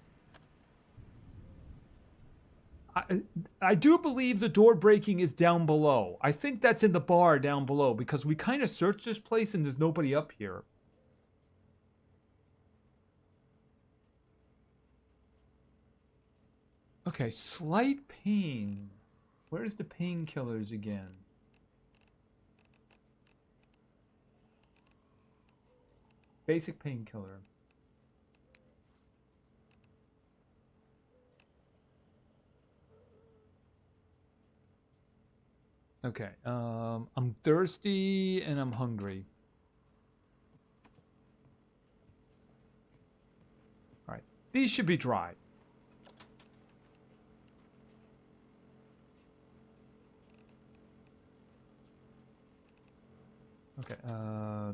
I do believe the door breaking is down below. I think that's in the bar down below because we kind of searched this place and there's nobody up here. Okay, slight pain. Where's the painkillers again? Basic painkiller. Okay. I'm thirsty and I'm hungry. All right. These should be dry. Okay.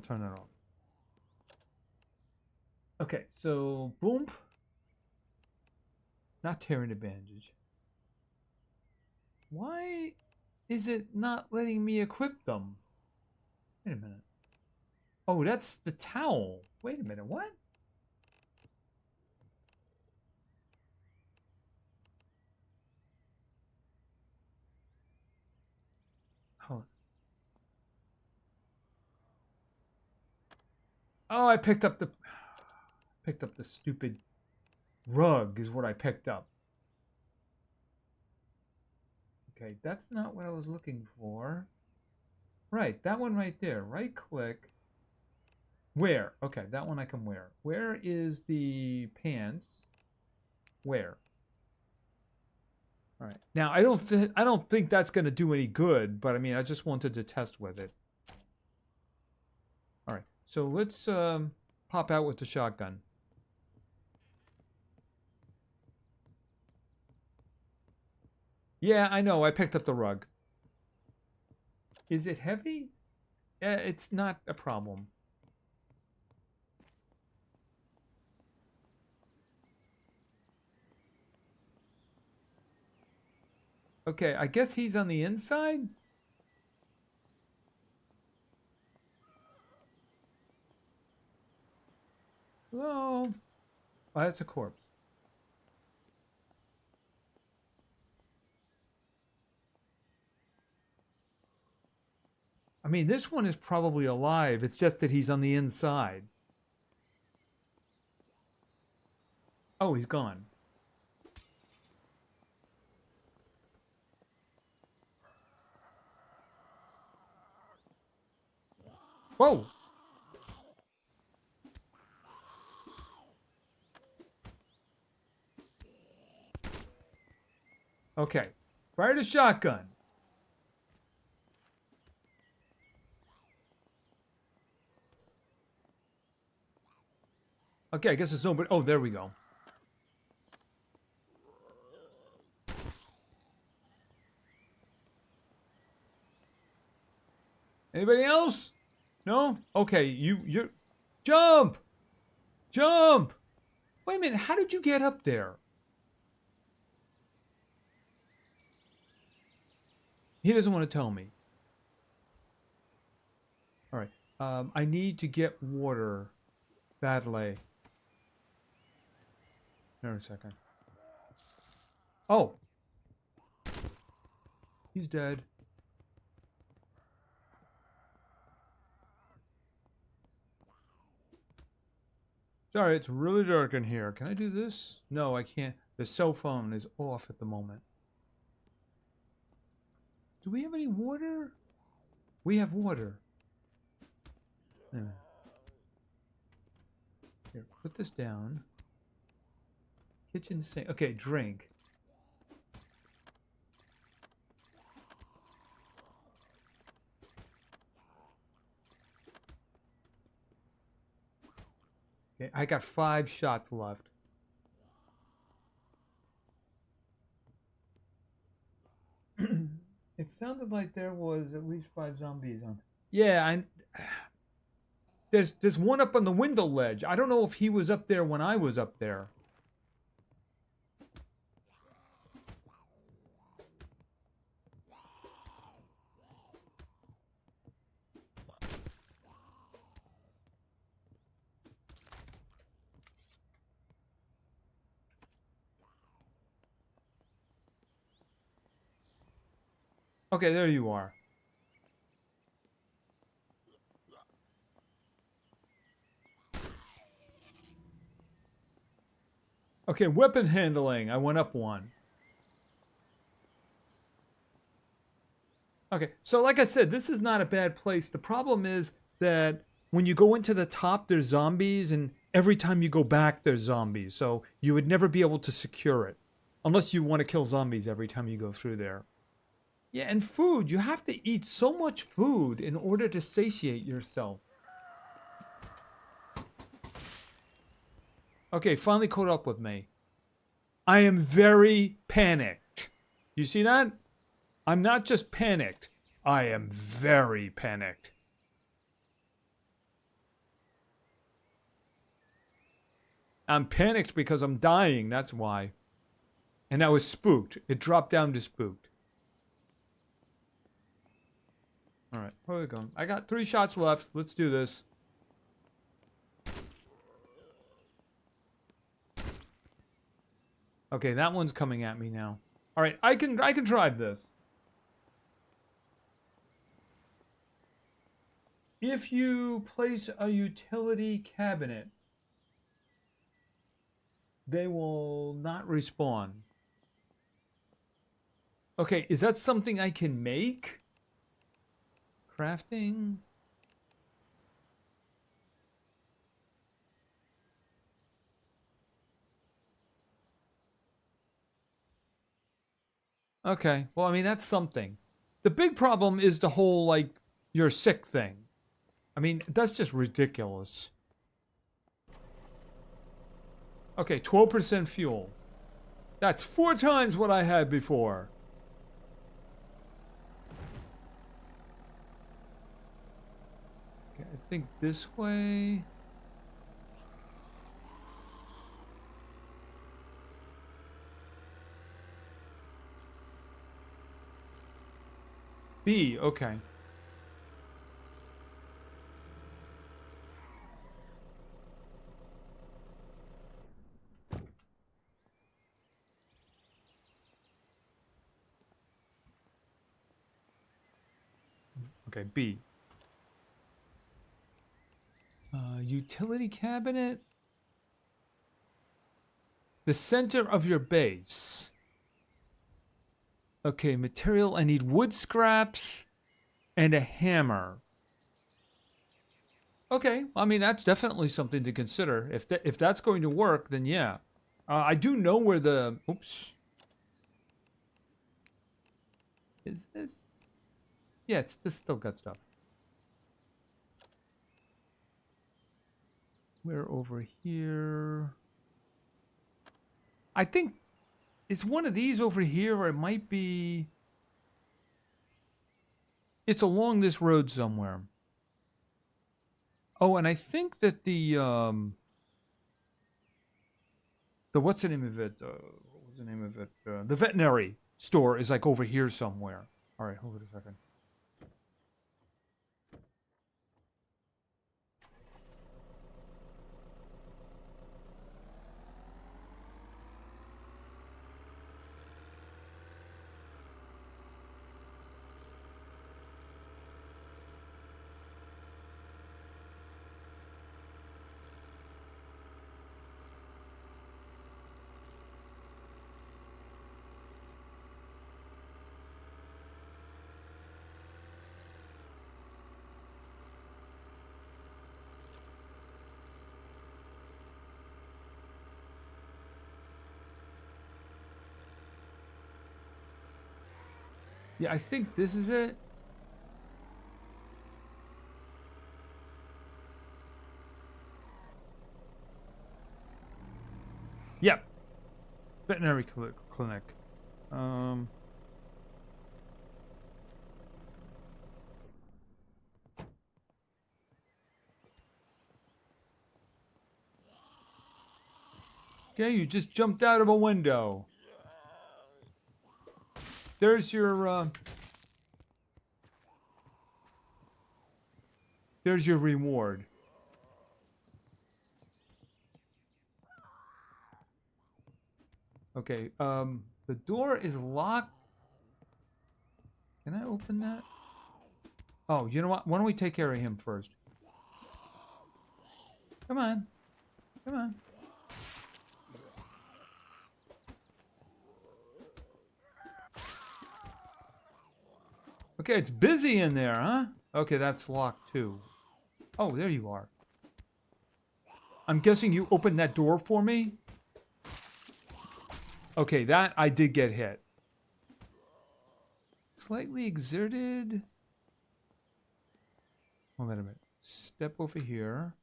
Turn it off. Okay. So boom. Not tearing the bandage. Why is it not letting me equip them? Wait a minute. Oh, that's the towel. Wait a minute. What? Oh. Oh, I picked up the stupid rug is what I picked up. Okay, that's not what I was looking for. Right, that one right there. Right click. Wear. Okay, that one I can wear. Where is the pants? Wear. All right. Now I don't think that's going to do any good, but I mean I just wanted to test with it. All right. So let's pop out with the shotgun. Yeah, I know. I picked up the rug. Is it heavy? It's not a problem. Okay, I guess he's on the inside? Hello? Oh, that's a corpse. I mean, this one is probably alive. It's just that he's on the inside. Oh, he's gone. Whoa! Okay. Fire the shotgun. Okay, I guess it's nobody. Oh, there we go. Anybody else? No? Okay, you're... Jump! Jump! Wait a minute, how did you get up there? He doesn't want to tell me. All right. I need to get water badly. Wait a second. Oh. He's dead. Sorry, it's really dark in here. Can I do this? No, I can't. The cell phone is off at the moment. Do we have any water? We have water. Here, put this down. Kitchen sink. Okay, drink. Okay, I got 5 shots left. It sounded like there was at least 5 zombies on. Yeah, there's one up on the window ledge. I don't know if he was up there when I was up there. Okay, there you are. Okay, weapon handling. I went up 1. Okay, so like I said, this is not a bad place. The problem is that when you go into the top, there's zombies, and every time you go back, there's zombies. So you would never be able to secure it. Unless you want to kill zombies every time you go through there. Yeah, and food. You have to eat so much food in order to satiate yourself. Okay, finally caught up with me. I am very panicked. You see that? I'm not just panicked. I am very panicked. I'm panicked because I'm dying, that's why. And I was spooked. It dropped down to spooked. Alright, where are we going? I got 3 shots left. Let's do this. Okay, that one's coming at me now. Alright, I can drive this. If you place a utility cabinet, they will not respawn. Okay, is that something I can make? Crafting? Okay, well, I mean, that's something. The big problem is the whole, like, you're sick thing. I mean, that's just ridiculous. Okay, 12% fuel. That's 4 times what I had before. Okay, I think this way. B, okay. Okay, B. Utility cabinet? The center of your base. Okay, material. I need wood scraps and a hammer. Okay, I mean, that's definitely something to consider. If that's going to work, then yeah. I do know where the... Oops. Is this... Yeah, it's this still got stuff. We're over here. I think it's one of these over here, or it might be... It's along this road somewhere. Oh, and I think that the what's the name of it? What was the name of it? The veterinary store is like over here somewhere. All right, hold it a second. Yeah, I think this is it. Yep. Veterinary clinic. Okay, you just jumped out of a window. There's your reward. Okay, the door is locked. Can I open that? Oh, you know what? Why don't we take care of him first? Come on. Come on. Okay, it's busy in there, huh? Okay, that's locked too. Oh, there you are. I'm guessing you opened that door for me? Okay, that I did get hit. Slightly exerted. Hold on a minute. Step over here.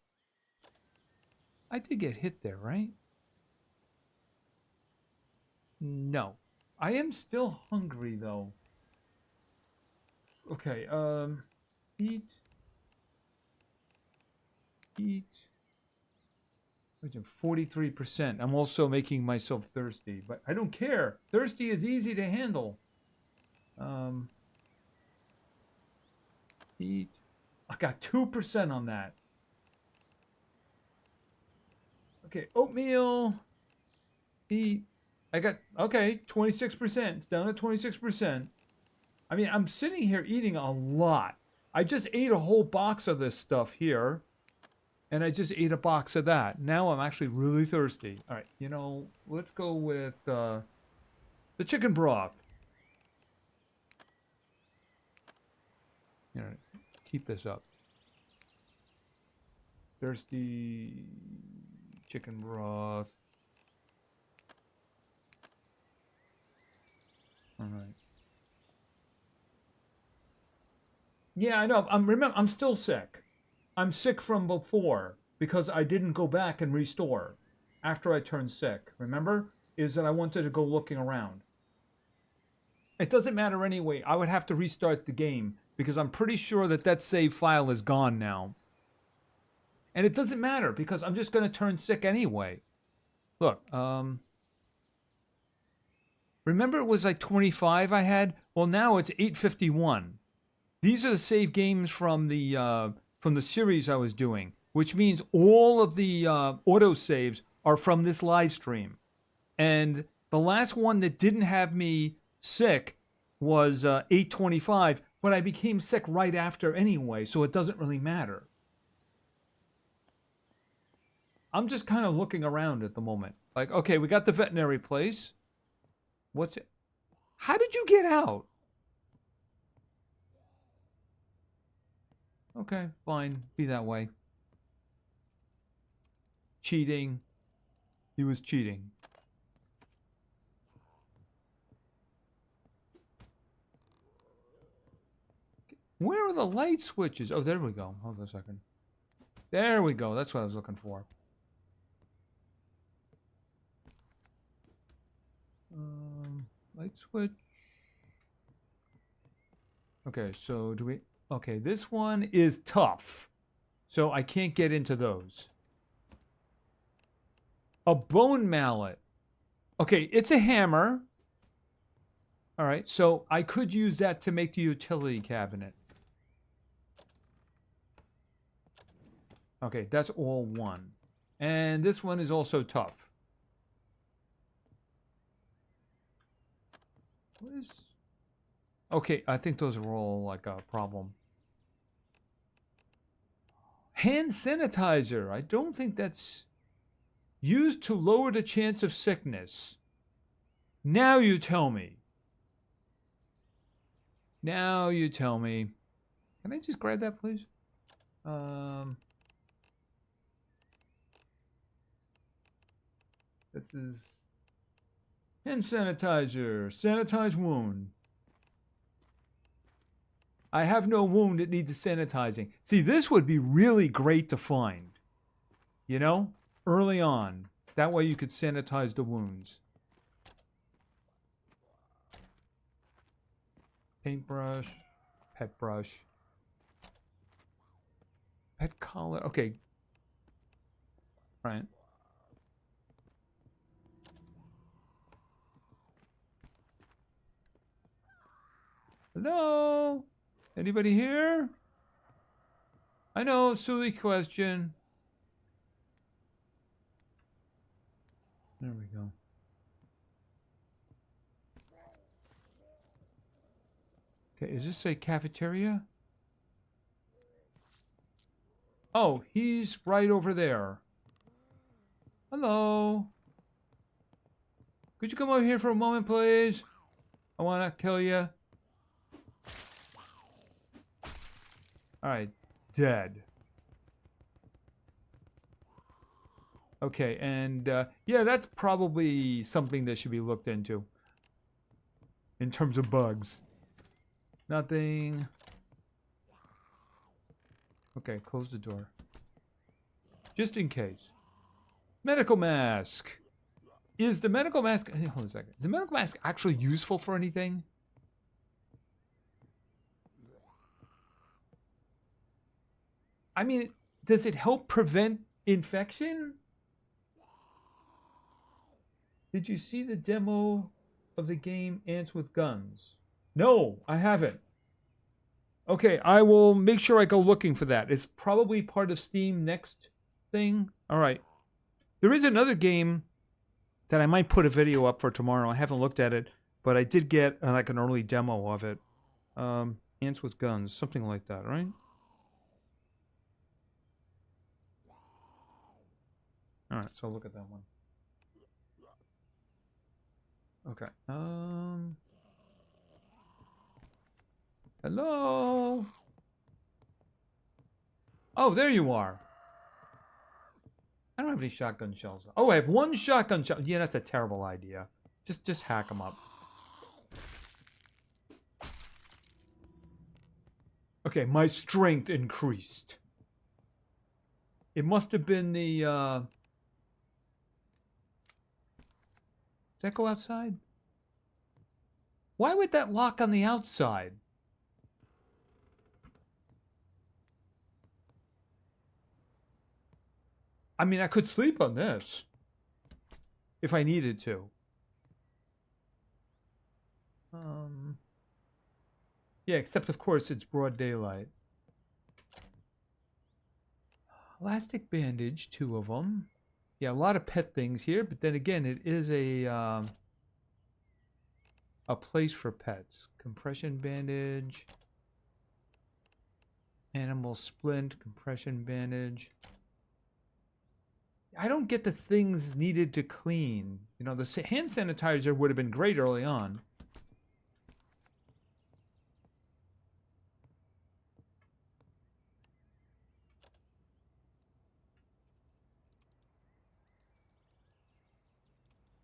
I did get hit there, right? No. I am still hungry, though. Okay, eat. Eat. 43%. I'm also making myself thirsty, but I don't care. Thirsty is easy to handle. Eat. I got 2% on that. Okay, oatmeal. Eat. I got, okay, 26%. It's down to 26%. I mean, I'm sitting here eating a lot. I just ate a whole box of this stuff here. And I just ate a box of that. Now I'm actually really thirsty. All right, you know, let's go with the chicken broth. You know, keep this up. Thirsty chicken broth. All right. Yeah, I know. I'm still sick. I'm sick from before because I didn't go back and restore after I turned sick. Remember? Is that I wanted to go looking around. It doesn't matter anyway. I would have to restart the game because I'm pretty sure that that save file is gone now. And it doesn't matter because I'm just going to turn sick anyway. Look, remember it was like 25 I had? Well, now it's 851. These are the save games from the series I was doing, which means all of the auto saves are from this live stream. And the last one that didn't have me sick was 825, but I became sick right after anyway, so it doesn't really matter. I'm just kind of looking around at the moment. Like, okay, we got the veterinary place. What's it? How did you get out? Okay, fine. Be that way. Cheating. He was cheating. Where are the light switches? Oh, there we go. Hold on a second. There we go. That's what I was looking for. Light switch. Okay, so do we... Okay, this one is tough. So I can't get into those. A bone mallet. Okay, it's a hammer. All right, so I could use that to make the utility cabinet. Okay, that's all one. And this one is also tough. What is... Okay, I think those are all like a problem. Hand sanitizer. I don't think that's used to lower the chance of sickness. Now you tell me. Now you tell me. Can I just grab that, please? This is hand sanitizer. Sanitize wound. I have no wound that needs sanitizing. See, this would be really great to find. You know? Early on. That way you could sanitize the wounds. Paintbrush. Pet brush. Pet collar. Okay. Right. Hello? Anybody here? I know, silly question. There we go. Okay, is this a cafeteria? Oh, he's right over there. Hello. Could you come over here for a moment, please? I want to kill you. Alright, dead. Okay, and yeah, that's probably something that should be looked into in terms of bugs. Nothing. Okay, close the door. Just in case. Medical mask. Is the medical mask... Hold on a second. Is the medical mask actually useful for anything? I mean, does it help prevent infection? Did you see the demo of the game Ants with Guns? No, I haven't. Okay, I will make sure I go looking for that. It's probably part of Steam next thing. All right. There is another game that I might put a video up for tomorrow. I haven't looked at it, but I did get like an early demo of it. Ants with Guns, something like that, right? All right, so I'll look at that one. Okay. Hello? Oh, there you are. I don't have any shotgun shells. Oh, I have one shotgun shell. Yeah, that's a terrible idea. Just hack them up. Okay, my strength increased. It must have been the, Does that go outside? Why would that lock on the outside? I mean, I could sleep on this. If I needed to. Yeah, except of course it's broad daylight. Elastic bandage, 2 of them. Yeah, a lot of pet things here, but then again, it is a place for pets. Compression bandage. Animal splint, compression bandage. I don't get the things needed to clean. You know, the hand sanitizer would have been great early on.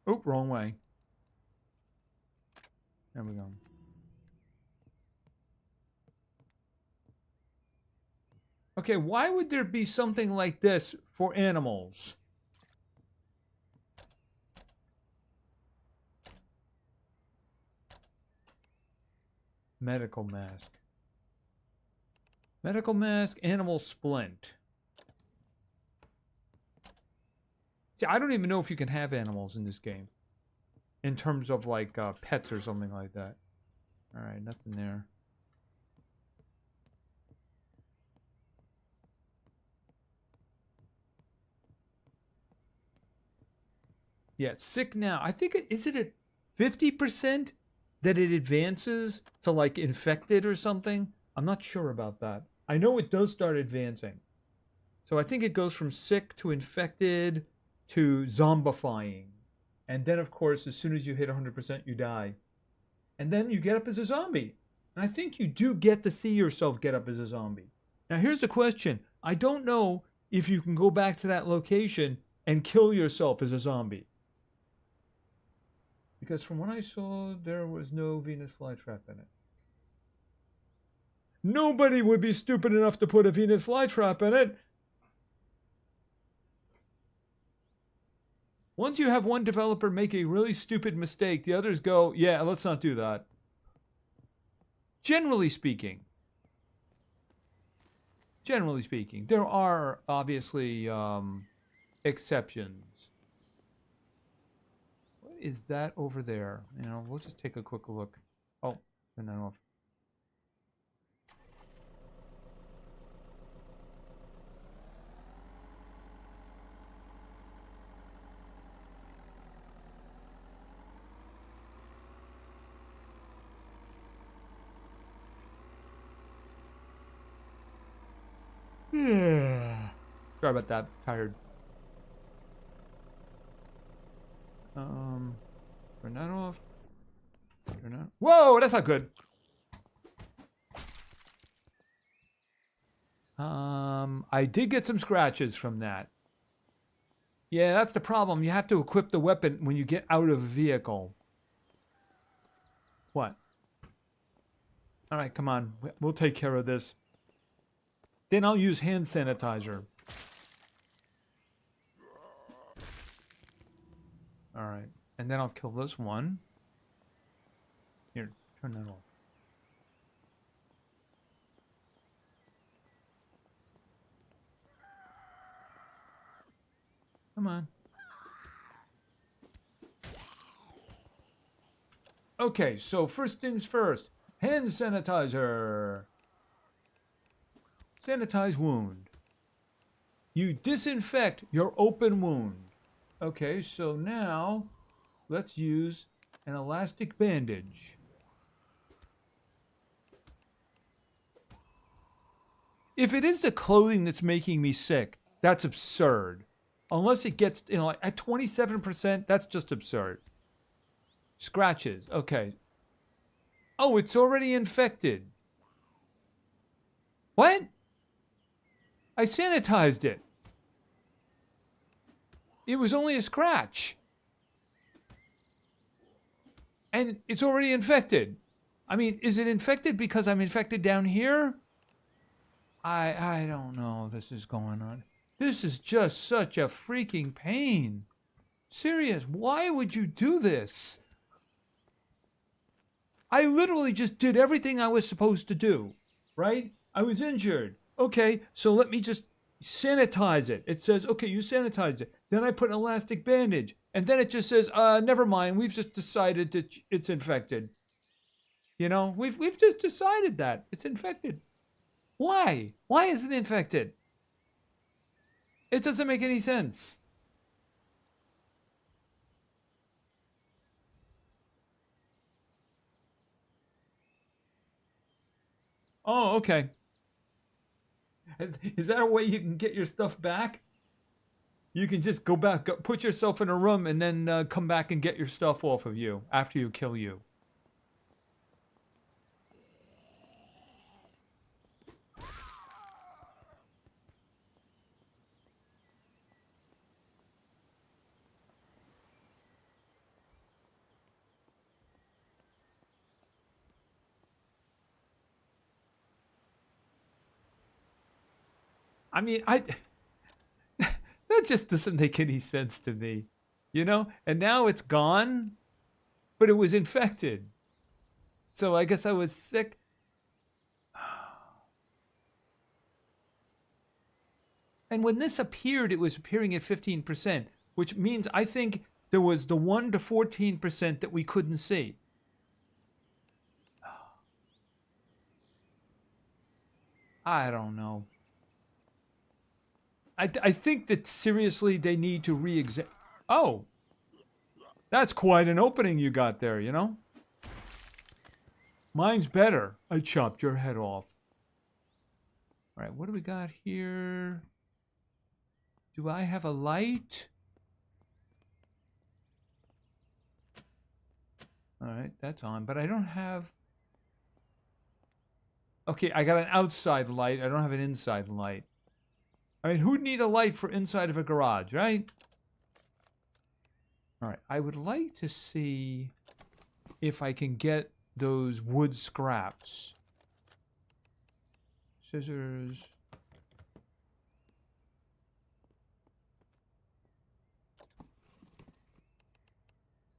Oh, wrong way. There we go. Okay, why would there be something like this for animals? Medical mask. Medical mask, animal splint. See, I don't even know if you can have animals in this game. In terms of like pets or something like that. Alright, nothing there. Yeah, sick now. I think is it at 50% that it advances to like infected or something? I'm not sure about that. I know it does start advancing. So I think it goes from sick to infected to zombifying. And then of course, as soon as you hit 100%, you die. And then you get up as a zombie. And I think you do get to see yourself get up as a zombie. Now here's the question. I don't know if you can go back to that location and kill yourself as a zombie. Because from what I saw, there was no Venus flytrap in it. Nobody would be stupid enough to put a Venus flytrap in it. Once you have one developer make a really stupid mistake, the others go, yeah, let's not do that. Generally speaking. Generally speaking. There are obviously exceptions. What is that over there? You know, we'll just take a quick look. Oh, turn that off. Yeah. Sorry about that. Tired. Turn that off. Turn that. Whoa, that's not good. I did get some scratches from that. Yeah, that's the problem. You have to equip the weapon when you get out of a vehicle. What? All right, come on. We'll take care of this. Then I'll use hand sanitizer. All right. And then I'll kill this one. Here, turn that off. Come on. Okay, so first things first. Hand sanitizer. Sanitize wound. You disinfect your open wound. Okay, so now let's use an elastic bandage. If it is the clothing that's making me sick, that's absurd. Unless it gets, like at 27%, that's just absurd. Scratches, okay. Oh, it's already infected. What? I sanitized it. It was only a scratch. And it's already infected. I mean, is it infected because I'm infected down here? I don't know this is going on. This is just such a freaking pain. Serious, why would you do this? I literally just did everything I was supposed to do, right? I was injured. Okay, so let me just sanitize it. It says, okay, you sanitize it. Then I put an elastic bandage. And then it just says, never mind, we've just decided that it's infected. You know, we've just decided that it's infected. Why? Why is it infected? It doesn't make any sense. Oh, okay. Is that a way you can get your stuff back? You can just go back, put yourself in a room, and then come back and get your stuff off of you after you kill you. I mean, that just doesn't make any sense to me, you know? And now it's gone, but it was infected. So I guess I was sick. And when this appeared, it was appearing at 15%, which means I think there was the 1 to 14% that we couldn't see. I don't know. I think that seriously they need to re-examine. Oh, that's quite an opening you got there, you know? Mine's better. I chopped your head off. All right, what do we got here? Do I have a light? All right, that's on, but I don't have... Okay, I got an outside light. I don't have an inside light. I mean, who'd need a light for inside of a garage, right? All right, I would like to see if I can get those wood scraps. Scissors.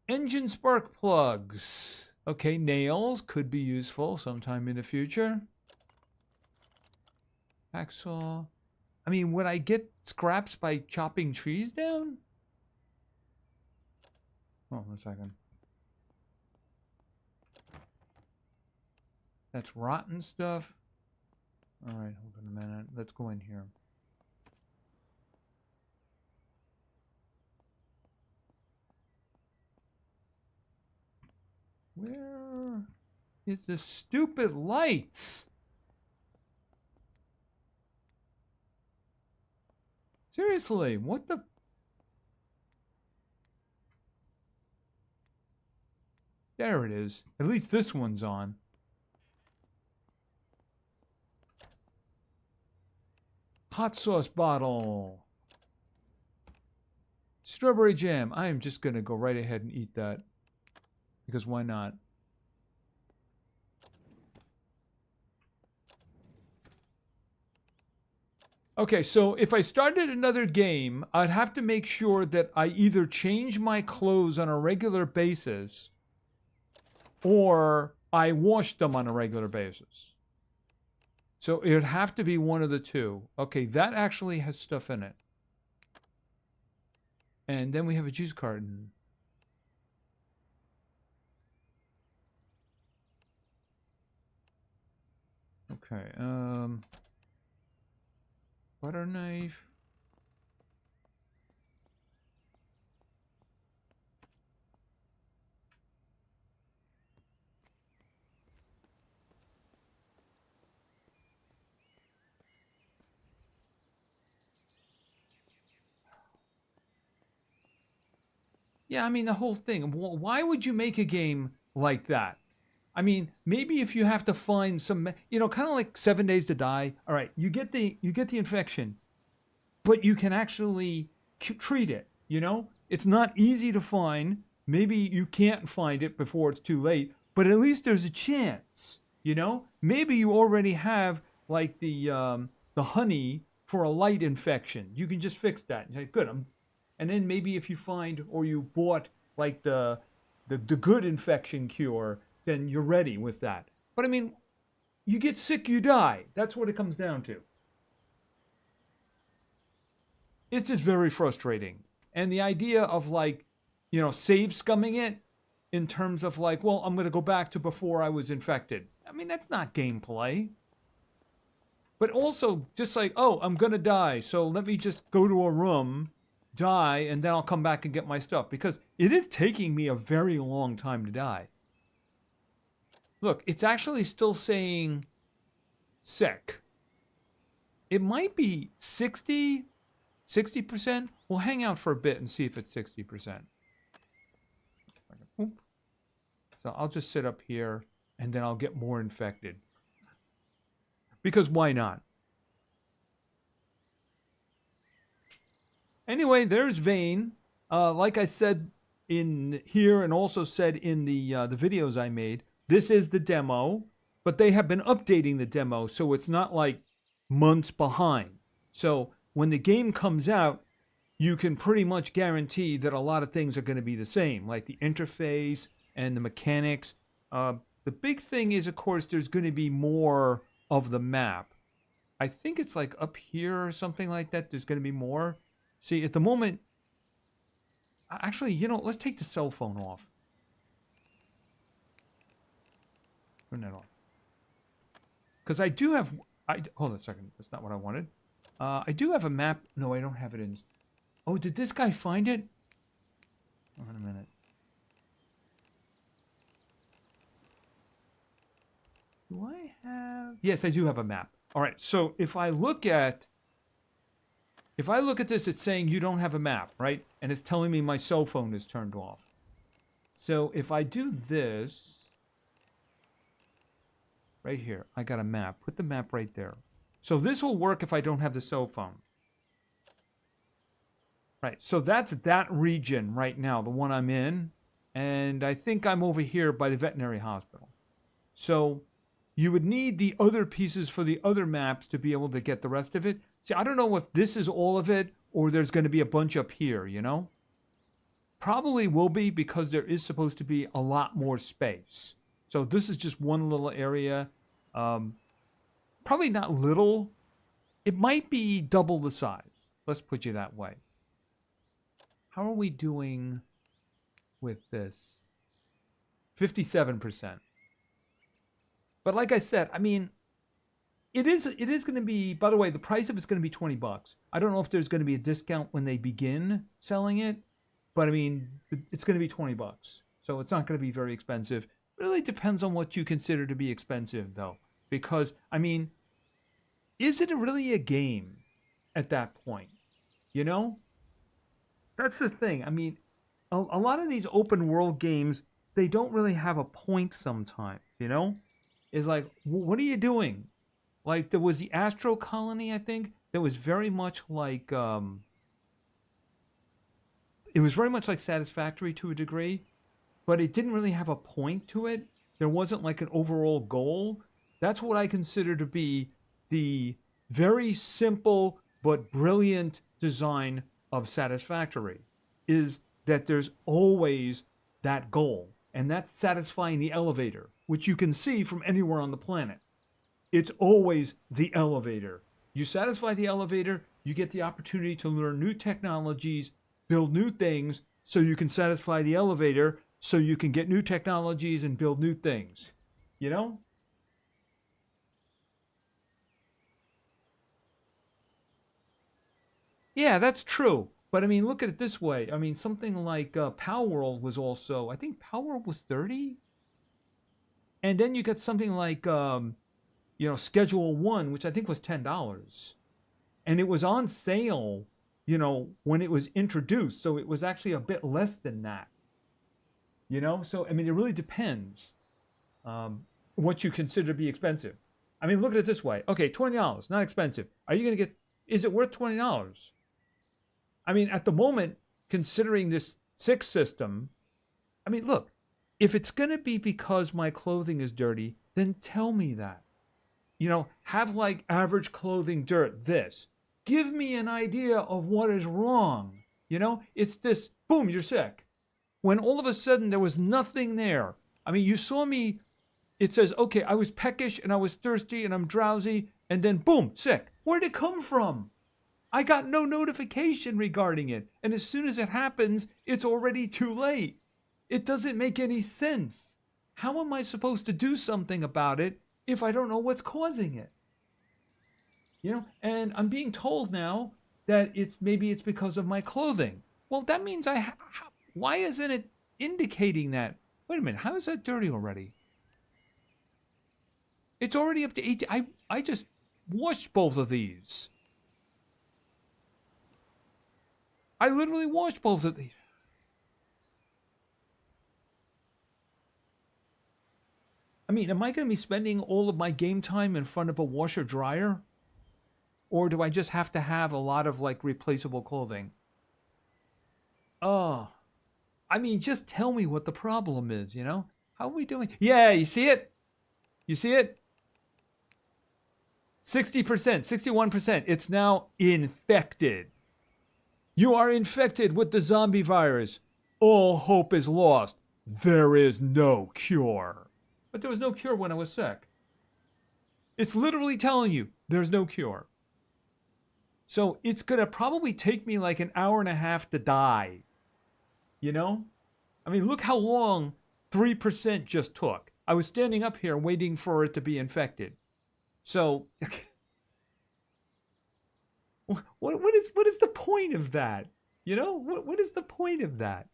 Engine spark plugs. Okay, nails could be useful sometime in the future. Hacksaw. I mean, would I get scraps by chopping trees down? Oh, 1 second. That's rotten stuff. All right, hold on a minute. Let's go in here. Where is the stupid lights? Seriously, what the? There it is. At least this one's on. Hot sauce bottle. Strawberry jam. I am just going to go right ahead and eat that. Because why not? Okay, so if I started another game, I'd have to make sure that I either change my clothes on a regular basis or I wash them on a regular basis. So it would have to be one of the two. Okay, that actually has stuff in it. And then we have a juice carton. Okay, butter knife. Yeah, I mean, the whole thing. Why would you make a game like that? I mean, maybe if you have to find some, kind of like 7 Days to Die. All right, you get the infection, but you can actually treat it. It's not easy to find. Maybe you can't find it before it's too late, but at least there's a chance. Maybe you already have like the honey for a light infection. You can just fix that. You're like, good. And then maybe if you find or you bought like the good infection cure, then you're ready with that. But I mean, you get sick, you die. That's what it comes down to. It's just very frustrating. And the idea of like, save scumming it in terms of like, well, I'm going to go back to before I was infected. I mean, that's not gameplay. But also just like, oh, I'm going to die. So let me just go to a room, die, and then I'll come back and get my stuff. Because it is taking me a very long time to die. Look, it's actually still saying sick. It might be 60%. We'll hang out for a bit and see if it's 60%. So I'll just sit up here and then I'll get more infected. Because why not? Anyway, there's Vane. Like I said in here and also said in the videos I made, this is the demo, but they have been updating the demo, so it's not like months behind. So when the game comes out, you can pretty much guarantee that a lot of things are going to be the same, like the interface and the mechanics. The big thing is, of course, there's going to be more of the map. I think it's like up here or something like that. There's going to be more. See, at the moment, actually, let's take the cell phone off. Turn that off. Because I do have... hold on a second. That's not what I wanted. I do have a map. No, I don't have it in... Oh, did this guy find it? Hold on a minute. Do I have... Yes, I do have a map. All right, so if I look at this, it's saying you don't have a map, right? And it's telling me my cell phone is turned off. So if I do this... Right here, I got a map. Put the map right there. So this will work if I don't have the cell phone. Right, so that's that region right now, the one I'm in. And I think I'm over here by the veterinary hospital. So you would need the other pieces for the other maps to be able to get the rest of it. See, I don't know if this is all of it or there's going to be a bunch up here, Probably will be because there is supposed to be a lot more space. So this is just one little area. Probably not little. It might be double the size. Let's put you that way. How are we doing with this? 57%. But like I said, I mean, it is going to be, by the way, the price of it's going to be $20. I don't know if there's going to be a discount when they begin selling it, but I mean, it's going to be $20. So it's not going to be very expensive. Really depends on what you consider to be expensive, though. Because, I mean, is it really a game at that point? That's the thing. I mean, a lot of these open world games, they don't really have a point sometimes, It's like, what are you doing? Like, there was the Astro Colony, I think, that was very much like, it was very much like Satisfactory to a degree, but it didn't really have a point to it. There wasn't like an overall goal. That's what I consider to be the very simple, but brilliant design of Satisfactory is that there's always that goal, and that's satisfying the elevator, which you can see from anywhere on the planet. It's always the elevator. You satisfy the elevator, you get the opportunity to learn new technologies, build new things, so you can satisfy the elevator, so you can get new technologies and build new things. You know? Yeah, that's true. But I mean, look at it this way. I mean, something like Power World was also, I think Power World was 30. And then you get something like, Schedule 1, which I think was $10. And it was on sale, when it was introduced. So it was actually a bit less than that. So, I mean, it really depends what you consider to be expensive. I mean, look at it this way. Okay, $20, not expensive. Are you going to get, is it worth $20? I mean, at the moment, considering this 6 system, I mean, look, if it's going to be because my clothing is dirty, then tell me that. Have like average clothing dirt, this. Give me an idea of what is wrong. It's this, boom, you're sick. When all of a sudden there was nothing there. I mean, you saw me, it says, okay, I was peckish and I was thirsty and I'm drowsy, and then boom, sick. Where'd it come from? I got no notification regarding it. And as soon as it happens, it's already too late. It doesn't make any sense. How am I supposed to do something about it if I don't know what's causing it? And I'm being told now that maybe it's because of my clothing. Well, that means why isn't it indicating that? Wait a minute, how is that dirty already? It's already up to 18. I just washed both of these. I literally washed both of these. I mean, am I going to be spending all of my game time in front of a washer dryer? Or do I just have to have a lot of like replaceable clothing? Oh, I mean, just tell me what the problem is, How are we doing? Yeah, you see it? You see it? 60%, 61%. It's now infected. You are infected with the zombie virus. All hope is lost. There is no cure. But there was no cure when I was sick. It's literally telling you there's no cure. So it's going to probably take me like an hour and a half to die. I mean, look how long 3% just took. I was standing up here waiting for it to be infected. So what is the point of that? What is the point of that?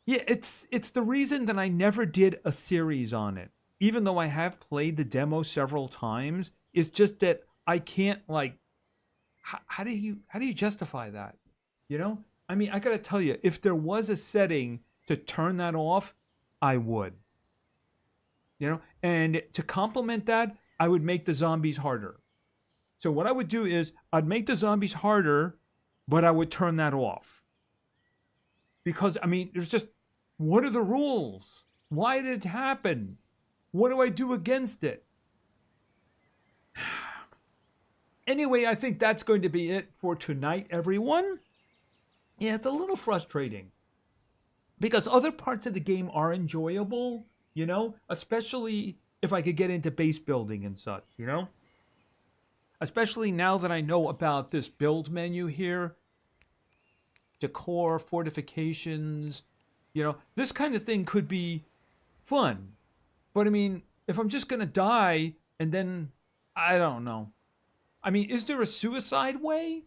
Yeah, it's the reason that I never did a series on it. Even though I have played the demo several times, it's just that I can't like how do you justify that? I mean, I got to tell you, if there was a setting to turn that off, I would. And to complement that, I would make the zombies harder. So what I would do is I'd make the zombies harder, but I would turn that off. Because, I mean, there's just, what are the rules? Why did it happen? What do I do against it? Anyway, I think that's going to be it for tonight, everyone. Yeah, it's a little frustrating. Because other parts of the game are enjoyable, especially if I could get into base building and such, Especially now that I know about this build menu here. Decor, fortifications, this kind of thing could be fun. But I mean, if I'm just going to die and then, I don't know. I mean, is there a suicide way?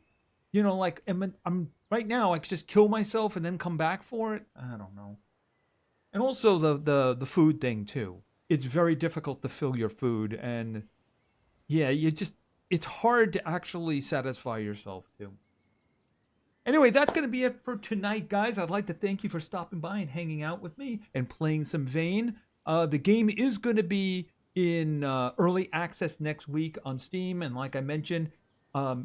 Like, I'm right now, I could just kill myself and then come back for it? I don't know. And also the food thing, too. It's very difficult to fill your food. And, yeah, it's hard to actually satisfy yourself, too. Anyway, that's going to be it for tonight, guys. I'd like to thank you for stopping by and hanging out with me and playing some Vane. The game is going to be in early access next week on Steam. And like I mentioned,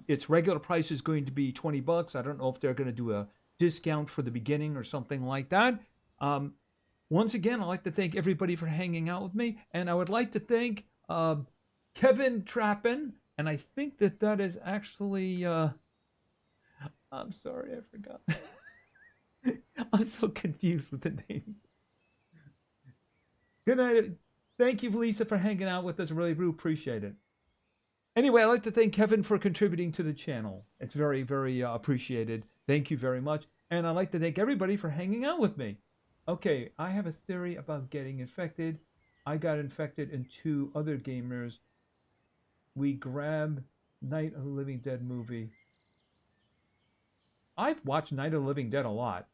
its regular price is going to be $20. I don't know if they're going to do a discount for the beginning or something like that. Once again, I'd like to thank everybody for hanging out with me. And I would like to thank Kevin Trappin And I think that that is actually, I'm sorry, I forgot. I'm so confused with the names. Good night. Thank you, Lisa, for hanging out with us. Really do appreciate it. Anyway, I'd like to thank Kevin for contributing to the channel. It's very, very appreciated. Thank you very much. And I'd like to thank everybody for hanging out with me. Okay, I have a theory about getting infected. I got infected and 2 other gamers. We grab Night of the Living Dead movie. I've watched Night of the Living Dead a lot.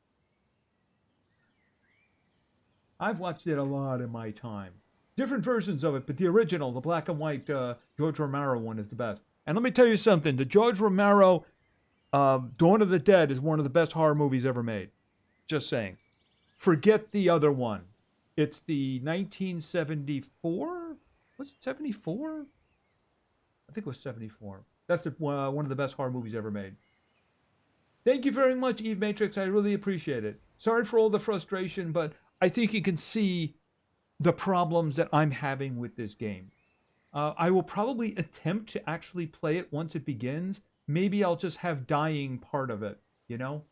I've watched it a lot in my time. Different versions of it, but the original, the black and white George Romero one is the best. And let me tell you something, the George Romero Dawn of the Dead is one of the best horror movies ever made. Just saying. Forget the other one. It's the 1974? Was it 74? I think it was 74. That's one of the best horror movies ever made. Thank you very much, Eve Matrix. I really appreciate it. Sorry for all the frustration, but I think you can see the problems that I'm having with this game. I will probably attempt to actually play it once it begins. Maybe I'll just have dying part of it, you know?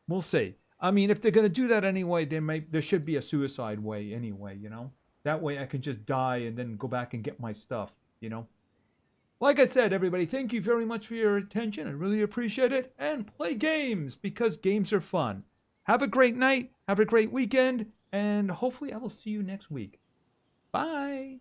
We'll see. I mean, if they're going to do that anyway, there should be a suicide way anyway, you know? That way I can just die and then go back and get my stuff, you know? Like I said, everybody, thank you very much for your attention. I really appreciate it. And play games, because games are fun. Have a great night. Have a great weekend. And hopefully I will see you next week. Bye.